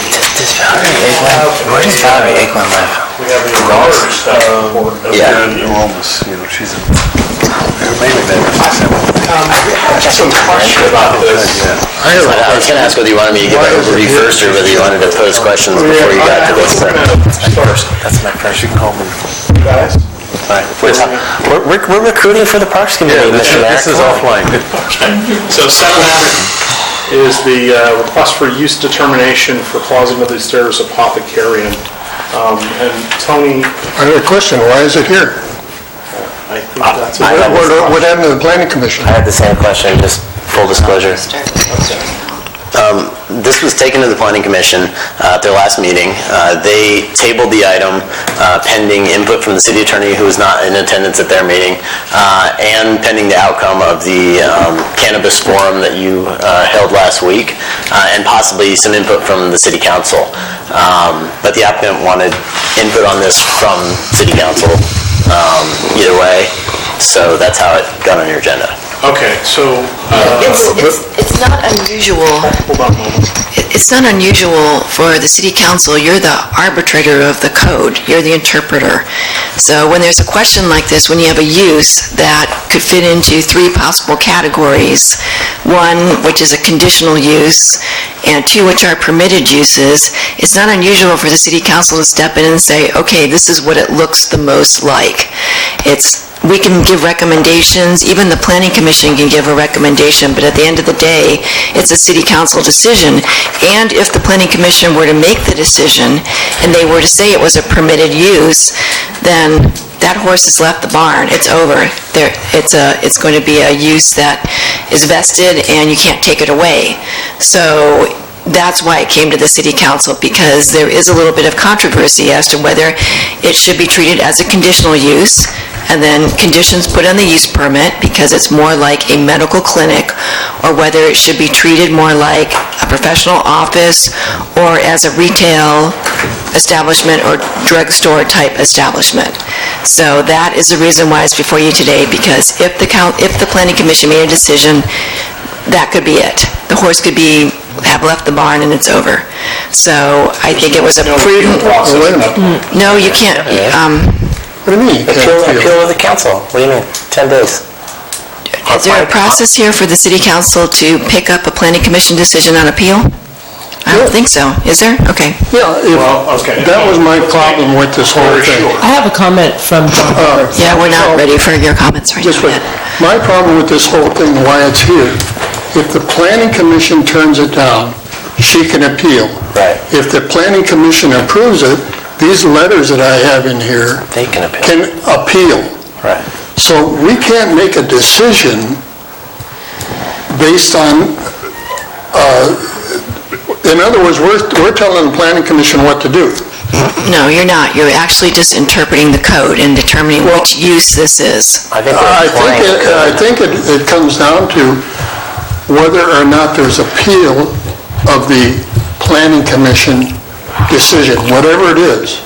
Where does Valerie Aikman live? We have a large staff report. Enormous, she's mainly there. I have some question about this. I was going to ask whether you wanted me to give an overview first or whether you wanted to pose questions before you got to this. That's my first. You can call me. Guys? We're recruiting for the Parks Committee, Mr. Mayor. This is offline. So 7F is the request for use determination for Closet of the Stairs Apothecarium. And Tony, I have a question, why is it here? I think that's What happened to the planning commission? I had the same question, just full disclosure. This was taken to the Planning Commission at their last meeting. They tabled the item pending input from the city attorney, who was not in attendance at their meeting, and pending the outcome of the cannabis forum that you held last week, and possibly some input from the city council. But the applicant wanted input on this from city council either way, so that's how it got on your agenda. Okay, so... It's not unusual. Hold on a moment. It's not unusual for the city council. You're the arbitrator of the code. You're the interpreter. So when there's a question like this, when you have a use that could fit into three possible categories, one, which is a conditional use, and two, which are permitted uses, it's not unusual for the city council to step in and say, okay, this is what it looks the most like. We can give recommendations, even the planning commission can give a recommendation, but at the end of the day, it's a city council decision. And if the planning commission were to make the decision, and they were to say it was a permitted use, then that horse has left the barn, it's over. It's going to be a use that is vested and you can't take it away. So that's why it came to the city council, because there is a little bit of controversy as to whether it should be treated as a conditional use, and then conditions put on the use permit because it's more like a medical clinic, or whether it should be treated more like a professional office or as a retail establishment or drugstore type establishment. So that is the reason why it's before you today, because if the planning commission made a decision, that could be it. The horse could have left the barn and it's over. So I think it was a prudent... No, you can't. What do you mean? Appeal to the council. What do you mean? 10 days. Is there a process here for the city council to pick up a planning commission decision on appeal? I don't think so. Is there? Okay. Yeah, that was my problem with this whole thing. I have a comment from John. Yeah, we're not ready for your comments right now yet. My problem with this whole thing, why it's here, if the planning commission turns it down, she can appeal. Right. If the planning commission approves it, these letters that I have in here They can appeal. Right. So we can't make a decision based on, in other words, we're telling the planning commission what to do. No, you're not. You're actually just interpreting the code and determining which use this is. I think it comes down to whether or not there's appeal of the planning commission decision, whatever it is.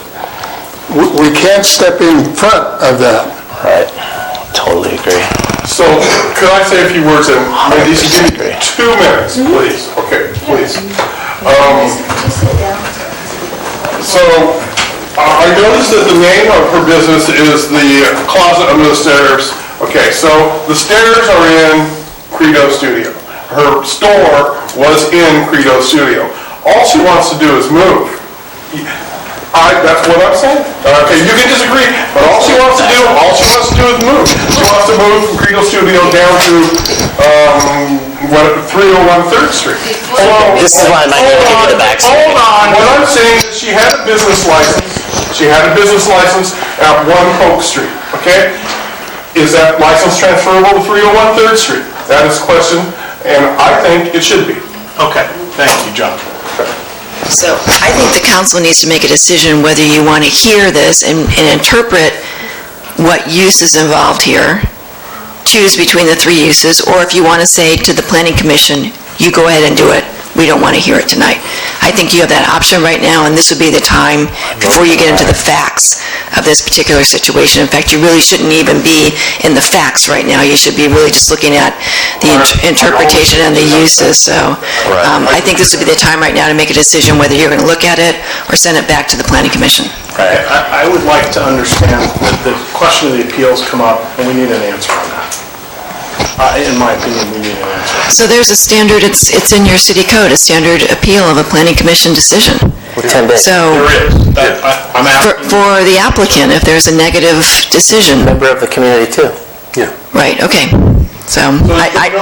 We can't step in front of that. Right. Totally agree. So, could I say a few words, and maybe you should give me 2 minutes, please? Okay, please. So, I noticed that the name of her business is the Closet Under the Stairs. Okay, so the stairs are in Credo Studio. Her store was in Credo Studio. All she wants to do is move. That's what I'm saying. Okay, you can disagree, but all she wants to do is move. She wants to move from Credo Studio down to 301 3rd Street. This is why I might need to give you the backstory. Hold on. What I'm saying is she had a business license. She had a business license at 1 Polk Street. Okay? Is that license transferable to 301 3rd Street? That is the question, and I think it should be. Okay, thank you, John. So I think the council needs to make a decision whether you want to hear this and interpret what use is involved here, choose between the 3 uses, or if you want to say to the planning commission, you go ahead and do it. We don't want to hear it tonight. I think you have that option right now, and this would be the time, before you get into the facts, of this particular situation. In fact, you really shouldn't even be in the facts right now. You should be really just looking at the interpretation and the uses. So I think this would be the time right now to make a decision whether you're going to look at it or send it back to the Planning Commission. I would like to understand that the question of the appeals come up, and we need an answer on that. In my opinion, we need an answer. So there's a standard, it's in your city code, a standard appeal of a Planning Commission decision. So, There is. I'm asking. for the applicant, if there's a negative decision. Member of the community too. Right, okay. So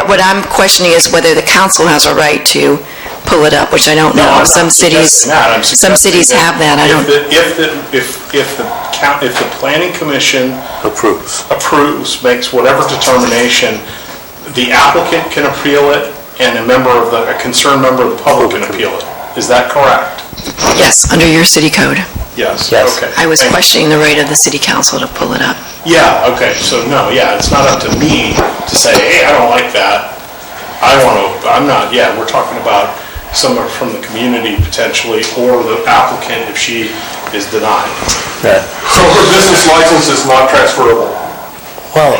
what I'm questioning is whether the council has a right to pull it up, which I don't know. Some cities have that. I don't. If the Planning Commission approves, makes whatever determination, the applicant can appeal it, and a concerned member of the public can appeal it. Is that correct? Yes, under your city code. Yes. Okay. I was questioning the right of the city council to pull it up. Yeah, okay, so no, it's not up to me to say, hey, I don't like that. We're talking about someone from the community potentially, or the applicant if she is denied. So her business license is not transferable? Well,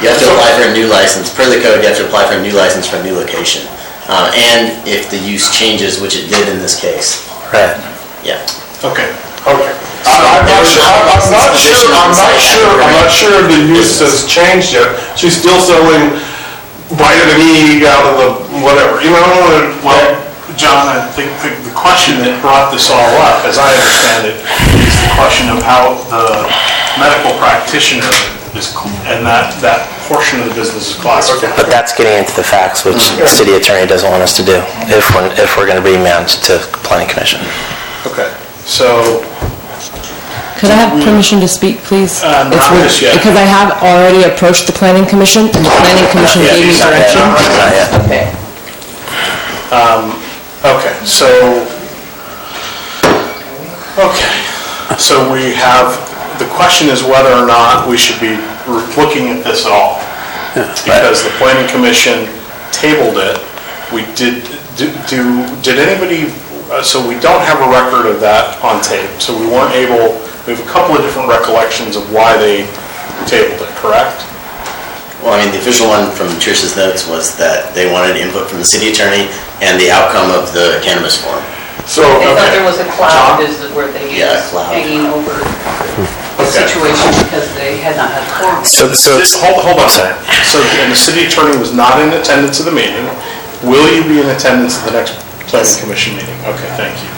You have to apply for a new license. Per the code, you have to apply for a new license for a new location. And if the use changes, which it did in this case. Right. Yeah. Okay. I'm not sure the use has changed yet. She's still selling vitamin E out of the whatever, Well, John, I think the question that brought this all up, as I understand it, is the question of how the medical practitioner is, and that portion of the business is classified. But that's getting into the facts, which the city attorney doesn't want us to do if we're going to remand to Planning Commission. Okay, so... Could I have permission to speak, please? Not just yet. Because I have already approached the Planning Commission, and the Planning Commission gave me direction. Not yet. Okay. So we have, the question is whether or not we should be looking at this at all. Because the Planning Commission tabled it. We did anybody, so we don't have a record of that on tape, so we weren't able, we have a couple of different recollections of why they tabled it, correct? Well, I mean, the official one from Trish's notes was that they wanted input from the city attorney and the outcome of the cannabis forum. So, They thought there was a cloud visit where they Yeah, was cloud. hanging over the situation because they had not had quorum. Hold on a second. So, and the city attorney was not in attendance of the meeting. Will you be in attendance at the next Planning Commission meeting? Okay, thank you.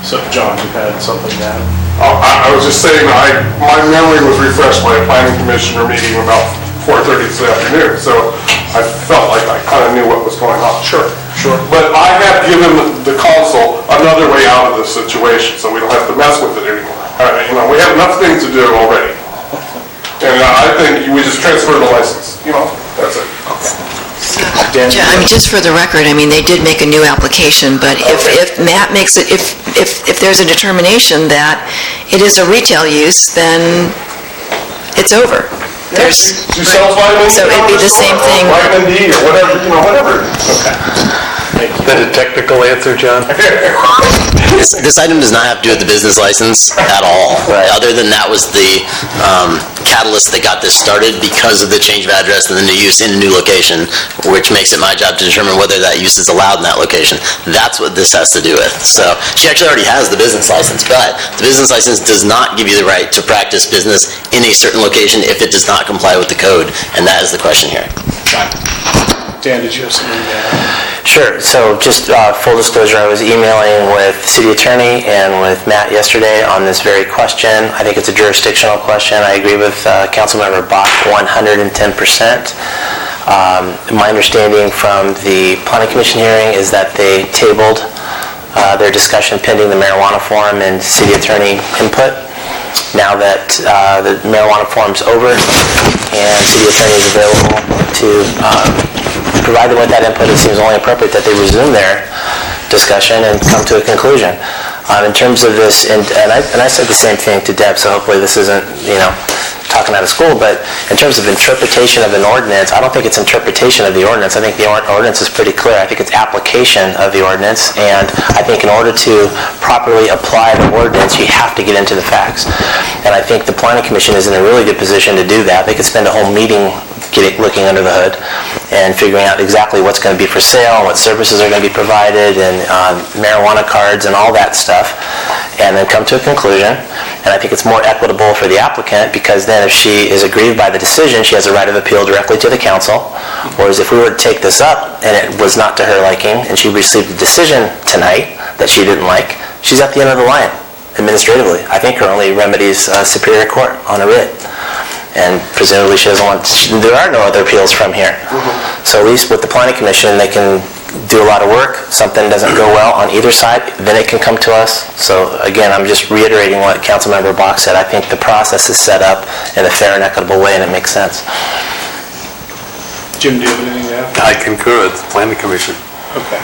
So, John, you had something to add? I was just saying, my memory was refreshed by a planning commissioner meeting about 4:30 this afternoon, so I felt like I kind of knew what was going on. Sure. But I have given the council another way out of this situation, so we don't have to mess with it anymore. We have enough things to do already. And I think we just transfer the license, that's it. Just for the record, they did make a new application, but if Matt makes it, if there's a determination that it is a retail use, then it's over. She sells vitamin E. So it'd be the same thing. Vitamin D or whatever. Okay. Is that a technical answer, John? This item does not have to do with the business license at all. Other than that was the catalyst that got this started because of the change of address and the new use in a new location, which makes it my job to determine whether that use is allowed in that location. That's what this has to do with. So she actually already has the business license, but the business license does not give you the right to practice business in a certain location if it does not comply with the code, and that is the question here. Dan, did you have something to add? Sure. So just full disclosure, I was emailing with the city attorney and with Matt yesterday on this very question. I think it's a jurisdictional question. I agree with Councilmember Bach 110%. My understanding from the Planning Commission hearing is that they tabled their discussion pending the marijuana forum and city attorney input. Now that the marijuana forum's over and city attorney is available to provide them with that input, it seems only appropriate that they resume their discussion and come to a conclusion. In terms of this, and I said the same thing to Deb, so hopefully this isn't, talking out of school, but in terms of interpretation of an ordinance, I don't think it's interpretation of the ordinance. I think the ordinance is pretty clear. I think it's application of the ordinance, and I think in order to properly apply the ordinance, you have to get into the facts. And I think the Planning Commission is in a really good position to do that. They could spend a whole meeting looking under the hood and figuring out exactly what's going to be for sale, what services are going to be provided, and marijuana cards and all that stuff, and then come to a conclusion. And I think it's more equitable for the applicant, because then if she is aggrieved by the decision, she has a right of appeal directly to the council. Whereas if we were to take this up and it was not to her liking, and she received a decision tonight that she didn't like, she's at the end of the line administratively. I think her only remedy is Superior Court on a writ. And presumably she doesn't want, there are no other appeals from here. So at least with the Planning Commission, they can do a lot of work. Something doesn't go well on either side, then it can come to us. So again, I'm just reiterating what Councilmember Bach said. I think the process is set up in a fair and equitable way, and it makes sense. Jim, do you have anything to add? I concur with the Planning Commission. Okay.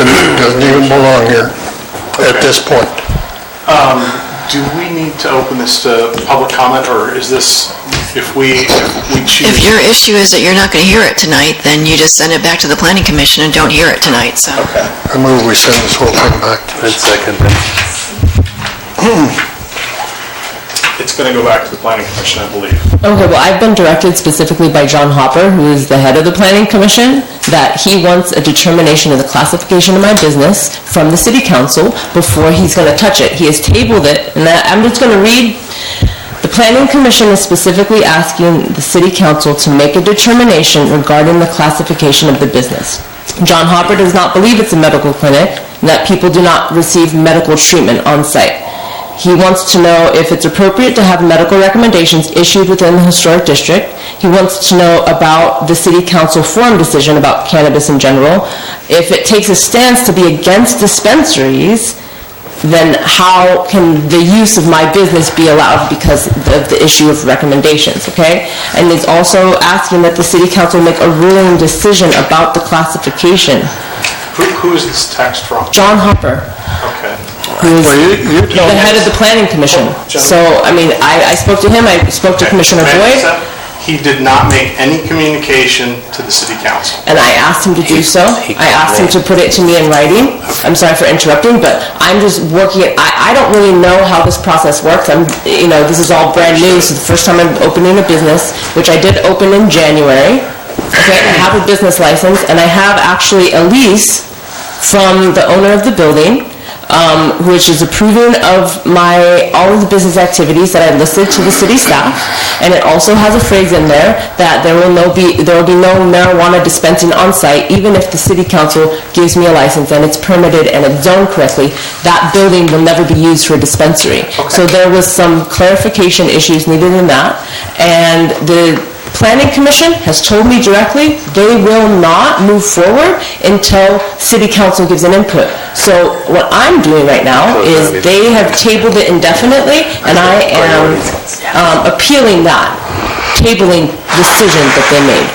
Doesn't even belong here at this point. Do we need to open this to public comment, or is this, if we choose? If your issue is that you're not going to hear it tonight, then you just send it back to the Planning Commission and don't hear it tonight, so. Okay. I move we send this whole thing back. I'd second that. It's going to go back to the Planning Commission, I believe. Okay, well, I've been directed specifically by John Hopper, who is the head of the Planning Commission, that he wants a determination of the classification of my business from the City Council before he's going to touch it. He has tabled it, and I'm just going to read. The Planning Commission is specifically asking the City Council to make a determination regarding the classification of the business. John Hopper does not believe it's a medical clinic and that people do not receive medical treatment on site. He wants to know if it's appropriate to have medical recommendations issued within the historic district. He wants to know about the City Council forum decision about cannabis in general. If it takes a stance to be against dispensaries, then how can the use of my business be allowed because of the issue of recommendations, okay? And he's also asking that the City Council make a ruling decision about the classification. Who is this text from? John Hopper. Okay. Who's the head of the Planning Commission. So, I mean, I spoke to him, I spoke to Commissioner Boyd. He did not make any communication to the City Council. And I asked him to do so. I asked him to put it to me in writing. I'm sorry for interrupting, but I'm just working, I don't really know how this process works. This is all brand new. This is the first time I'm opening a business, which I did open in January. Okay, I have a business license, and I have actually a lease from the owner of the building, which is approving of all of the business activities that I listed to the city staff, and it also has a phrase in there that there will be no marijuana dispensing on site, even if the City Council gives me a license and it's permitted and it's zoned correctly. That building will never be used for a dispensary. Okay. So there was some clarification issues needed in that, and the Planning Commission has told me directly they will not move forward until City Council gives an input. So what I'm doing right now is they have tabled it indefinitely, and I am appealing that, tabling decision that they made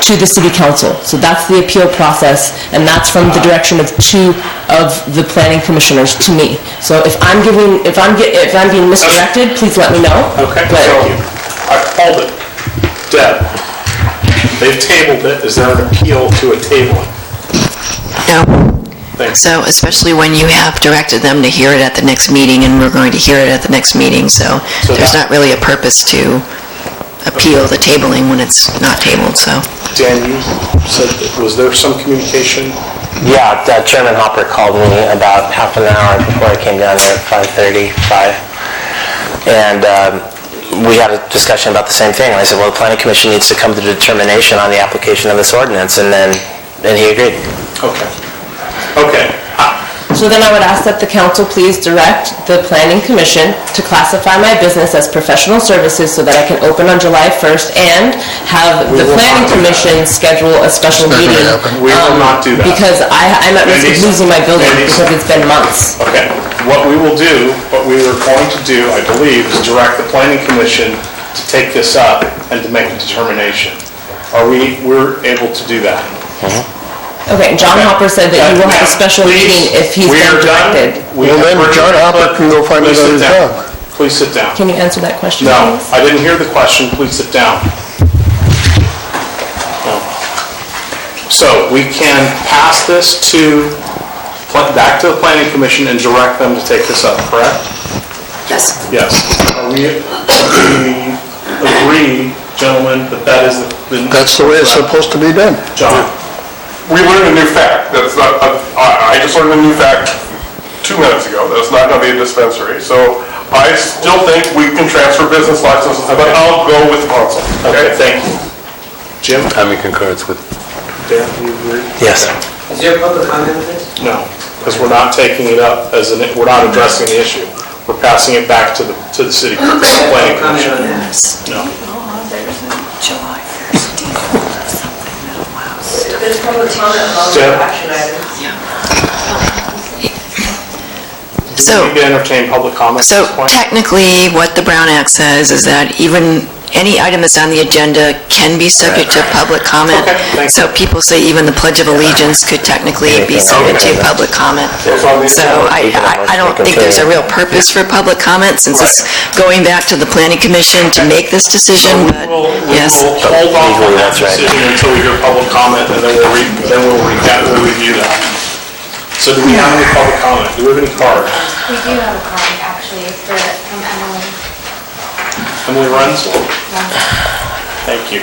to the City Council. So that's the appeal process, and that's from the direction of two of the Planning Commissioners to me. So if I'm being misdirected, please let me know. Okay, thank you. I called it. Deb, they've tabled it. Is there an appeal to a tabling? No. Thanks. So especially when you have directed them to hear it at the next meeting, and we're going to hear it at the next meeting, so there's not really a purpose to appeal the tabling when it's not tabled, so. Dan, you said, was there some communication? Yeah, Chairman Hopper called me about half an hour before I came down there at 5:35, and we had a discussion about the same thing. And I said, well, the Planning Commission needs to come to a determination on the application of this ordinance, and he agreed. Okay. So then I would ask that the council please direct the Planning Commission to classify my business as professional services so that I can open on July 1st and have the Planning Commission schedule a special meeting. We will not do that. Because I'm at risk of losing my building because it's been months. Okay. What we are going to do, I believe, is direct the Planning Commission to take this up and to make a determination. We're able to do that? Okay, John Hopper said that he will have a special meeting if he's been directed. Well, then John Hopper can go find another job. Please sit down. Can you answer that question, No, please? I didn't hear the question. Please sit down. No. So we can pass this back to the planning commission and direct them to take this up, correct? Yes. Yes. We agree, gentlemen, that is the... That's the way it's supposed to be done. John? We learned a new fact, that's not, I just learned a new fact 2 minutes ago, that it's not gonna be a dispensary. So I still think we can transfer business licenses, but I'll go with council. Okay, thank you. Jim? I'm in concurrence with... Dan, do you agree? Yes. Is there a public comment on this? No, because we're not taking it up we're not addressing the issue. We're passing it back to the city planning commission. No. July 1st deal or something that allows. There's public comment on the action items. So, We need to entertain public comments so at this point. technically, what the Brown Act says is that even any item that's on the agenda can be subject to public comment. Okay, thank you. So people say even the Pledge of Allegiance could technically be subject to public comment. So I don't think there's a real purpose for public comment since it's going back to the planning commission to make this decision, but yes. We will hold off on that decision until we hear public comment, and then we'll review that. So do we have any public comment? Do we have any cards? We do have a card, actually, from Emily. Emily Renzel? Thank you.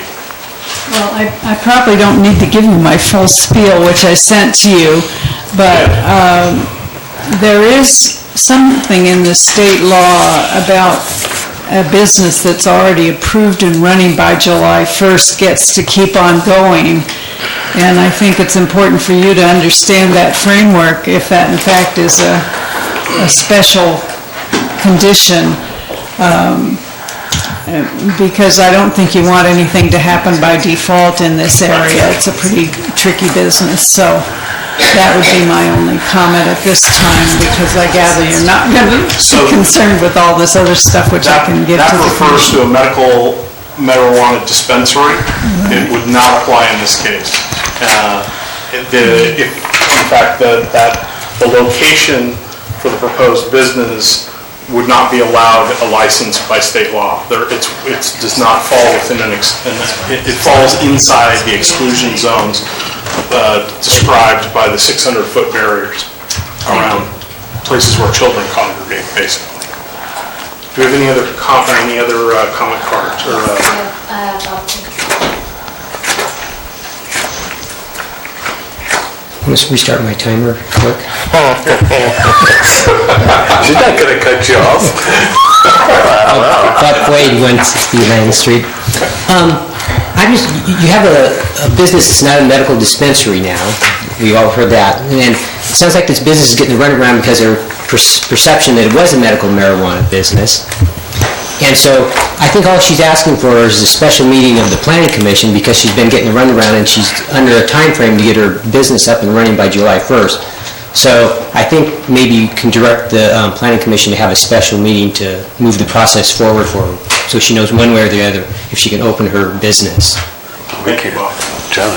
Well, I probably don't need to give you my full spiel, which I sent to you, but there is something in the state law about a business that's already approved and running by July 1st gets to keep on going. And I think it's important for you to understand that framework, if that in fact is a special condition. Because I don't think you want anything to happen by default in this area. It's a pretty tricky business, so that would be my only comment at this time, because I gather you're not going to be concerned with all this other stuff, which I can get to. That refers to a medical marijuana dispensary. It would not apply in this case. In fact, the location for the proposed business would not be allowed a license by state law. It does not fall within it falls inside the exclusion zones described by the 600-foot barriers around places where children congregate, basically. Do we have any other comment cards? I'm going to restart my timer quick. She's not going to cut you off. Buck Wade, 160 Main Street. You have a business that's not a medical dispensary now. We all heard that. And it sounds like this business is getting the runaround because of perception that it was a medical marijuana business. And so I think all she's asking for is a special meeting of the planning commission because she's been getting the runaround and she's under a time frame to get her business up and running by July 1st. So I think maybe you can direct the planning commission to have a special meeting to move the process forward for her, so she knows one way or the other if she can open her business. John,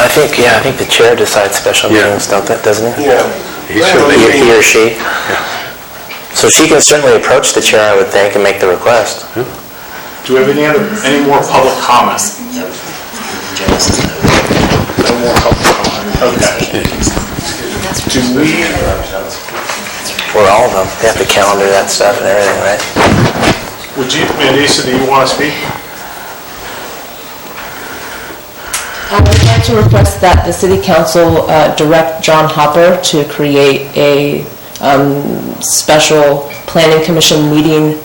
I think the chair decides special meetings, doesn't he? Yeah. He or she? So she can certainly approach the chair, I would think, and make the request. Do we have any more public comments? No more public comment. Okay. Do we... For all of them. They have to calendar that stuff and everything, right? Would you, Mandisa, do you want to speak? I would like to request that the city council direct John Hopper to create a special planning commission meeting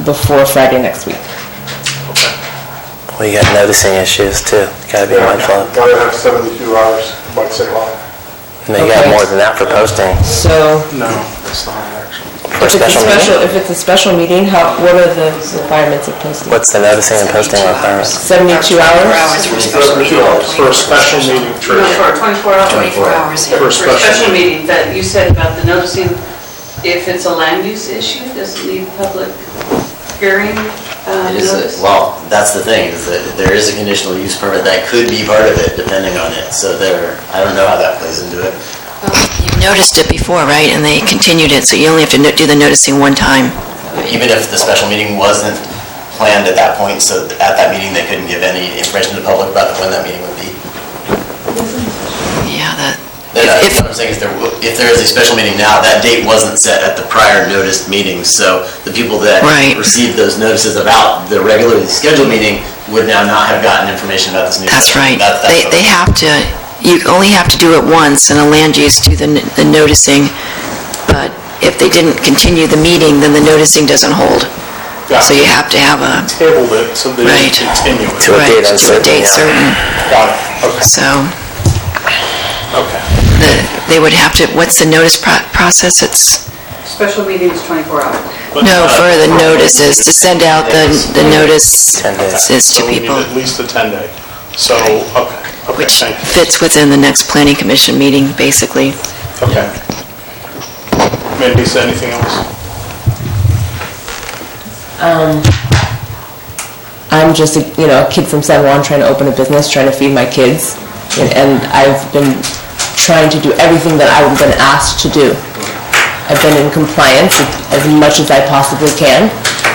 before Friday next week. Well, you got noticing issues too. Got to be mindful of. Gotta have 72 hours by state law. And they got more than that for posting. So, no, that's not actually. For a special meeting? If it's a special meeting, what are the requirements of posting? What's the noticing and posting requirements? 72 hours? For a special meeting, Trish. No, for a 24 hours. For a special meeting that you said about the noticing, if it's a land use issue, does it need public hearing notice? Well, that's the thing, is that there is a conditional use permit that could be part of it, depending on it. So I don't know how that plays into it. Well, you noticed it before, right? And they continued it, so you only have to do the noticing one time. Even if the special meeting wasn't planned at that point, so at that meeting, they couldn't give any information to the public about when that meeting would be. Yeah, What I'm saying is if there is a special meeting now, that date wasn't set at the prior noticed meeting, so the people that received those notices about the regularly scheduled meeting would now not have gotten information about this new. That's right. They have to, you only have to do it once, and a land use do the noticing, but if they didn't continue the meeting, then the noticing doesn't hold. So you have to have a... Tabled it, so they continue it. To a date uncertain. To a date certain. Got it, okay. So... Okay. They would have to, what's the notice process? It's... Special meeting is 24 hours. No, for the notices, to send out the notices to people. So we need at least a 10-day. So, okay, Which thank you. fits within the next planning commission meeting, basically. Okay. Mandy, is there anything else? I'm just a kid from San Juan trying to open a business, trying to feed my kids, and I've been trying to do everything that I've been asked to do. I've been in compliance as much as I possibly can,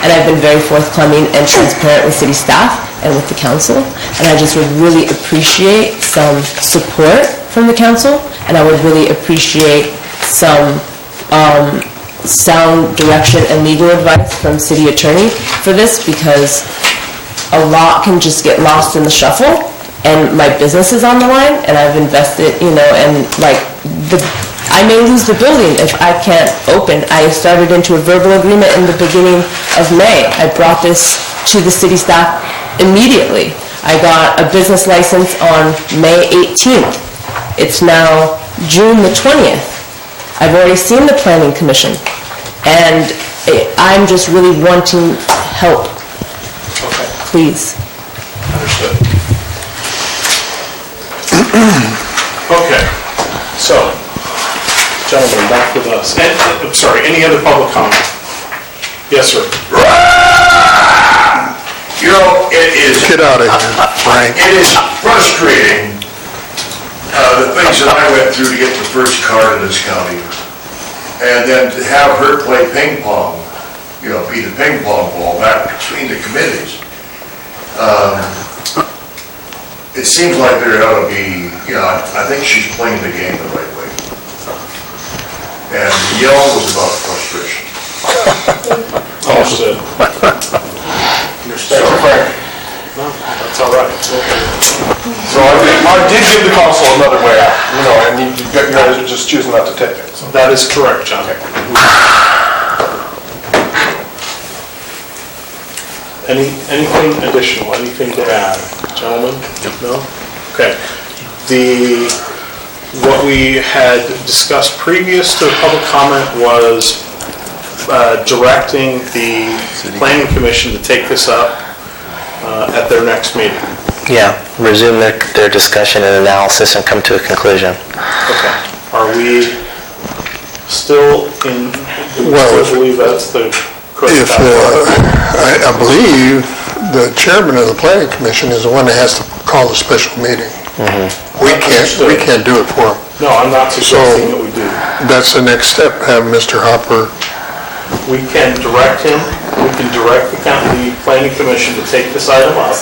and I've been very forthcoming and transparent with city staff and with the council, and I just would really appreciate some support from the council, and I would really appreciate some sound direction and legal advice from city attorney for this, because a lot can just get lost in the shuffle, and my business is on the line, and I've invested, and I may lose the building if I can't open. I started into a verbal agreement in the beginning of May. I brought this to the city staff immediately. I got a business license on May 18th. It's now June the 20th. I've already seen the planning commission, and I'm just really wanting help. Okay. Please. Understood. Okay, so, gentlemen, back with us. I'm sorry, any other public comment? Yes, sir. It is... Get out of here, Frank. It is frustrating, the things that I went through to get the first card in this county, and then to have her play ping pong, be the ping pong ball back between the committees. It seems like there ought to be, I think she's playing the game the right way. And the yell was about frustration. Understood. Understood. No, that's all right. So I did give the council another way out, and you guys are just choosing not to take it. So. That is correct, John. Anything additional, anything to add, gentlemen? No? Okay. What we had discussed previous to the public comment was directing the planning commission to take this up at their next meeting. Yeah, resume their discussion and analysis and come to a conclusion. Okay. Are we still in, do we still believe that's the correct path? I believe the chairman of the planning commission is the one that has to call the special meeting. We can't do it for him. No, I'm not suggesting that we do. That's the next step, have Mr. Hopper. We can direct him, we can direct the planning commission to take this item up,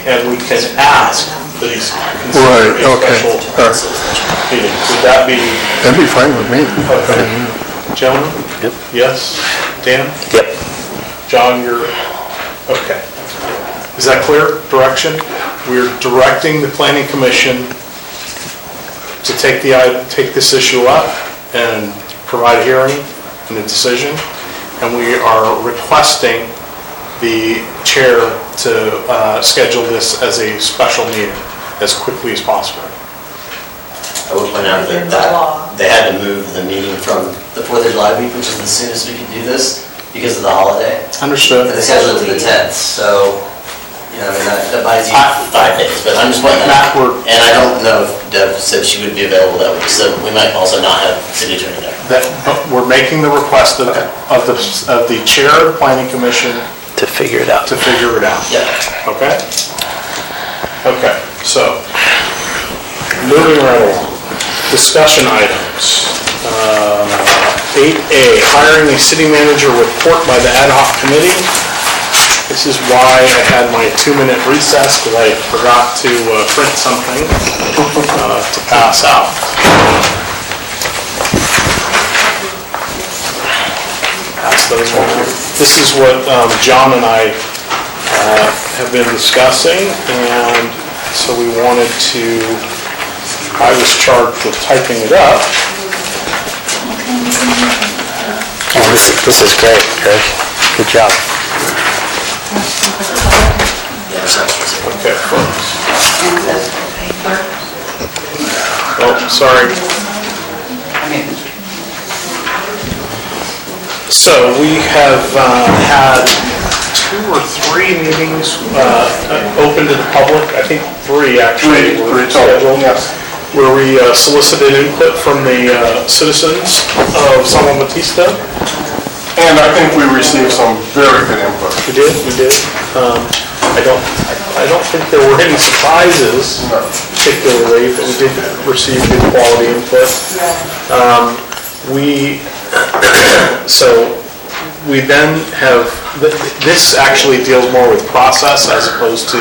and we can ask that he's consider a special meeting. Would that be... That'd be fine with me. Okay. Gentlemen? Yep. Yes? Dan? Yep. John, you're... Okay. Is that clear? Direction? We're directing the planning commission to take this issue up and provide a hearing and a decision, and we are requesting the chair to schedule this as a special meeting as quickly as possible. I would point out that they had to move the meeting from the 4th of July week, which is the soonest we could do this, because of the holiday. Understood. And they scheduled it to the 10th, so, that buys you 5 days, but I'm just pointing that out. And I don't know if Deb said she would be available that week, so we might also not have city attorney there. We're making the request of the chair of the planning commission to figure it out. Yeah. Okay? Okay, so, moving right along. Discussion item. 8A, hiring a city manager report by the ad hoc committee. This is why I had my 2-minute recess, because I forgot to print something to pass out. Pass those around. This is what John and I have been discussing, and so we wanted to, I was charged with typing it up. Oh, this is great, Greg. Good job. Okay, folks. Oh, sorry. So we have had 2 or 3 meetings open to the public. I think 3 actually were scheduled, where we solicited input from the citizens of San Juan Bautista. And I think we received some very good input. We did. I don't think there were any surprises particularly, but we did receive good quality input. We then have, this actually deals more with process as opposed to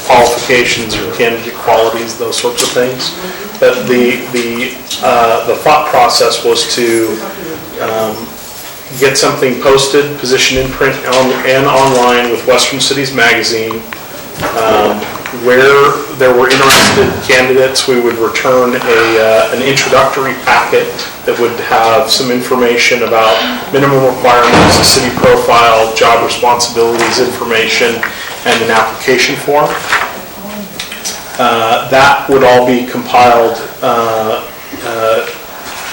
qualifications or candidate qualities, those sorts of things. But the thought process was to get something posted, positioned in print and online with Western Cities Magazine. Where there were interested candidates, we would return an introductory packet that would have some information about minimum requirements, a city profile, job responsibilities information, and an application form. That would all be compiled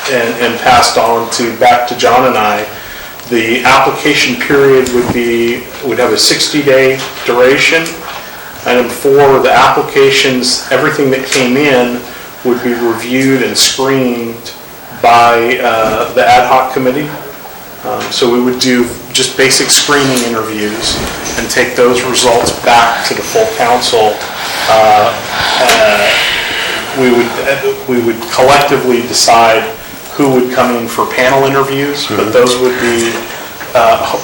and passed on back to John and I. The application period would have a 60-day duration. Item 4, the applications, everything that came in would be reviewed and screened by the ad hoc committee. So we would do just basic screening interviews and take those results back to the full council. We would collectively decide who would come in for panel interviews, but those would be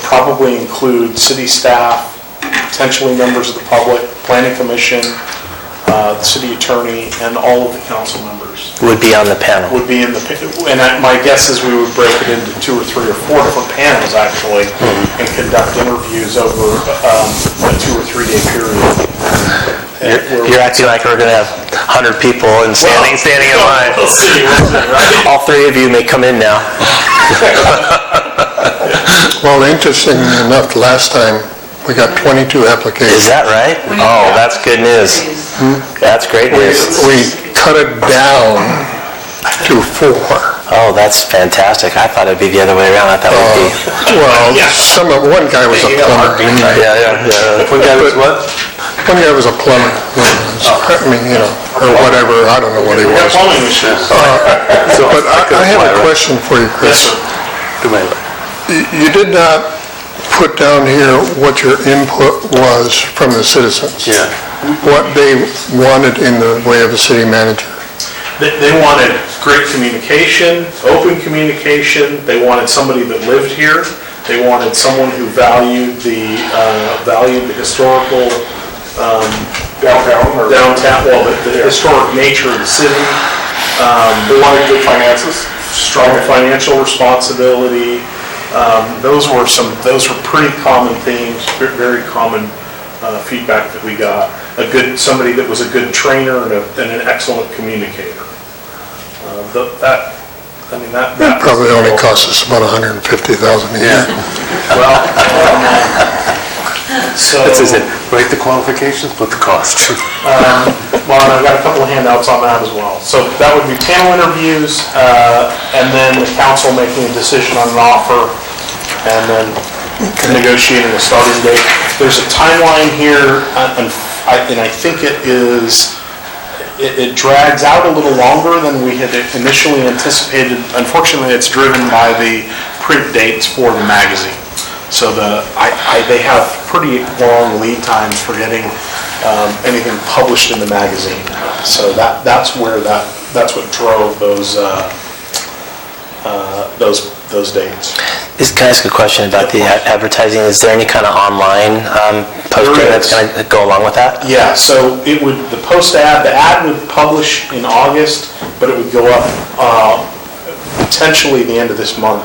probably include city staff, potentially members of the public, planning commission, the city attorney, and all of the council members. Would be on the panel. Would be in the, and my guess is we would break it into 2 or 3 or 4 different panels actually, and conduct interviews over a 2 or 3 day period. You're acting like we're going to have 100 people and standing in line. We'll see, right? All 3 of you may come in now. Well, interesting enough, last time, we got 22 applications. Is that right? Oh, that's good news. That's great news. We cut it down to 4. Oh, that's fantastic. I thought it'd be the other way around. I thought it would be. Well, one guy was a plumber. Yeah. One guy was what? One guy was a plumber. I mean, or whatever, I don't know what he was. Plumbing machines. But I have a question for you, Chris. You did not put down here what your input was from the citizens. Yeah. What they wanted in the way of a city manager. They wanted great communication, open communication. They wanted somebody that lived here. They wanted someone who valued the historical downtown, well, the historic nature of the city. They wanted good finances. Strong financial responsibility. Those were pretty common themes, very common feedback that we got. Somebody that was a good trainer and an excellent communicator. That probably only cost us about $150,000 a year. Well, so write the qualifications, put the cost. Well, and I've got a couple of handouts on that as well. So that would be panel interviews, and then the council making a decision on an offer, and then negotiating a starting date. There's a timeline here, and I think it drags out a little longer than we had initially anticipated. Unfortunately, it's driven by the print dates for the magazine. So they have pretty long lead times for getting anything published in the magazine. So that's what drove those those dates. Can I ask a question about the advertising? Is there any kind of online posting that's going to go along with that? Yeah, so the ad would publish in August, but it would go up potentially the end of this month.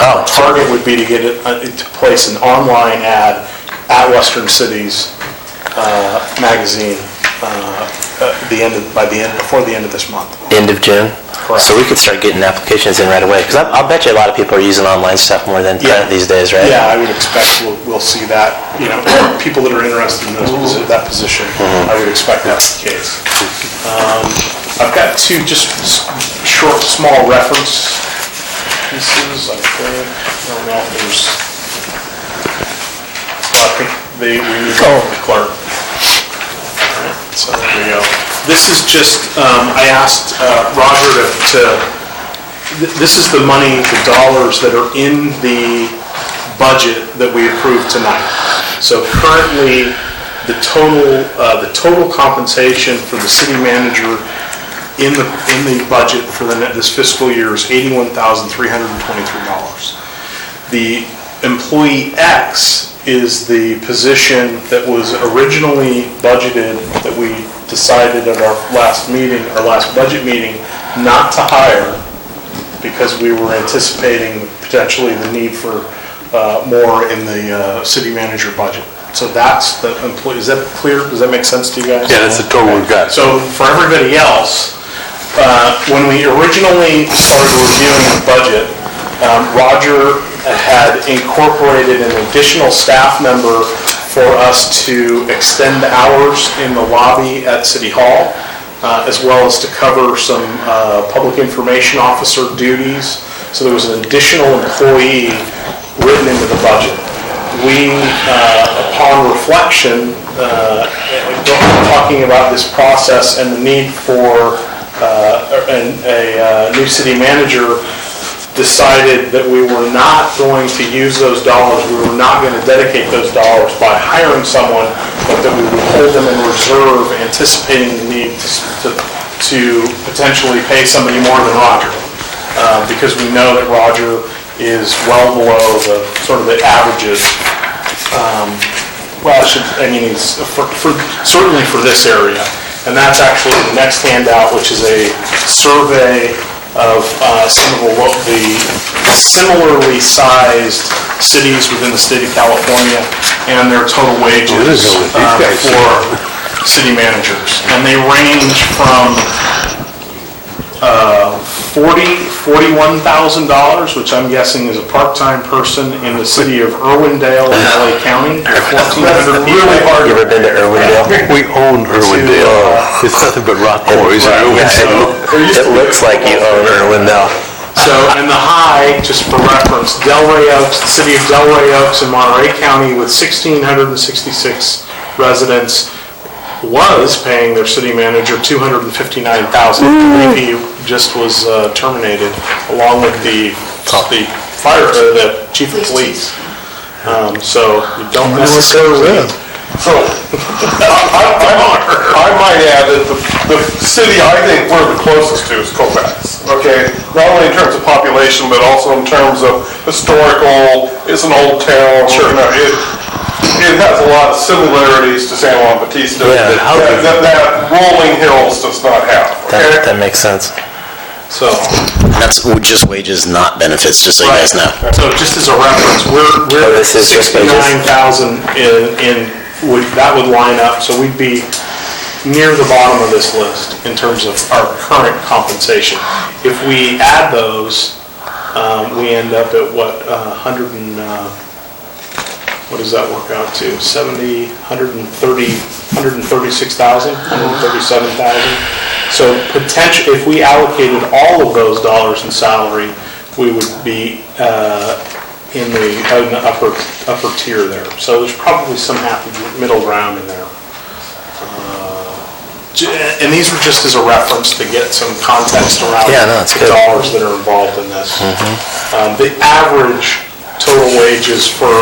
Oh. Target would be to get it, to place an online ad at Western Cities magazine before the end of this month. End of June? Correct. So we could start getting applications in right away, because I'll bet you a lot of people are using online stuff more than print these days, right? Yeah, I would expect we'll see that, people that are interested in that position, I would expect that's the case. I've got two just short, small reference pieces, I think. I don't know if there's, I think we need to go from the clerk. So there we go. This is just, I asked Roger this is the money, the dollars that are in the budget that we approved tonight. So currently, the total compensation for the city manager in the budget for this fiscal year is $81,323. The employee X is the position that was originally budgeted, that we decided at our last budget meeting, not to hire, because we were anticipating potentially the need for more in the city manager budget. So that's the employee. Is that clear? Does that make sense to you guys? Yeah, that's the total we've got. So for everybody else, when we originally started reviewing the budget, Roger had incorporated an additional staff member for us to extend hours in the lobby at City Hall, as well as to cover some public information officer duties. So there was an additional employee written into the budget. We, upon reflection, talking about this process and the need for a new city manager, decided that we were not going to use those dollars, we were not going to dedicate those dollars by hiring someone, but that we would hold them in reserve, anticipating the need to potentially pay somebody more than Roger. Because we know that Roger is well below the sort of the averages. He's certainly for this area. And that's actually the next handout, which is a survey of some of the similarly sized cities within the state of California and their total wages for city managers. And they range from $41,000, which I'm guessing is a part-time person in the city of Irwindale in LA County. 1,400 people. Really hard. You ever been to Irwindale? We own Irwindale. It's nothing but rock quarries in Irwindale. It looks like you own Irwindale. So, and the high, just for reference, Delray Oaks, the city of Delray Oaks in Monterey County with 1,666 residents, was paying their city manager $259,000. I believe he just was terminated, along with the chief of police. So you don't necessarily. So, I might add that the city I think we're the closest to is Colfax, okay? Not only in terms of population, but also in terms of historical, it's an old town. Sure. It has a lot of similarities to San Juan Bautista that Rolling Hills does not have, okay? That makes sense. So that's just wages, not benefits, just so you guys know. So just as a reference, we're at 69,000 that would line up, so we'd be near the bottom of this list in terms of our current compensation. If we add those, we end up at what, 100 and, what does that work out to? 136,000, 137,000? So potentially, if we allocated all of those dollars in salary, we would be in the upper tier there. So there's probably some happy middle ground in there. And these were just as a reference to get some context around the dollars that are involved in this. The average total wages for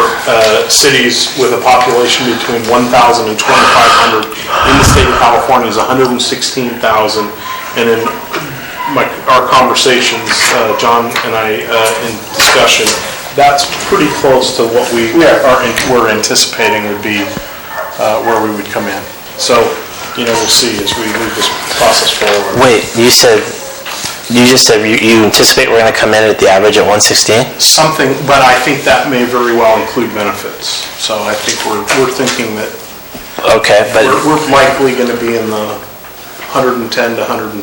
cities with a population between 1,000 and 2,500 in the state of California is $116,000, and in our conversations, John and I, in discussion, that's pretty close to what we're anticipating would be where we would come in. So, we'll see as we move this process forward. Wait, you just said you anticipate we're going to come in at the average at 116? Something, but I think that may very well include benefits. So I think we're thinking that Okay, but we're likely going to be in the $110,000 to $125,000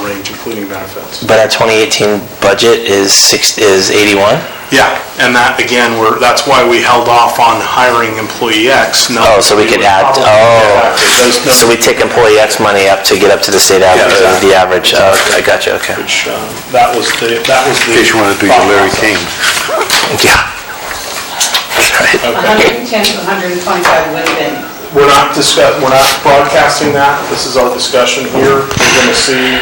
range, including benefits. But our 2018 budget is 81? Yeah, and that, again, that's why we held off on hiring employee X. So we could add, so we take employee X money up to get up to the state average, the average. I got you, okay. Which, that was the... In case you want to do your Larry King. Yeah. That's right. 110 to 125 would have been. We're not broadcasting that. This is our discussion here. We're going to see...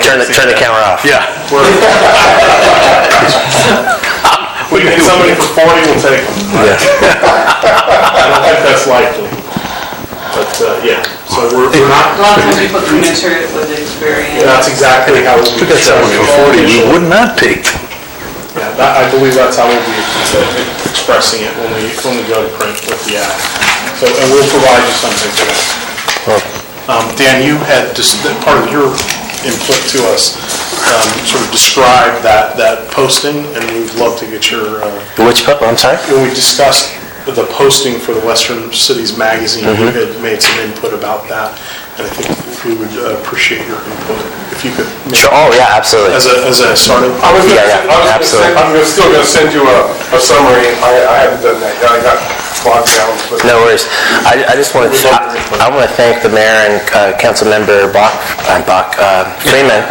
turn the camera off. Yeah. We get somebody for 40, we'll take them. Yeah. I don't think that's likely. But, yeah, so we're not... A lot of times people commensurate with experience. Yeah, that's exactly how we'll be... That's someone for 40 you would not take. Yeah, I believe that's how we'll be expressing it when we go to print with the ad. So, and we'll provide you something for that. Dan, you had just, part of your input to us, sort of described that posting, and we'd love to get your... Which, I'm sorry? When we discussed the posting for the Western Cities Magazine, you had made some input about that, and I think we would appreciate your input, if you could... Sure. Oh, yeah, absolutely. As a starting... Absolutely. I'm still going to send you a summary. I haven't done that yet. I got bogged down. No worries. I just want to thank the mayor and council member Freeman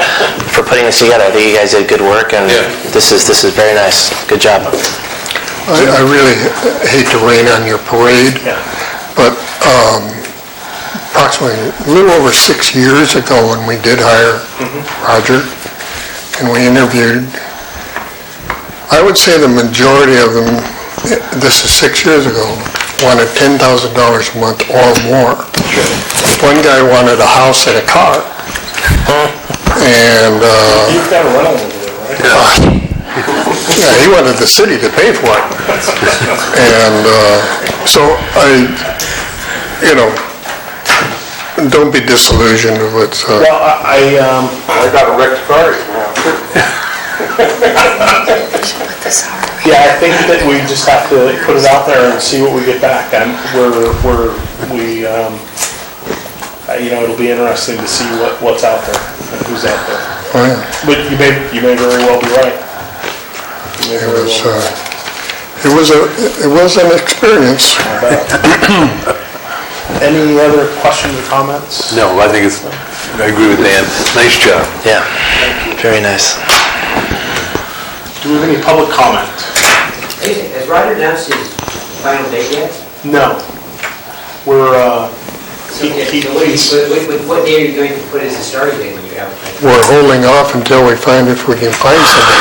for putting this together. I think you guys did good work, and this is very nice. Good job. I really hate to rain on your parade, but approximately a little over 6 years ago when we did hire Roger and we interviewed, I would say the majority of them, this is 6 years ago, wanted $10,000 a month or more. One guy wanted a house and a car. And you've got a rental over there, right? Yeah, he wanted the city to pay for it. And so don't be disillusioned with... Well, I got a wrecked car. Yeah, I think that we just have to put it out there and see what we get back. And it'll be interesting to see what's out there and who's out there. Oh, yeah. But you may very well be right. It was an experience. Any other questions or comments? No, I agree with Dan. Nice job. Yeah, very nice. Do we have any public comment? Has Roger announced his final date yet? No. We're, what day are you going to put as a starting date when you have it? We're holding off until we find if we can find somebody.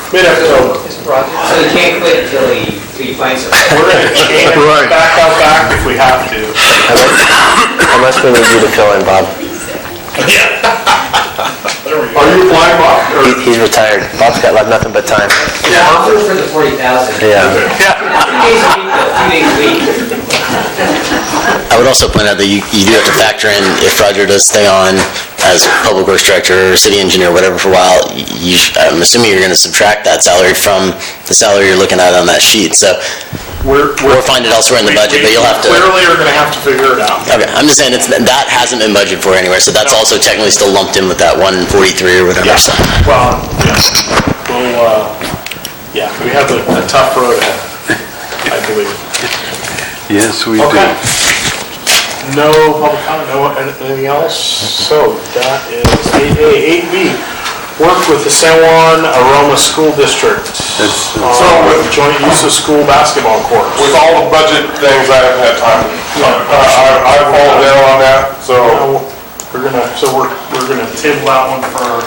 Mid-October. So you can't quit until you find somebody? We're going to chain it back if we have to. Unless we need you to fill in, Bob. Are you applying, Bob? He's retired. Bob's got nothing but time. I'll do it for the 40,000. Yeah. 2 days a week, though, 2 days a week. I would also point out that you do have to factor in, if Roger does stay on as public works director or city engineer, whatever, for a while, I'm assuming you're going to subtract that salary from the salary you're looking at on that sheet. So we'll find it elsewhere in the budget, but you'll have to... Clearly, you're going to have to figure it out. Okay, I'm just saying that hasn't been budgeted for anywhere, so that's also technically still lumped in with that 143 or whatever. Yeah. So. Well, we have a tough road ahead, I believe. Yes, we do. No public comment, no anything else? So that is 8A. 8B, work with the San Juan Aroma School District on joint use of school basketball courts. With all the budget things, I haven't had time. I've fallen down on that, so... We're gonna table that one for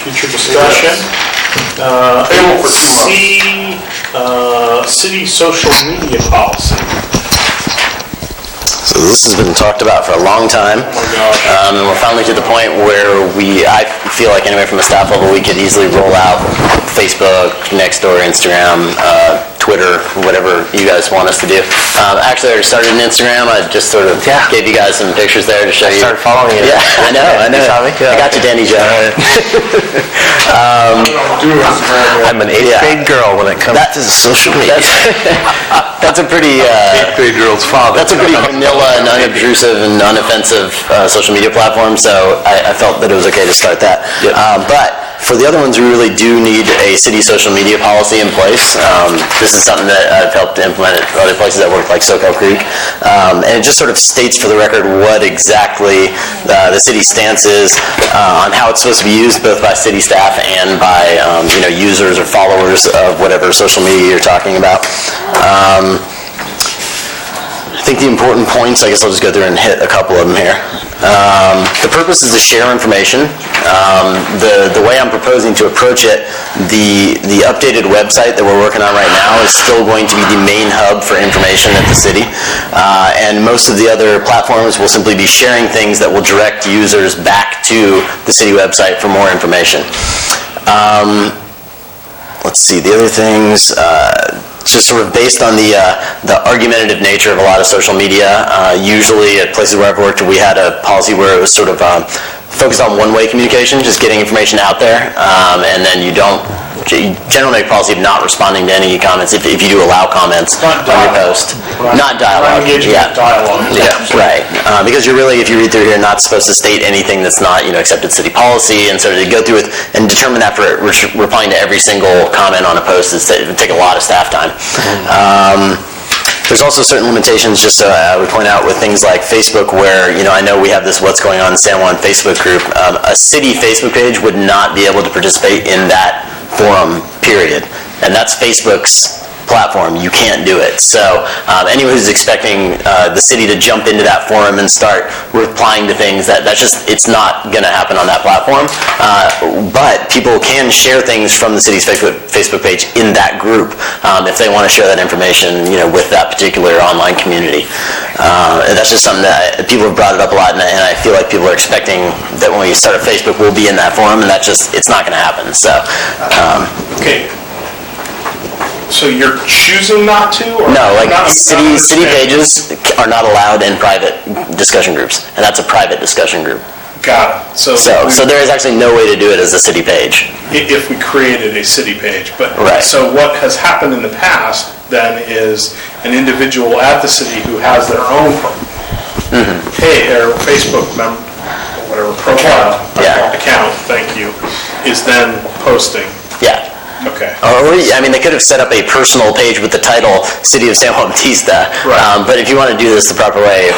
future discussion. Table for 2 months. City social media policy. So this has been talked about for a long time. And we're finally to the point where I feel like anyway from a staff level, we could easily roll out Facebook, Nextdoor, Instagram, Twitter, whatever you guys want us to do. Actually, I already started an Instagram. I just sort of gave you guys some pictures there to show you. Started following you. Yeah, I know. You saw me? I got you, Danny Joe. I'm an 8th grade girl when it comes to social media. That's a pretty... 8th grade girl's father. That's a pretty vanilla and unobtrusive and unoffensive social media platform, so I felt that it was okay to start that. But for the other ones, we really do need a city social media policy in place. This is something that I've helped implement at other places that work, like Soquel Creek. And it just sort of states for the record what exactly the city stance is on how it's supposed to be used, both by city staff and by users or followers of whatever social media you're talking about. I think the important points, I guess I'll just go through and hit a couple of them here. The purpose is to share information. The way I'm proposing to approach it, the updated website that we're working on right now is still going to be the main hub for information at the city. And most of the other platforms will simply be sharing things that will direct users back to the city website for more information. Let's see, the other things, just sort of based on the argumentative nature of a lot of social media. Usually at places where I've worked, we had a policy where it was sort of focused on one-way communication, just getting information out there, and then you generally make a policy of not responding to any comments if you do allow comments on your post. Not dialogue. Dialogue. Yeah, right. Because you're really, if you read through here, not supposed to state anything that's not, accepted city policy, and so to go through it and determine that for replying to every single comment on a post, it would take a lot of staff time. There's also certain limitations, just I would point out, with things like Facebook, where, I know we have this What's Going On in San Juan Facebook group. A city Facebook page would not be able to participate in that forum, period. And that's Facebook's platform. You can't do it. So anyone who's expecting the city to jump into that forum and start replying to things, it's not going to happen on that platform. But people can share things from the city's Facebook page in that group if they want to share that information, with that particular online community. And that's just something that people have brought it up a lot, and I feel like people are expecting that when we start a Facebook, we'll be in that forum, and it's not going to happen. So. Okay. So you're choosing not to? Or no, city pages are not allowed in private discussion groups, and that's a private discussion group. Got it. So there is actually no way to do it as a city page. If we created a city page. But right. So what has happened in the past then is an individual at the city who has their own their Facebook member, whatever, profile, account, thank you, is then posting. Yeah. Okay. They could have set up a personal page with the title City of San Juan Bautista. Right. But if you want to do this the proper way,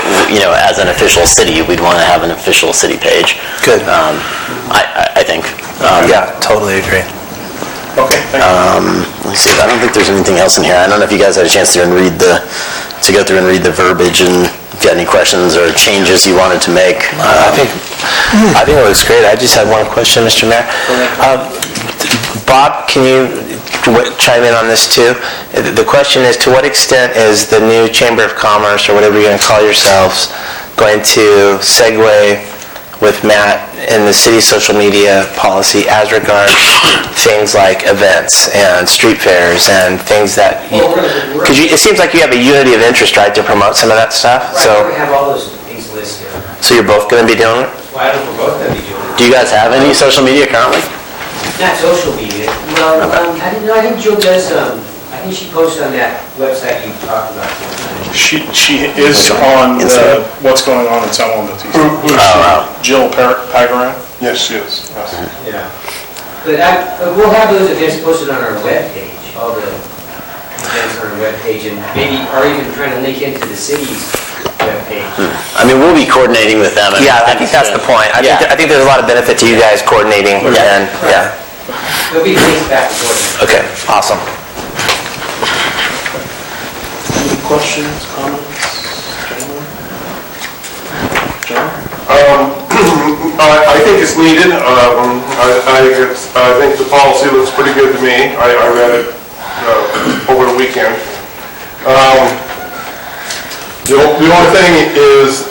as an official city, we'd want to have an official city page. Good. I think. Yeah, totally agree. Okay, thank you. Let's see, I don't think there's anything else in here. I don't know if you guys had a chance to go through and read the verbiage, and if you had any questions or changes you wanted to make. I think it looks great. I just had one question, Mr. Mayor. Bob, can you chime in on this too? The question is, to what extent is the new Chamber of Commerce, or whatever you're going to call yourselves, going to segue with Matt in the city's social media policy as regards things like events and street fairs and things that... Because it seems like you have a unity of interest, right, to promote some of that stuff? Right, so we have all those things listed. So you're both going to be doing it? Well, I don't know if we're both going to be doing it. Do you guys have any social media currently? Not social media. Well, I didn't know. I think Jill does. I think she posts on that website you talked about. She is on the What's Going On in San Juan Bautista. Jill Pagaran? Yes, she is. Yes. Yeah. But we'll have those events posted on our webpage. All the events on our webpage, and maybe or even trying to link into the city's webpage. We'll be coordinating with them. I think that's the point. I think there's a lot of benefit to you guys coordinating. And There'll be links back and forth. Okay, awesome. Any questions, comments? John? I think it's needed. I think the policy looks pretty good to me. I read it over the weekend. The only thing is,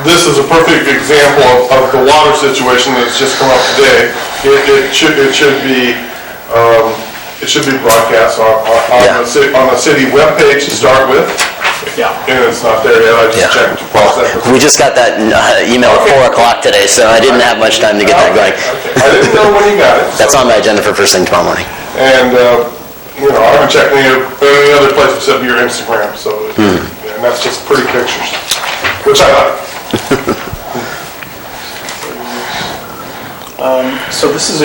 this is a perfect example of the water situation that's just come up today. It should be broadcast on the city webpage to start with. Yeah. And it's not there yet, I just checked to process it. We just got that email at 4 o'clock today, so I didn't have much time to get that going. I didn't know when you got it. That's on my agenda for first thing tomorrow morning. And, I haven't checked any other place except your Instagram, so, and that's just pretty pictures, which I like. So this is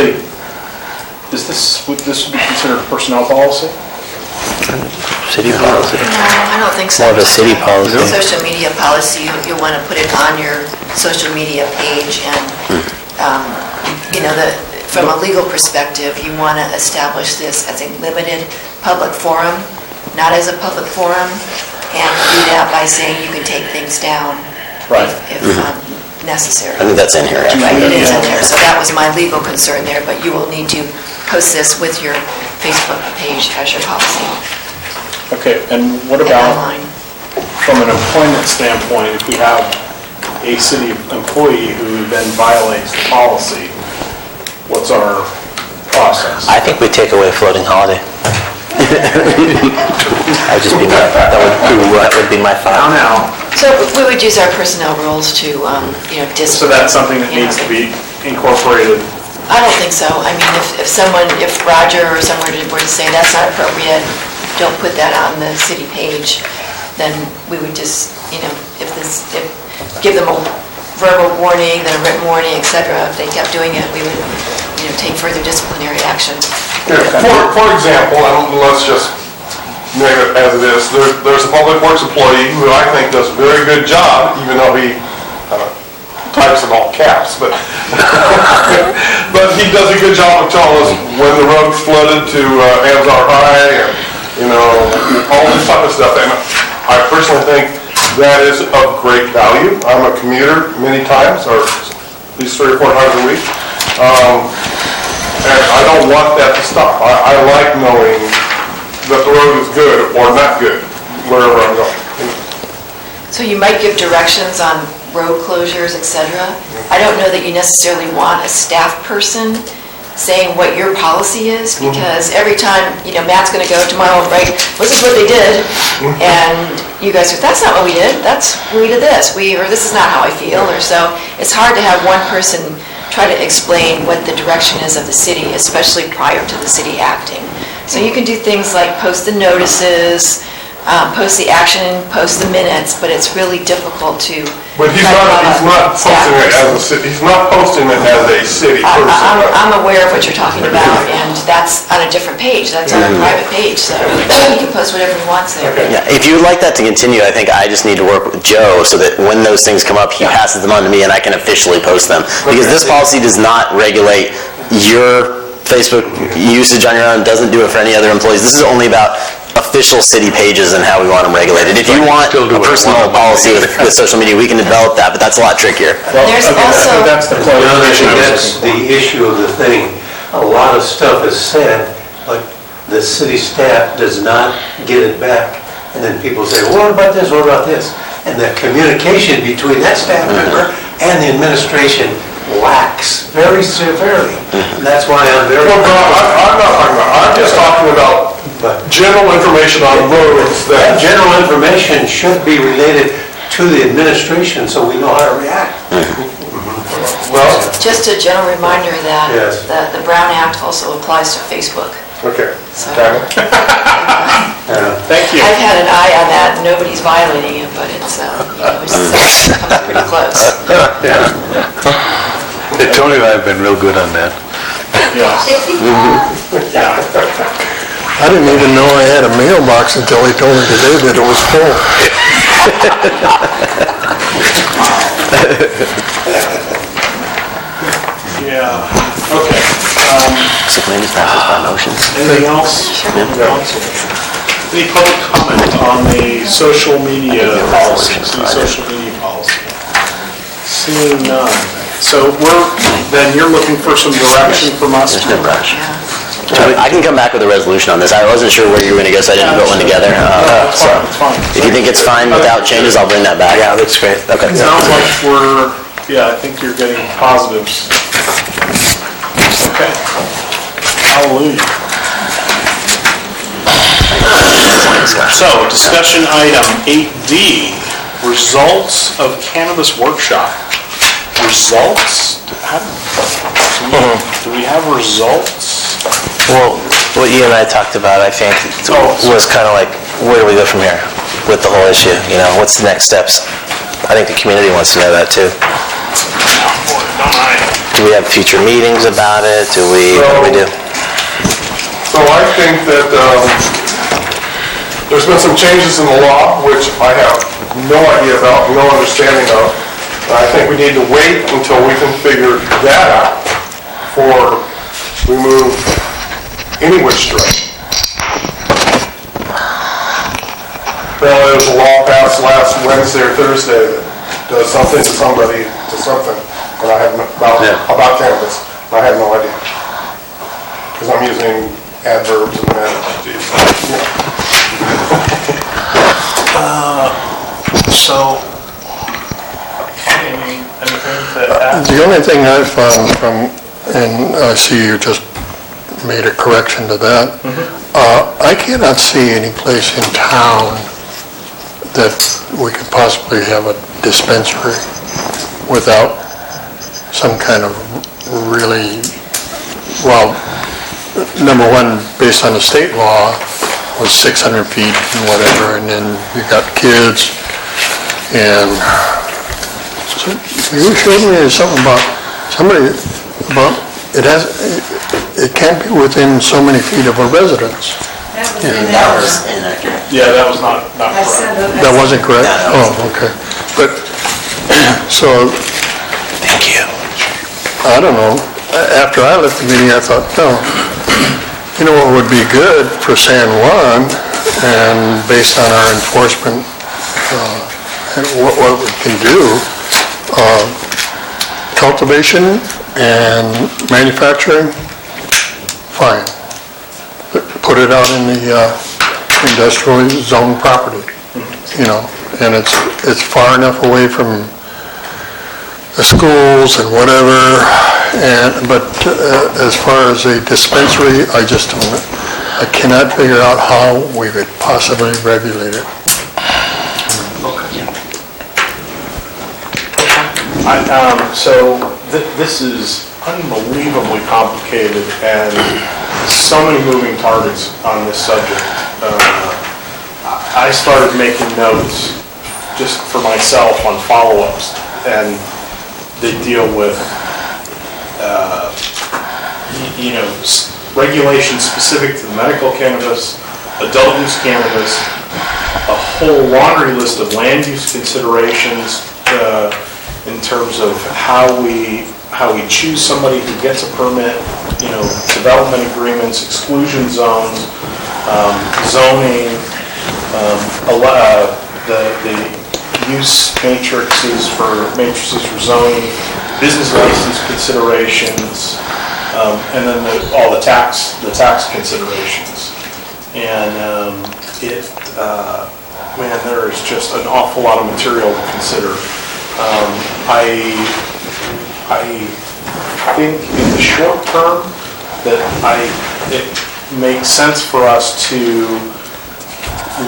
would this be considered a personnel policy? City policy? No, I don't think so. More of a city policy. Social media policy, you'll want to put it on your social media page, and, from a legal perspective, you want to establish this as a limited public forum, not as a public forum, and do that by saying you can take things down if necessary. I think that's in here. Right, it is in there, so that was my legal concern there, but you will need to post this with your Facebook page as your policy. Okay, and what about, from an employment standpoint, if we have a city employee who then violates the policy, what's our process? I think we take away floating holiday. That would be my thought. Now. So we would use our personnel rules to, discipline. So that's something that needs to be incorporated? I don't think so. I mean, if Roger or someone were to say that's not appropriate, don't put that on the city page, then we would just, give them a verbal warning, then a written warning, et cetera. If they kept doing it, we would, take further disciplinary action. For example, and let's just name it as it is, there's a public works employee who I think does a very good job, even though he types in all caps, but but he does a good job of telling us when the road's flooded to Amzar High, and all this type of stuff. And I personally think that is of great value. I'm a commuter many times, or at least 3 or 4 times a week. And I don't want that to stop. I like knowing that the road is good or not good, wherever I'm going. So you might give directions on road closures, et cetera. I don't know that you necessarily want a staff person saying what your policy is, because every time, Matt's going to go tomorrow and write, this is what they did, and you guys go, that's not what we did, we did this, or this is not how I feel, or so. It's hard to have one person try to explain what the direction is of the city, especially prior to the city acting. So you can do things like post the notices, post the action, post the minutes, but it's really difficult to. But he's not posting it as a city. He's not posting it as a city person. I'm aware of what you're talking about, and that's on a different page. That's on a private page, so he can post whatever he wants there. Yeah, if you would like that to continue, I think I just need to work with Joe so that when those things come up, he passes them on to me and I can officially post them. Because this policy does not regulate your Facebook usage on your own, doesn't do it for any other employees. This is only about official city pages and how we want them regulated. If you want a personal policy with social media, we can develop that, but that's a lot trickier. There's also... That's the That's the issue of the thing. A lot of stuff is said, but the city staff does not get it back. And then people say, well, what about this, what about this? And the communication between that staff member and the administration lacks very severely. And that's why I'm very... Well, I'm just talking about general information on roads. That general information should be related to the administration so we know how to react. Well, just a general reminder that the Brown Act also applies to Facebook. Okay. So, thank you. I've had an eye on that. Nobody's violating it, but it's comes pretty close. Hey, Tony and I have been real good on that. I didn't even know I had a mailbox until he told me today that it was full. Okay. So can we just pass this by motion? Anything else? Any public comment on the social media policy, social media policy? Seeing none. So you're looking for some direction from us? There's no rush. I can come back with a resolution on this. I wasn't sure where you were going to go, so I didn't put one together. That's So fine, it's fine. if you think it's fine without changes, I'll bring that back. Yeah, looks great. Okay. It sounds like I think you're getting positives. Okay. Hallelujah. So, discussion item 8D, results of cannabis workshop. Results? Do we have results? Well, what you and I talked about, I think, was kind of like, where do we go from here with the whole issue? You know, what's the next steps? I think the community wants to know that too. Do we have future meetings about it? What do we do? So I think that there's been some changes in the law, which I have no idea about, no understanding of. And I think we need to wait until we can figure that out before we move any which direction. Apparently there was a law passed last Wednesday or Thursday that does something to somebody to something, and I have about cannabis. I have no idea. Because I'm using adverbs and adjectives. So, anything to add? The only thing I found from, and I see you just made a correction to that, I cannot see any place in town that we could possibly have a dispensary without some kind of really, well, number one, based on the state law, was 600 feet and whatever, and then you got kids, and so you showed me something about, it can't be within so many feet of a residence. That was inaccurate. Yeah, that was not correct. That wasn't correct? Oh, okay. But, so... Thank you. I don't know. After I left the meeting, I thought, no, you know what would be good for San Juan, and based on our enforcement, and what we can do, cultivation and manufacturing, fine. Put it out in the industrial zone property, you know, and it's far enough away from the schools and whatever, but as far as a dispensary, I cannot figure out how we could possibly regulate it. So this is unbelievably complicated and so many moving targets on this subject. I started making notes just for myself on follow-ups, and they deal with, regulations specific to the medical cannabis, adult use cannabis, a whole laundry list of land use considerations in terms of how we choose somebody who gets a permit, development agreements, exclusion zones, zoning, the use matrices for zoning, business license considerations, and then all the tax considerations. And there is just an awful lot of material to consider. I think in the short term that it makes sense for us to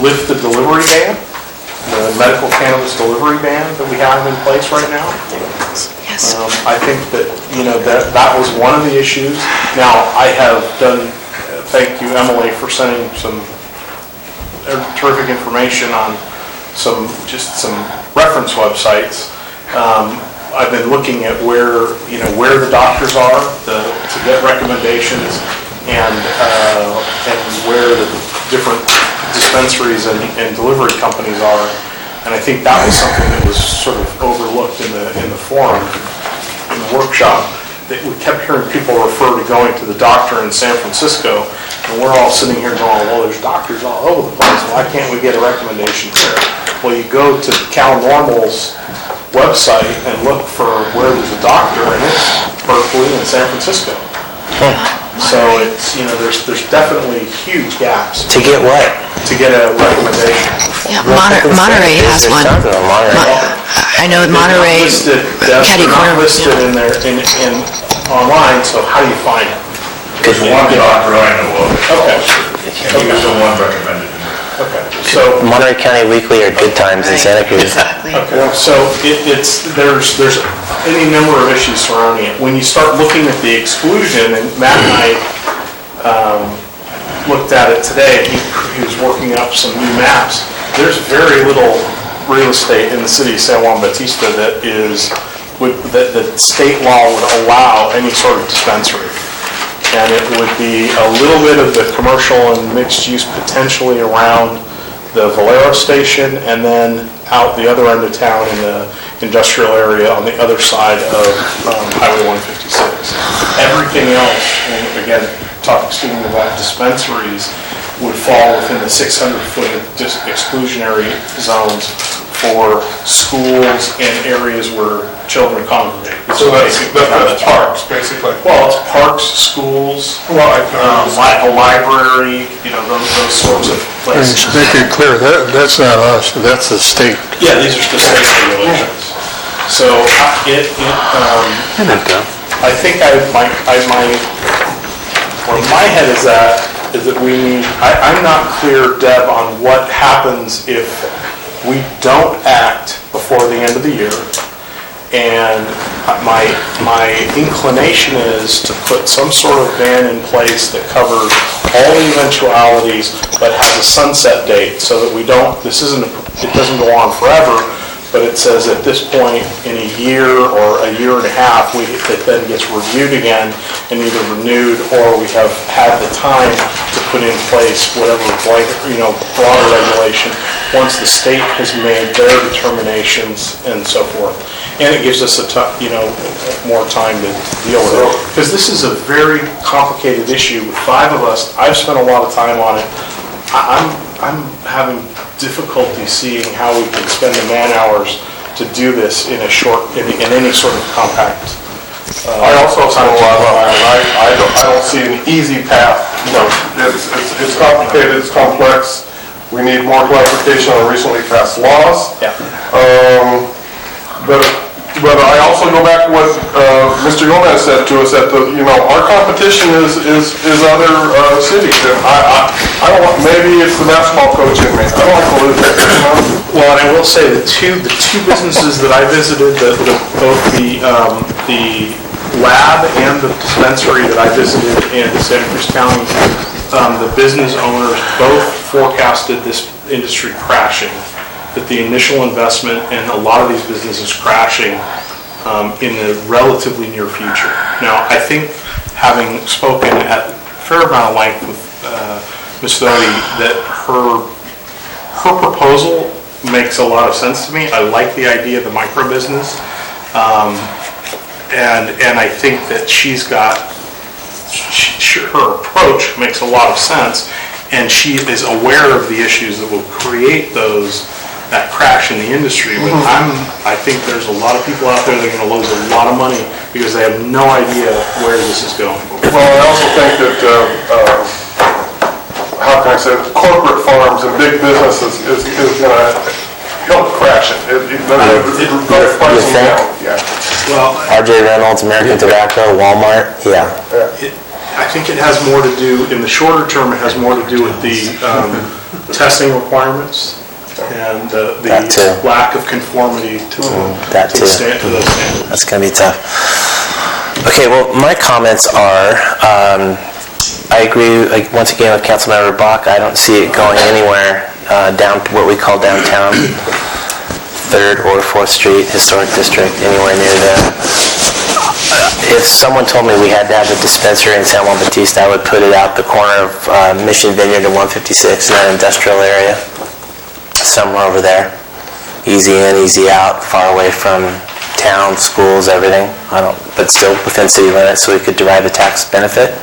lift the delivery ban, the medical cannabis delivery ban that we have in place right now. Yes. I think that, that was one of the issues. Now, I have done, thank you, Emily, for sending some terrific information on some reference websites. I've been looking at where the doctors are to get recommendations, and where the different dispensaries and delivery companies are. And I think that was something that was sort of overlooked in the forum, in the workshop. That we kept hearing people refer to going to the doctor in San Francisco, and we're all sitting here going, well, there's doctors all over the place. Why can't we get a recommendation here? Well, you go to CalNormal's website and look for where there's a doctor, and it's Berkeley and San Francisco. So it's, there's definitely huge gaps. To get what? To get a recommendation. Yeah, Monterey has one. I know Monterey, Listed, Catty they're not Corner. listed in there, in online, so how do you find it? There's one doctor I know of. Okay. And he was the one recommended. Okay, so. Monterey County Weekly or Good Times in Santa Cruz. Okay, so there's any number of issues surrounding it. When you start looking at the exclusion, and Matt and I looked at it today, he was working up some new maps. There's very little real estate in the city of San Juan Bautista that state law would allow any sort of dispensary. And it would be a little bit of the commercial and mixed use potentially around the Valero station, and then out the other end of town in the industrial area on the other side of Highway 156. Everything else, and again, speaking about dispensaries, would fall within the 600-foot exclusionary zones for schools and areas where children congregate. So that's parks, basically. Well, it's parks, schools, a library, those sorts of places. And make it clear, that's not us, that's the state. Yeah, these are the state regulations. So I think where my head is at is that I'm not clear, Deb, on what happens if we don't act before the end of the year. And my inclination is to put some sort of ban in place that covers all the eventualities, but has a sunset date, so that it doesn't go on forever, but it says at this point in a year or a year and a half, it then gets reviewed again and either renewed, or we have had the time to put in place whatever broader regulation once the state has made their determinations and so forth. And it gives us more time to deal with it. Because this is a very complicated issue. With 5 of us, I've spent a lot of time on it. I'm having difficulty seeing how we can spend the man hours to do this in any sort of compact. I also spend a lot of time, and I don't see an easy path. It's complicated, it's complex. We need more clarification on recently passed laws. Yeah. But I also go back to what Mr. Gomez said to us, that our competition is other cities. And I don't want, maybe it's the basketball coach in me. I don't like to lose it. Well, and I will say the two businesses that I visited, both the lab and the dispensary that I visited in Santa Cruz County, the business owners both forecasted this industry crashing. That the initial investment and a lot of these businesses crashing in the relatively near future. Now, I think, having spoken at a fair amount of length with Ms. Doty, that her proposal makes a lot of sense to me. I like the idea of the micro business, and I think that her approach makes a lot of sense, and she is aware of the issues that will create that crash in the industry, but I think there's a lot of people out there that are going to lose a lot of money because they have no idea where this is going. Well, I also think that, how can I say, corporate farms and big businesses is going to help crash it. It price them down. Yeah. Well, RJ Reynolds, American Tobacco, Walmart, yeah. I think it has more to do, in the shorter term, it has more to do with the testing requirements and the lack of conformity to those standards. That's going to be tough. Okay, well, my comments are, I agree, once again, with Councilmember Bach. I don't see it going anywhere down to what we call downtown, 3rd or 4th Street, Historic District, anywhere near there. If someone told me we had to have a dispensary in San Juan Bautista, I would put it out the corner of Mission Vineyard and 156 in that industrial area. Somewhere over there. Easy in, easy out, far away from town, schools, everything. But still within city limits, so we could derive a tax benefit.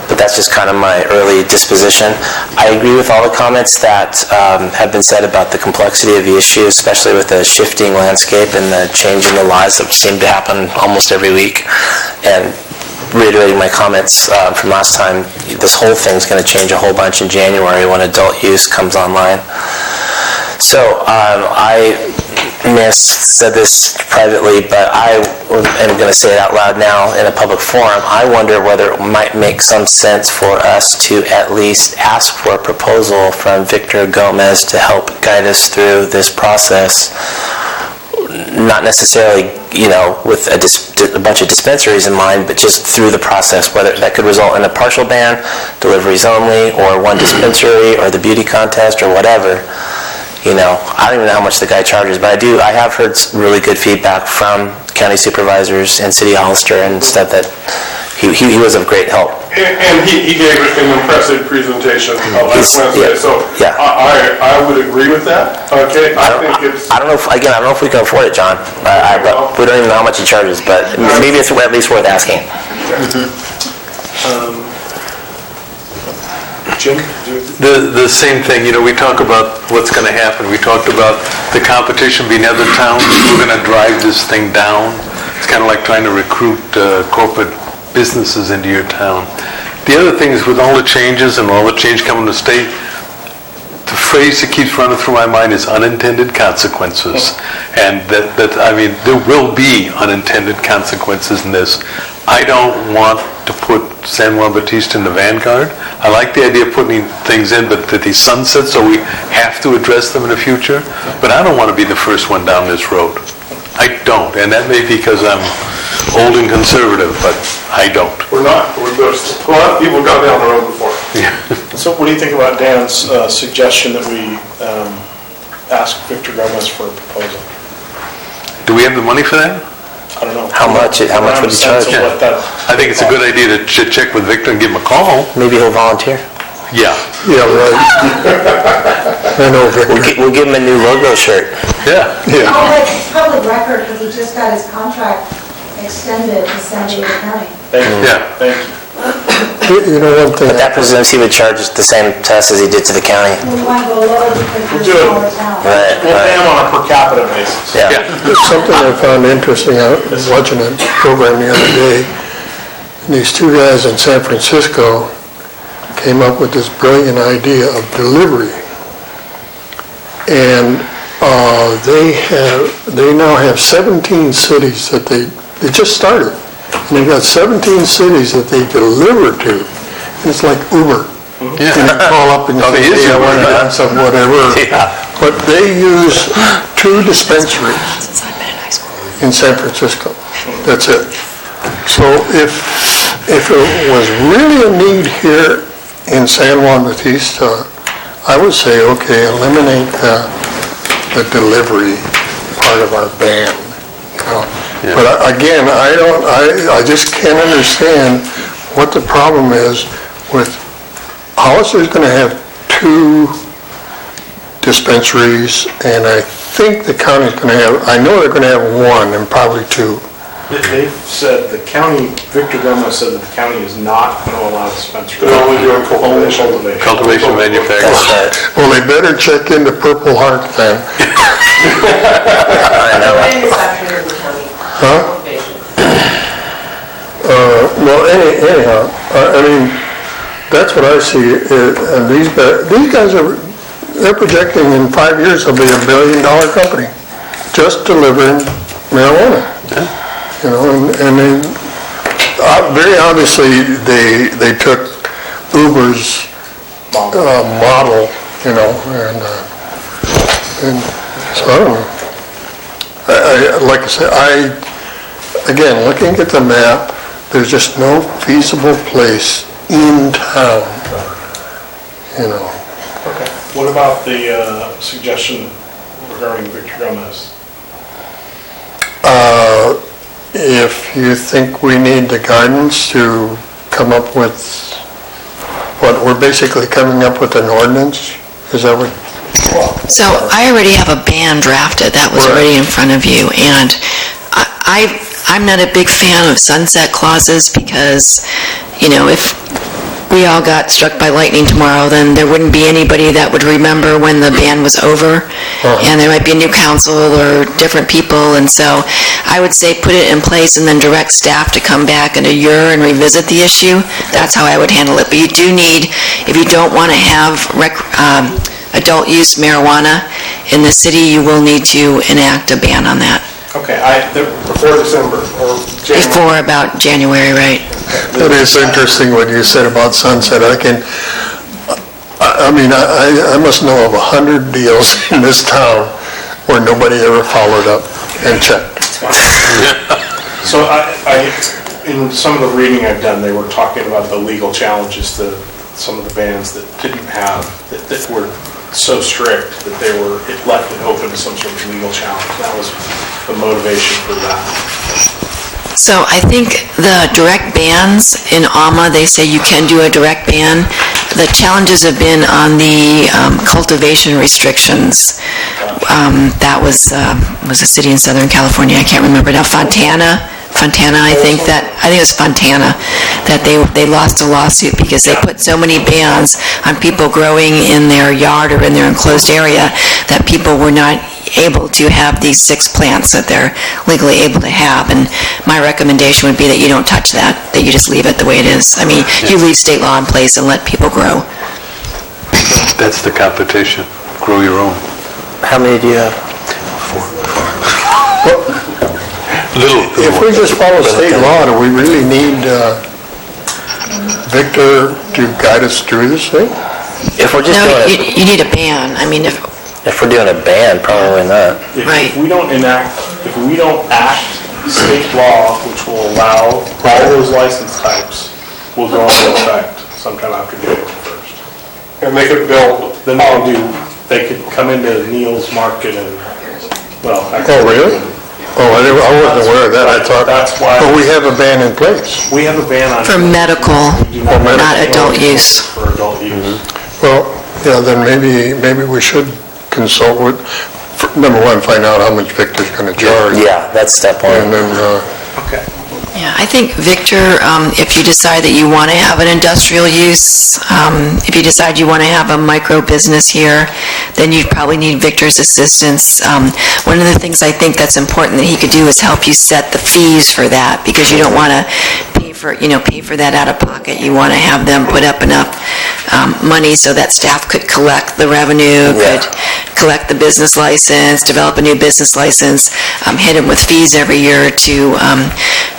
But that's just kind of my early disposition. I agree with all the comments that have been said about the complexity of the issue, especially with the shifting landscape and the change in the laws that seem to happen almost every week. And reiterating my comments from last time, this whole thing's going to change a whole bunch in January when adult use comes online. So I may have said this privately, but I am going to say it out loud now in a public forum. I wonder whether it might make some sense for us to at least ask for a proposal from Victor Gomez to help guide us through this process. Not necessarily, with a bunch of dispensaries in mind, but just through the process, whether that could result in a partial ban, deliveries only, or one dispensary, or the beauty contest, or whatever. I don't even know how much the guy charges, but I have heard really good feedback from county supervisors and City Hollister and stuff that he was of great help. And he gave an impressive presentation last Wednesday, so I would agree with that, okay? I don't know if we can afford it, John. But we don't even know how much he charges, but maybe it's at least worth asking. Jim? The same thing, we talk about what's going to happen. We talked about the competition being other towns. We're going to drive this thing down. It's kind of like trying to recruit corporate businesses into your town. The other thing is with all the changes and all the change coming to state, the phrase that keeps running through my mind is unintended consequences. And there will be unintended consequences in this. I don't want to put San Juan Bautista in the vanguard. I like the idea of putting things in, but that they sunset, so we have to address them in the future. But I don't want to be the first one down this road. I don't, and that may be because I'm old and conservative, but I don't. We're not. There's a lot of people gone down the road before. Yeah. So what do you think about Dan's suggestion that we ask Victor Gomez for a proposal? Do we have the money for that? I don't know. How much would he charge? I think it's a good idea to check with Victor and give him a call. Maybe he'll volunteer. Yeah. Yeah, right. I know, Victor. We'll give him a new logo shirt. Yeah. It's public record because he just got his contract extended to San Diego County. Thank you. Yeah. Thank you. One thing. But that presumes he would charge the same to us as he did to the county. We want to go lower because we're a smaller town. Right. We'll pay him on a per capita basis. Yeah. It's something I found interesting. I was watching a program the other day. And these two guys in San Francisco came up with this brilliant idea of delivery. And they now have 17 cities that they just started. And they've got 17 cities that they deliver to. And it's like Uber. Yeah. And you call up and you say, hey, I want to have some whatever. Yeah. But they use 2 dispensaries in San Francisco. That's it. So if it was really a need here in San Juan Bautista, I would say, okay, eliminate the delivery part of our ban. Yeah. But again, I just can't understand what the problem is with Hollister's going to have 2 dispensaries, and I think the county's going to have, I know they're going to have 1 and probably 2. They've said, Victor Gomez said that the county is not going to allow dispensaries. They're only doing cultivation. Cultivation, manufacturing. Well, they better check into Purple Heart then. I know. Huh? Well, anyhow, I mean, that's what I see, and these guys they're projecting in 5 years they'll be $1 billion company, just delivering marijuana. Yeah. And then, very obviously, they took Uber's model, and so I don't know. Like I said, again, looking at the map, there's just no feasible place in town, Okay. What about the suggestion regarding Victor Gomez? If you think we need the guidance to come up with, we're basically coming up with an ordinance, is that what? So I already have a ban drafted, that was already in front of you, and I'm not a big fan of sunset clauses because, if we all got struck by lightning tomorrow, then there wouldn't be anybody that would remember when the ban was over, and there might be a new council or different people, and so I would say put it in place and then direct staff to come back in a year and revisit the issue. That's how I would handle it. But you do need, if you don't want to have adult use marijuana in the city, you will need to enact a ban on that. Okay, before December or January? Before about January, right? It is interesting what you said about Sunset. I must know of 100 deals in this town where nobody ever followed up and checked. So in some of the reading I've done, they were talking about the legal challenges to some of the bans that didn't have, that were so strict that it left it open to some sort of legal challenge. That was the motivation for that. So I think the direct bans in Alma, they say you can do a direct ban. The challenges have been on the cultivation restrictions. That was a city in Southern California, I can't remember now, Fontana, I think it was Fontana, that they lost a lawsuit because they put so many bans on people growing in their yard or in their enclosed area that people were not able to have these 6 plants that they're legally able to have. And my recommendation would be that you don't touch that you just leave it the way it is. I mean, you leave state law in place and let people grow. That's the competition. Grow your own. How many do you have? 4. If we just follow state law, do we really need Victor to guide us through this thing? If we're just you need a ban. I mean, if we're doing a ban, probably not. Right. If we don't act state law, which will allow all those license types, will go into effect sometime after January 1st. And they could build, then they could come into Neal's Market and, well. Oh, really? Oh, I wasn't aware of that. I thought, that's why. But we have a ban in place. We have a ban on. For medical, not adult use. For adult use. Well, yeah, then maybe we should consult with, number one, find out how much Victor's going to charge. Yeah, that's step one. And then, okay. Yeah, I think, Victor, if you decide that you want to have an industrial use, if you decide you want to have a micro business here, then you'd probably need Victor's assistance. One of the things I think that's important that he could do is help you set the fees for that, because you don't want to pay for that out of pocket. You want to have them put up enough money so that staff could collect the revenue, could collect the business license, develop a new business license, hit them with fees every year to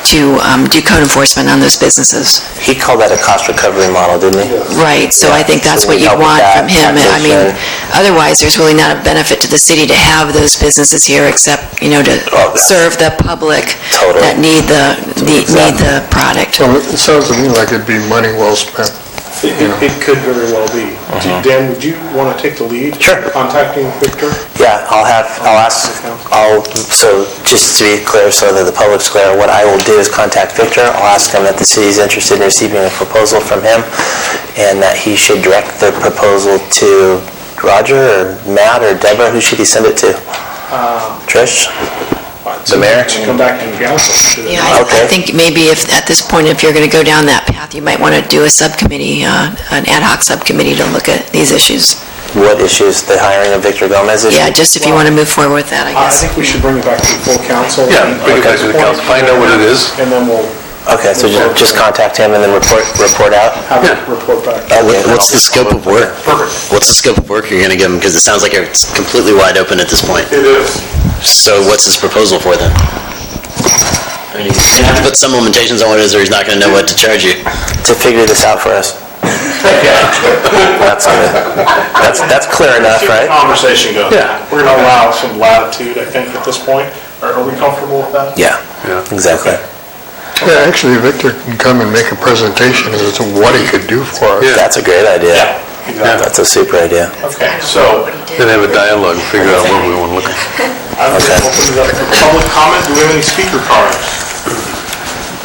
do code enforcement on those businesses. He called that a cost recovery model, didn't he? Right, so I think that's what you want from him. I mean, otherwise, there's really not a benefit to the city to have those businesses here except, to serve the public that need the product. well, it sounds to me like it'd be money well spent. It could very well be. Dan, would you want to take the lead? Sure. Contacting Victor? Yeah, so just to be clear, so that the public's clear, what I will do is contact Victor. I'll ask him if the city's interested in receiving a proposal from him, and that he should direct the proposal to Roger or Matt or Deborah. Who should he send it to? Trish? The mayor? Should come back to the council. Yeah, I think maybe if, at this point, if you're going to go down that path, you might want to do a subcommittee, an ad hoc subcommittee to look at these issues. What issues? The hiring of Victor Gomez issue? Yeah, just if you want to move forward with that, I guess. I think we should bring it back to the full council. Yeah, bring it back to the council, find out what it is. And then we'll. Okay, so just contact him and then report out? Have it report back. What's the scope of work? Perfect. What's the scope of work you're going to give him? Because it sounds like it's completely wide open at this point. It is. So what's his proposal for then? I mean, he's going to have to put some limitations on what it is, or he's not going to know what to charge you. To figure this out for us. That's good. That's clear enough, right? Keep the conversation going. Yeah. We're going to allow some latitude, I think, at this point. Are we comfortable with that? Yeah, exactly. Yeah, actually, Victor can come and make a presentation as to what he could do for us. Yeah. That's a great idea. Yeah, exactly. That's a super idea. Okay, so. Then have a dialogue, figure out what we want to look at. I'm going to open it up for public comment. Do we have any speaker cards?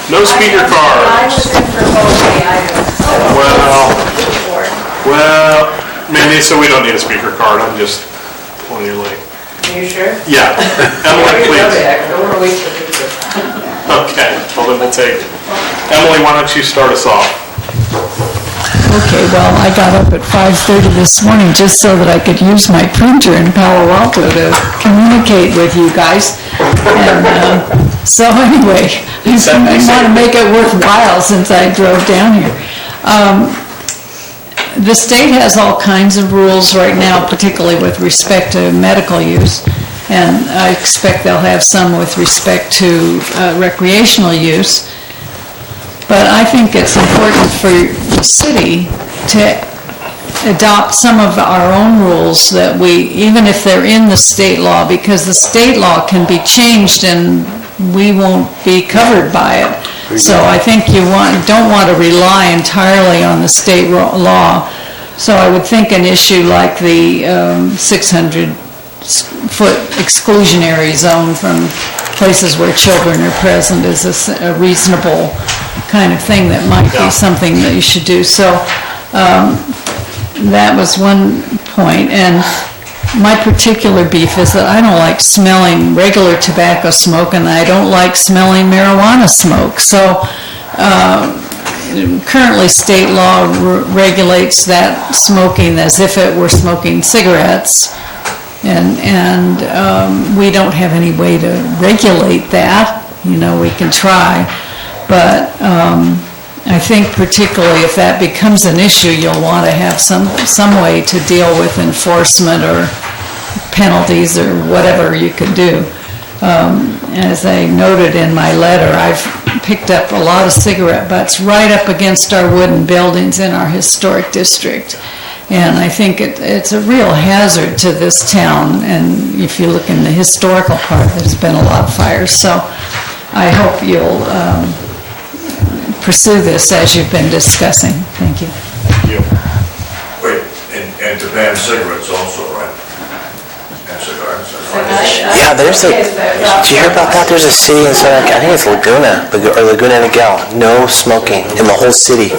No speaker cards. Well, Mandy, so we don't need a speaker card. I'm just pulling your leg. Are you sure? Yeah. Emily, please. I don't want to waste the picture. Okay, well then we'll take it. Emily, why don't you start us off? Okay, well, I got up at 5:30 this morning just so that I could use my printer in Palo Alto to communicate with you guys. And so anyway, I want to make it worthwhile since I drove down here. The state has all kinds of rules right now, particularly with respect to medical use, and I expect they'll have some with respect to recreational use. But I think it's important for the city to adopt some of our own rules that we, even if they're in the state law, because the state law can be changed and we won't be covered by it. So I think you don't want to rely entirely on the state law. So I would think an issue like the 600-foot exclusionary zone from places where children are present is a reasonable kind of thing that might be something that you should do. So that was one point. And my particular beef is that I don't like smelling regular tobacco smoke and I don't like smelling marijuana smoke. So currently state law regulates that smoking as if it were smoking cigarettes. And we don't have any way to regulate that. You know, we can try. But I think particularly if that becomes an issue, you'll want to have some way to deal with enforcement or penalties or whatever you could do. As I noted in my letter, I've picked up a lot of cigarette butts right up against our wooden buildings in our historic district. And I think it's a real hazard to this town. And if you look in the historical part, there's been a lot of fires. So I hope you'll pursue this as you've been discussing. Thank you. Thank you. Wait, and to ban cigarettes also, right? And cigars. Yeah, there's a, did you hear about that? There's a city in Southern, I think it's Laguna, or Laguna Niguel, no smoking in the whole city.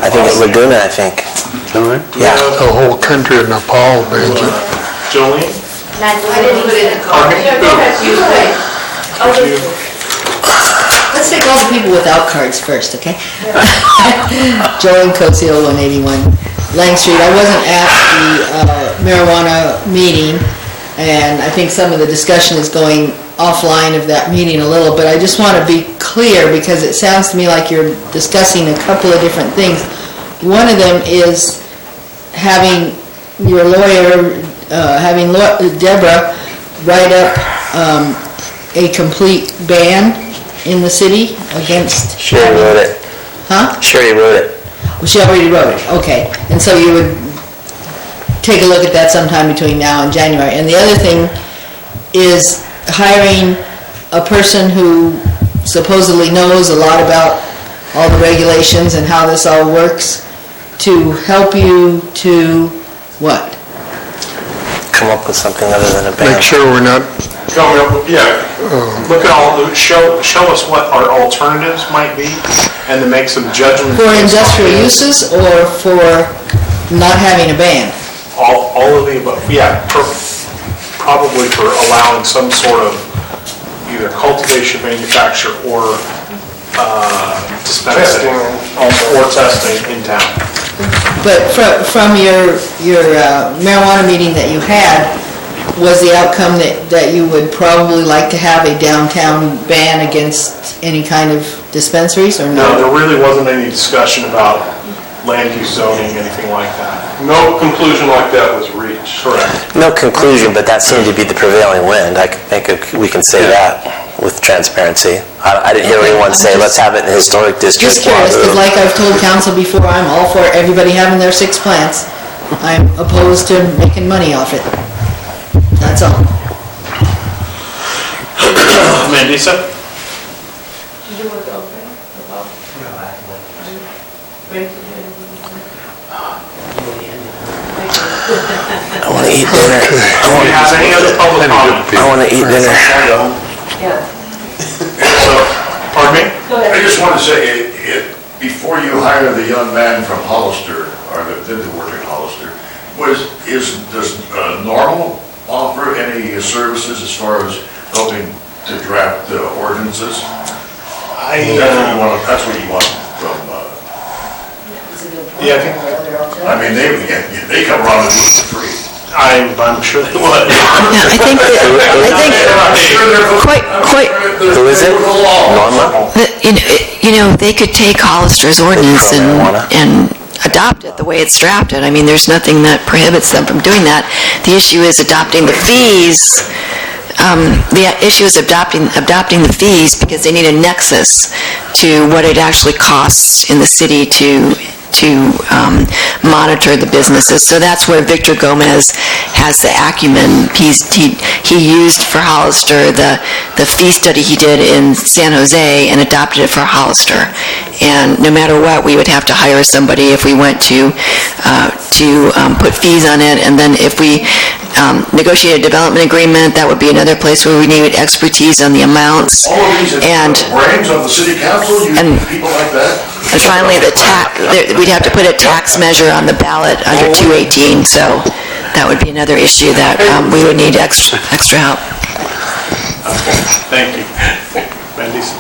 I think it's Laguna, I think. Yeah. The whole country of Nepal bans it. Jolene? I didn't put it in the call. Let's take all the people without cards first, okay? Jolene Coatsio, 181 Lang Street. I wasn't at the marijuana meeting, and I think some of the discussion is going offline of that meeting a little, but I just want to be clear because it sounds to me like you're discussing a couple of different things. One of them is having your lawyer, having Deborah write up a complete ban in the city against... She already wrote it. Huh? She already wrote it. Well, she already wrote it, okay. And so you would take a look at that sometime between now and January. And the other thing is hiring a person who supposedly knows a lot about all the regulations and how this all works to help you to what? Come up with something other than a ban. Make sure we're not... Look at all, show us what our alternatives might be, and to make some judgments. For industrial uses or for not having a ban? All of the above, yeah, probably for allowing some sort of either cultivation, manufacture, or dispensing, or testing in town. But from your marijuana meeting that you had, was the outcome that you would probably like to have a downtown ban against any kind of dispensaries, or no? No, there really wasn't any discussion about land use zoning, anything like that. No conclusion like that was reached. Correct. No conclusion, but that seemed to be the prevailing wind. I think we can say that with transparency. I didn't hear anyone say, let's have it in the historic district. Just curious, because like I've told council before, I'm all for everybody having their 6 plants. I'm opposed to making money off it. That's all. Mandisa? I want to eat dinner. Do you have any other public comment? I want to eat dinner. Pardon me? I just want to say, before you hire the young man from Hollister, or that did the work in Hollister, does Normal offer any services as far as helping to draft ordinances? That's what you want from... Yeah, I think, I mean, they come around and do it for free. I'm sure they would. Yeah, I think quite, Who is it? Norma? they could take Hollister's ordinance and adopt it the way it's drafted. I mean, there's nothing that prohibits them from doing that. The issue is adopting the fees. The issue is adopting the fees because they need a nexus to what it actually costs in the city to monitor the businesses. So that's where Victor Gomez has the acumen. He used for Hollister the fee study he did in San Jose and adopted it for Hollister. And no matter what, we would have to hire somebody if we went to put fees on it. And then if we negotiate a development agreement, that would be another place where we needed expertise on the amounts. All of these are brains of the city council, people like that. And finally, we'd have to put a tax measure on the ballot under 218, so that would be another issue that we would need extra help. Thank you. Wendy's.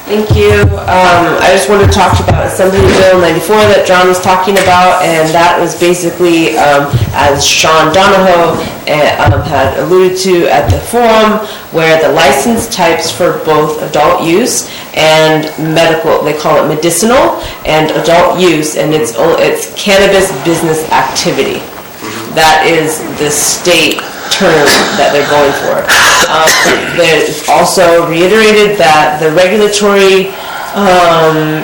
Thank you. I just wanted to talk about Assembly Bill 94 that John was talking about, and that was basically, as Sean Donahoe had alluded to at the forum, where the license types for both adult use and medical, they call it medicinal, and adult use, and it's cannabis business activity. That is the state term that they're going for. They also reiterated that the regulatory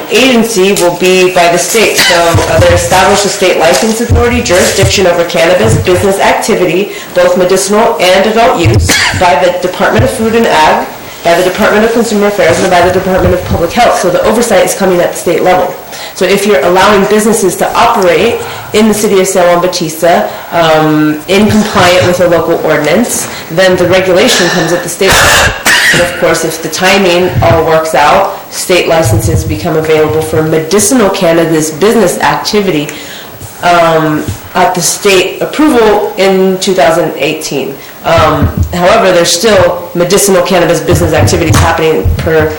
agency will be by the state. So they established a state license authority jurisdiction over cannabis business activity, both medicinal and adult use, by the Department of Food and Ag, by the Department of Consumer Affairs, and by the Department of Public Health. So the oversight is coming at the state level. So if you're allowing businesses to operate in the city of San Juan Bautista in compliant with a local ordinance, then the regulation comes at the state level. And of course, if the timing all works out, state licenses become available for medicinal cannabis business activity at the state approval in 2018. However, there's still medicinal cannabis business activities happening per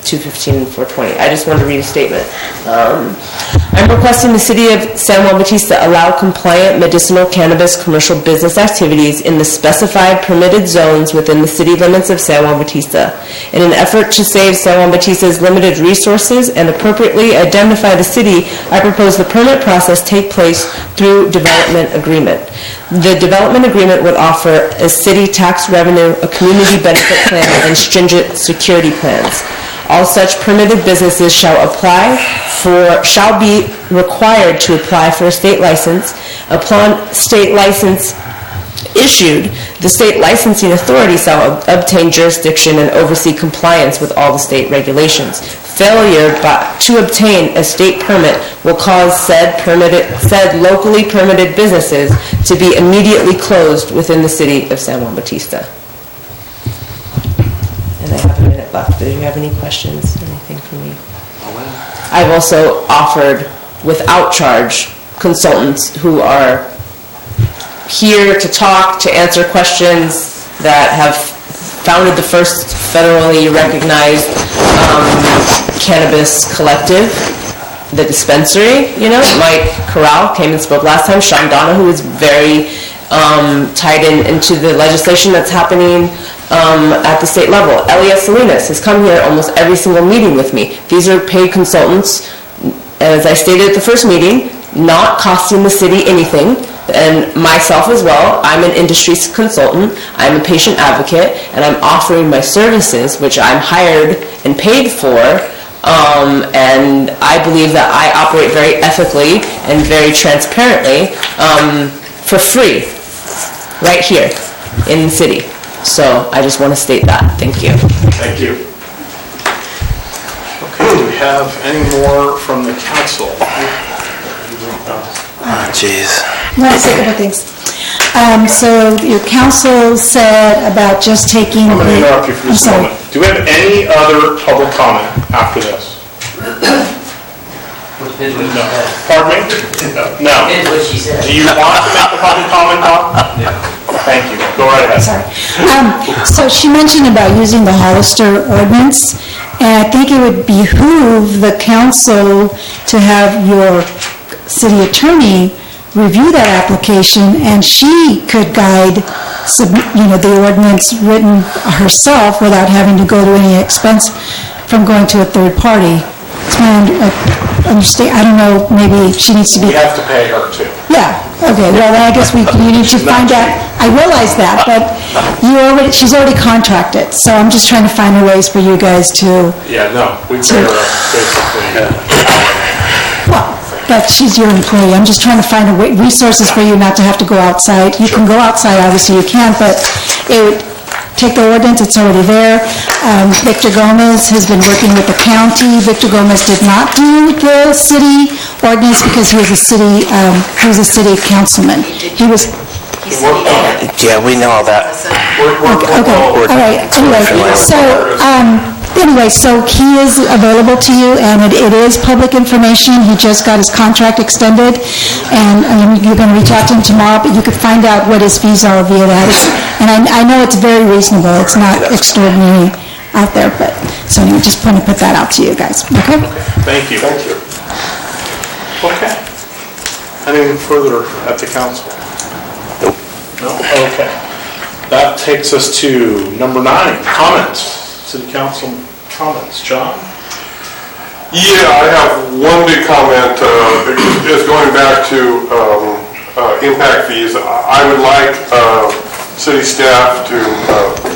215 and 420. I just wanted to read a statement. I'm requesting the city of San Juan Bautista allow compliant medicinal cannabis commercial business activities in the specified permitted zones within the city limits of San Juan Bautista. In an effort to save San Juan Bautista's limited resources and appropriately identify the city, I propose the permit process take place through development agreement. The development agreement would offer a city tax revenue, a community benefit plan, and stringent security plans. All such permitted businesses shall be required to apply for a state license. Upon state license issued, the state licensing authority shall obtain jurisdiction and oversee compliance with all the state regulations. Failure to obtain a state permit will cause said locally permitted businesses to be immediately closed within the city of San Juan Bautista. And I have a minute left. Do you have any questions or anything for me? I've also offered, without charge, consultants who are here to talk, to answer questions, that have founded the first federally recognized cannabis collective, the dispensary, Mike Corral came and spoke last time. Sean Donahoe is very tied into the legislation that's happening at the state level. Elias Salinas has come here almost every single meeting with me. These are paid consultants, as I stated at the first meeting, not costing the city anything, and myself as well. I'm an industry consultant, I'm a patient advocate, and I'm offering my services, which I'm hired and paid for, and I believe that I operate very ethically and very transparently for free, right here in the city. So I just want to state that. Thank you. Thank you. Okay, do we have any more from the council? Jeez. I want to say a couple things. So your council said about just taking I'm going to the... interrupt you for just a moment. Do we have any other public comment after this? No. Pardon me? No. Depends what she said. Do you want to make a public comment, Bob? No. Thank you. Go right ahead. Sorry. So she mentioned about using the Hollister ordinance, And I think it would behoove the council to have your city attorney review that application, and she could guide, the ordinance written herself without having to go to any expense from going to a third party. I don't know, maybe she needs to be... We have to pay her too. Yeah, okay, well, then I guess you need to find out, I realize that, but she's already contracted, so I'm just trying to find a ways for you guys to... Yeah, no, we pay her basically. Well, but she's your employee, I'm just trying to find resources for you not to have to go outside. You can go outside, obviously you can, but it would take the ordinance, it's already there. Victor Gomez has been working with the county. Victor Gomez did not do the city ordinance because he was a city councilman. He was... Yeah, we know all that. Okay, all right, so he is available to you, and it is public information. He just got his contract extended, and you're going to reach out to him tomorrow, but you could find out what his fees are via that. And I know it's very reasonable. It's not extraordinary out there, but, so anyway, just want to put that out to you guys, okay? Thank you. Thank you. Okay. Anything further at the council? Nope. No? Okay. That takes us to number 9, comments. City council comments. John? Yeah, I have one big comment, is going back to impact fees. I would like city staff to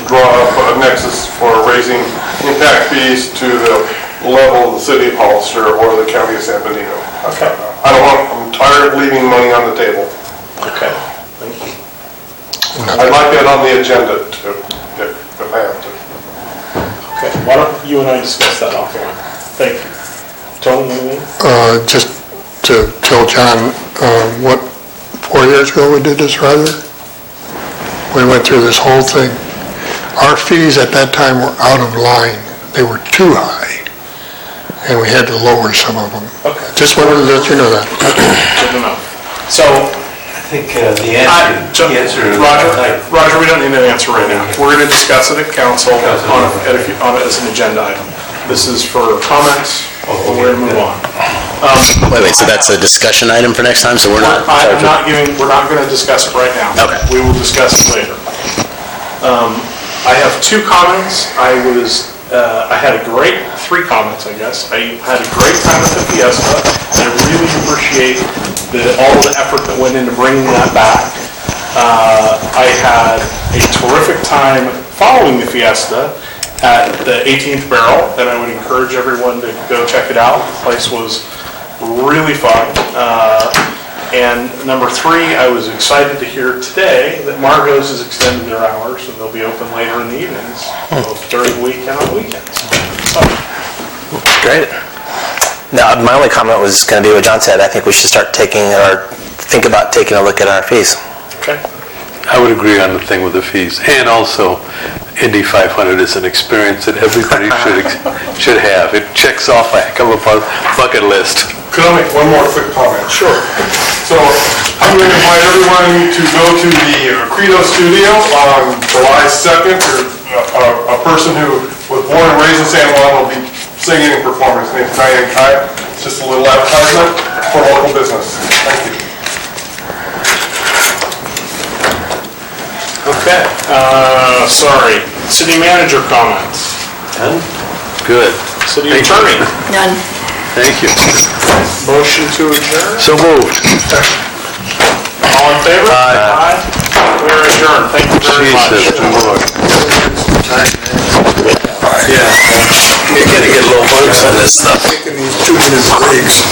draw up a nexus for raising impact fees to the level of the city of Hollister or the county of San Benito. Okay. I'm tired of leaving money on the table. Okay, thank you. I'd like that on the agenda too, if I have to. Okay, why don't you and I discuss that offline? Thank you. Tony, anything? Just to tell John, 4 years ago we did this, rather? We went through this whole thing. Our fees at that time were out of line. They were too high, and we had to lower some of them. Okay. Just wanted to let you know that. Okay, good enough. So, I think the answer... Roger, we don't need an answer right now. We're going to discuss it at council as an agenda item. This is for comments, we're going to move on. Wait, so that's a discussion item for next time, so we're not... We're not going to discuss it right now. Okay. We will discuss it later. I have 2 comments. I had 3 comments, I guess. I had a great time at the Fiesta, and I really appreciate all the effort that went into bringing that back. I had a terrific time following the Fiesta at the 18th Barrel, and I would encourage everyone to go check it out. The place was really fun. And number 3, I was excited to hear today that Margot's has extended their hours, and they'll be open later in the evenings, both during the week and on weekends. So. Great. No, my only comment was going to be what John said. I think we should start think about taking a look at our fees. Okay. I would agree on the thing with the fees. And also, Indy 500 is an experience that everybody should have. It checks off a heck of a bucket list. Could I make one more quick comment? Sure. So I'm going to invite everyone to go to the Credo Studio on July 2nd. A person who was born and raised in San Juan will be singing and performing. His name is Diane Kai. It's just a little advertisement for local business. Thank you. Okay. Sorry. City manager comments. None? Good. City attorney. None. Thank you. Motion to adjourn. So moved. All in favor? Aye. We're adjourned. Thank you very much. Jesus, Lord. Yeah. You're gonna get a little voice on this stuff. Taking these 2-minute breaks.